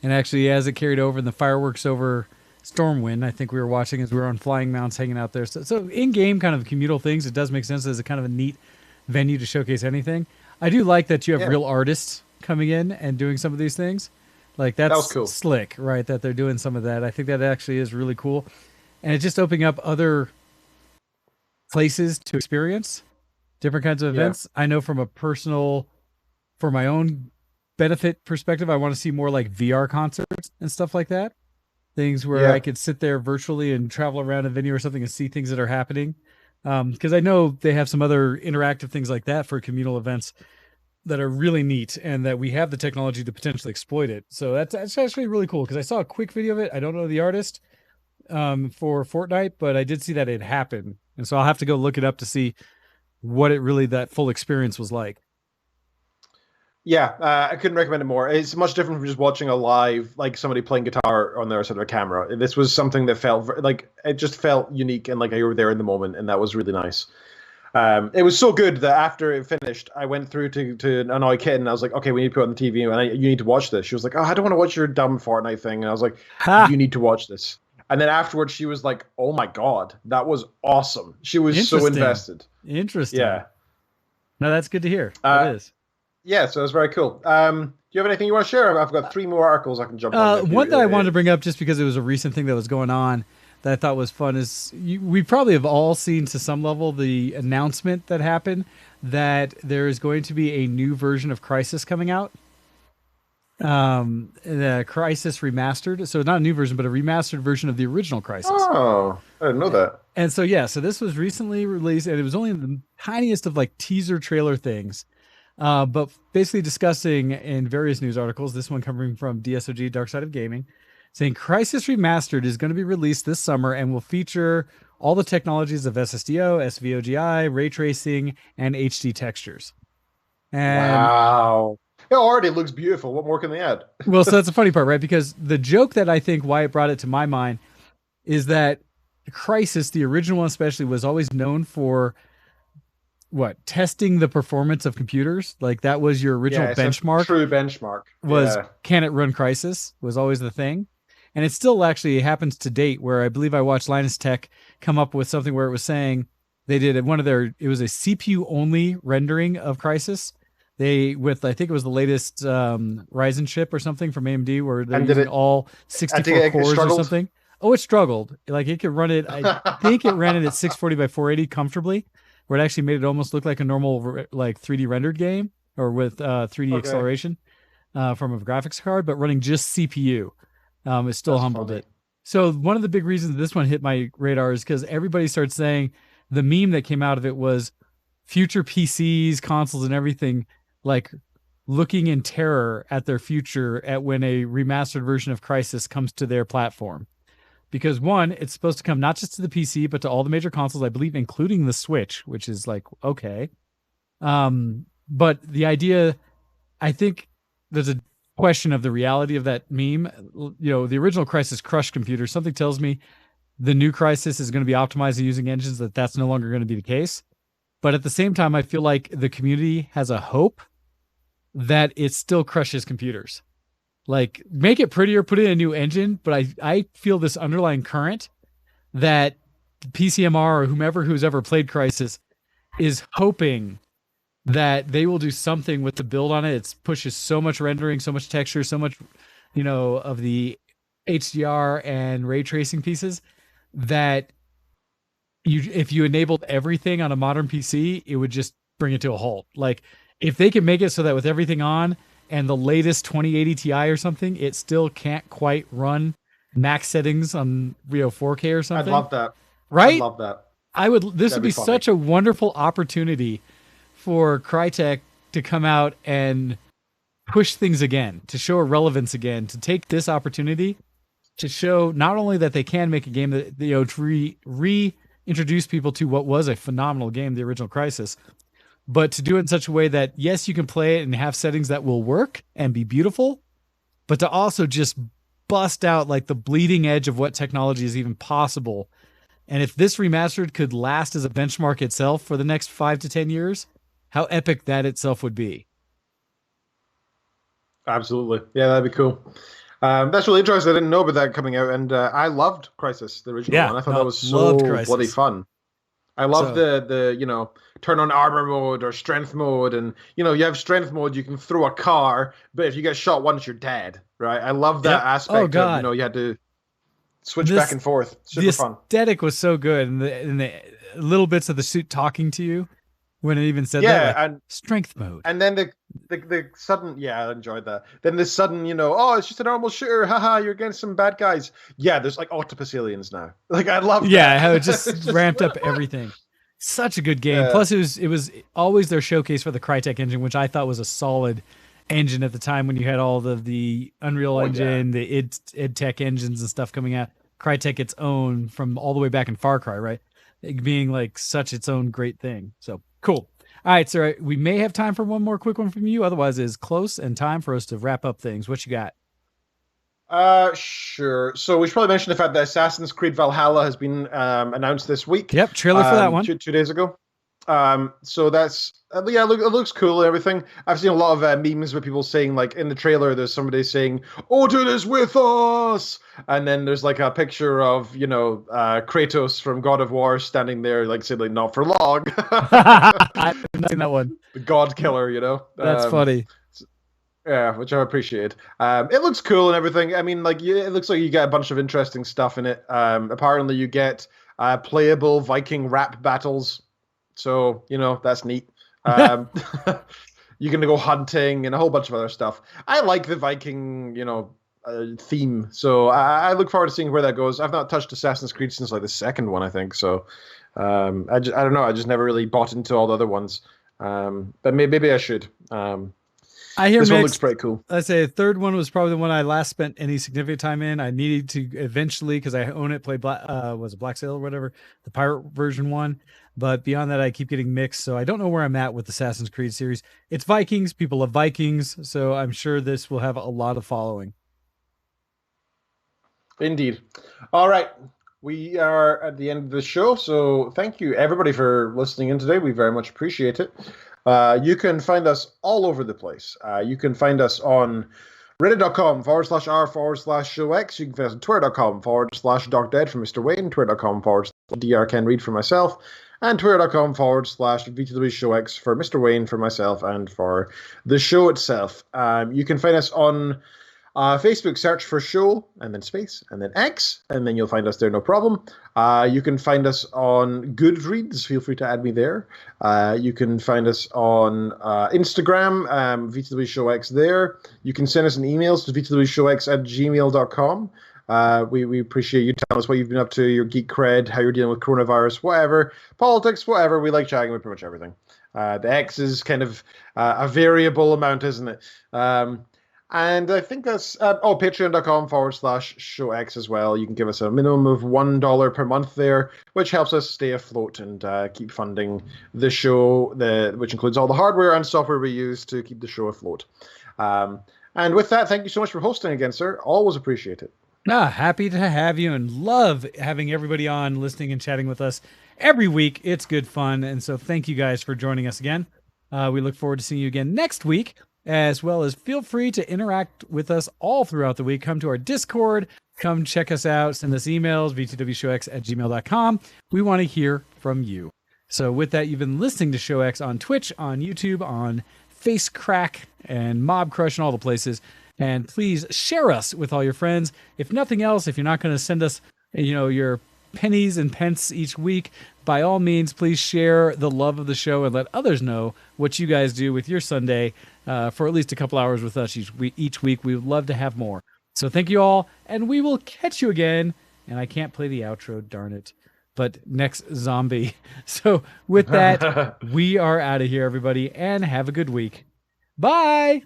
and actually as it carried over and the fireworks over Stormwind, I think we were watching as we were on flying mounts hanging out there. So in-game kind of communal things, it does make sense as a kind of a neat venue to showcase anything. I do like that you have real artists coming in and doing some of these things. Like, that was cool. Slick, right, that they're doing some of that. I think that actually is really cool. And it's just opening up other places to experience different kinds of events. I know from a personal, for my own benefit perspective, I want to see more like VR concerts and stuff like that. Things where I could sit there virtually and travel around a venue or something and see things that are happening. Because I know they have some other interactive things like that for communal events that are really neat, and that we have the technology to potentially exploit it. So that's actually really cool, because I saw a quick video of it. I don't know the artist for Fortnite, but I did see that it happened. And so I'll have to go look it up to see what that full experience was like. Yeah, I couldn't recommend it more. It's much different from just watching a live, like somebody playing guitar on their side of a camera. This was something that felt like, it just felt unique, and like you were there in the moment, and that was really nice. It was so good that after it finished, I went through to annoy Kit, and I was like, okay, we need to put it on the TV, and you need to watch this. She was like, oh, I don't want to watch your dumb Fortnite thing. And I was like, you need to watch this. And then afterwards, she was like, oh my god, that was awesome. She was so invested. Interesting. Yeah. No, that's good to hear. It is. Yeah, so it's very cool. Do you have anything you want to share? I've got 3 more articles I can jump on. One that I wanted to bring up, just because it was a recent thing that was going on that I thought was fun, is we probably have all seen to some level the announcement that happened that there is going to be a new version of Crysis coming out. The Crisis Remastered. So not a new version, but a remastered version of the original Crisis. Oh, I didn't know that. And so yeah, so this was recently released, and it was only the tiniest of like teaser trailer things. But basically discussing in various news articles, this one coming from DSOG, Dark Side of Gaming, saying Crisis Remastered is going to be released this summer and will feature all the technologies of SSDO, SVOGI, ray tracing, and HD textures. And Wow. It already looks beautiful. What more can they add? well, so that's the funny part, right? Because the joke that I think why it brought it to my mind is that Crisis, the original one especially, was always known for what? Testing the performance of computers. Like that was your original It's a benchmark. true benchmark. Was Yeah. can it run Crisis was always the thing. And it still actually happens to date where I believe I watched Linus Tech come up with something where it was saying they did one of their, it was a CPU only rendering of Crisis. They, with, I think it was the latest Ryzen chip or something from AMD where they're And did using it- all I 64 think it cores or struggled? something. Oh, it struggled. Like it could run it, I think it ran it at 640 by 480 comfortably, where it actually made it almost look like a normal like 3D rendered game or with 3D Okay. acceleration from a graphics card, but running just CPU. It still That's humbled funny. it. So one of the big reasons this one hit my radar is because everybody started saying the meme that came out of it was future PCs, consoles, and everything like looking in terror at their future at when a remastered version of Crisis comes to their platform. Because one, it's supposed to come not just to the PC, but to all the major consoles, I believe, including the Switch, which is like, okay. But the idea, I think there's a question of the reality of that meme. You know, the original Crisis crushed computers. Something tells me the new Crisis is going to be optimized using engines that's no longer going to be the case. But at the same time, I feel like the community has a hope that it still crushes computers. Like, make it prettier, put in a new engine, but I feel this underlying current that PCMR or who's ever played Crisis is hoping that they will do something with the build on it. It pushes so much rendering, so much texture, so much, of the HDR and ray tracing pieces that if you enabled everything on a modern PC, it would just bring it to a halt. Like, if they can make it so that with everything on and the latest 2080 Ti or something, it still can't quite run max settings on 4K or I'd something. love that. Right? I'd love that. This That'd would be be funny. such a wonderful opportunity for Crytek to come out and push things again, to show a relevance again, to take this opportunity to show not only that they can make a game that, to reintroduce people to what was a phenomenal game, the original Crisis, but to do it in such a way that, yes, you can play it and have settings that will work and be beautiful, but to also just bust out like the bleeding edge of what technology is even possible. And if this remastered could last as a benchmark itself for the next 5 to 10 years, how epic that itself would be. Absolutely. Yeah, that'd be cool. That's really interesting. I didn't know about that coming out, and I loved Crisis, the original Yeah, one. I thought no, that was so loved Crysis. bloody fun. I love So- the turn on armor mode or strength mode, and you have strength mode. You can throw a car, but if you get shot once, you're dead. Right? I love that Yep. aspect. Oh, God. Of, you had to switch This- back and forth. Super The fun. aesthetic was so good, and the little bits of the suit talking to you when it even said Yeah, that, like, and strength mode. and then the sudden, yeah, I enjoyed that. Then the sudden, oh, it's just a normal shooter. Haha, you're against some bad guys. Yeah, there's like octopus aliens now. Like I love. Yeah, that. how it just It's ramped up everything. Such a good game. Yeah. Plus, it was always their showcase for the Crytek engine, which I thought was a solid engine at the time when you had all the Unreal yeah. Engine, the id Tech engines and stuff coming out. Crytek its own from all the way back in Far Cry, right? It being like such its own great thing. So cool. All right, so we may have time for one more quick one from you. Otherwise, it's close and time for us to wrap up things. What you got? Sure. So we should probably mention the fact that Assassin's Creed Valhalla has been announced this week. Yep, trailer for that one. 2 days ago. So that's it looks cool and everything. I've seen a lot of memes with people saying like in the trailer, there's somebody saying Odin is with us, and then there's like a picture of Kratos from God of War standing there like saying like not for long, I've not seen that one. the God Killer. That's funny. Yeah, which I appreciate. It looks cool and everything. I mean, it looks like you get a bunch of interesting stuff in it. Apparently, you get playable Viking rap battles. So, that's neat. you can go hunting and a whole bunch of other stuff. I like the Viking, theme, so I look forward to seeing where that goes. I've not touched Assassin's Creed since like the second one, I think. So I don't know. I just never really bought into all the other ones. But maybe I should. I hear this mixed. one looks pretty cool. I'd say the third one was probably the one I last spent any significant time in. I needed to eventually, because I own it, play was it Black Sail or whatever, the pirate version one. But beyond that, I keep getting mixed. So I don't know where I'm at with the Assassin's Creed series. It's Vikings. People love Vikings. So I'm sure this will have a lot of following. Indeed. All right. We are at the end of the show. So thank you, everybody, for listening in today. We very much appreciate it. You can find us all over the place. You can find us on reddit.com/r/showx. You can find us on twitter.com/DocDead for Mr. Wayne, twitter.com/drkenreid for myself, and twitter.com/VTWShowX for Mr. Wayne, for myself, and for the show itself. You can find us on Facebook, search for show, and then space, and then X, and then you'll find us there, no problem. You can find us on Goodreads. Feel free to add me there. You can find us on Instagram, VTWShowX there. You can send us an email to VTWShowX@gmail.com. We appreciate you telling us what you've been up to, your geek cred, how you're dealing with coronavirus, whatever, politics, whatever. We like chatting with pretty much everything. The X is kind of a variable amount, isn't it? And I think that's patreon.com/showx as well. You can give us a minimum of $1 per month there, which helps us stay afloat and keep funding the show, which includes all the hardware and software we use to keep the show afloat. And with that, thank you so much for hosting again, sir. Always appreciate it. Happy to have you, and love having everybody on, listening and chatting with us every week. It's good fun. And so thank you guys for joining us again. We look forward to seeing you again next week. As well as feel free to interact with us all throughout the week. Come to our Discord, come check us out, send us emails, vtwshowx@gmail.com. We want to hear from you. So with that, you've been listening to ShowX on Twitch, on YouTube, on FaceCrack, and Mob Crush, and all the places. And please share us with all your friends. If nothing else, if you're not going to send us, your pennies and pence each week, by all means, please share the love of the show and let others know what you guys do with your Sunday for at least a couple hours with us each week. We would love to have more. So thank you all, and we will catch you again. And I can't play the outro, darn it, but next zombie. So with that, we are out of here, everybody, and have a good week. Bye!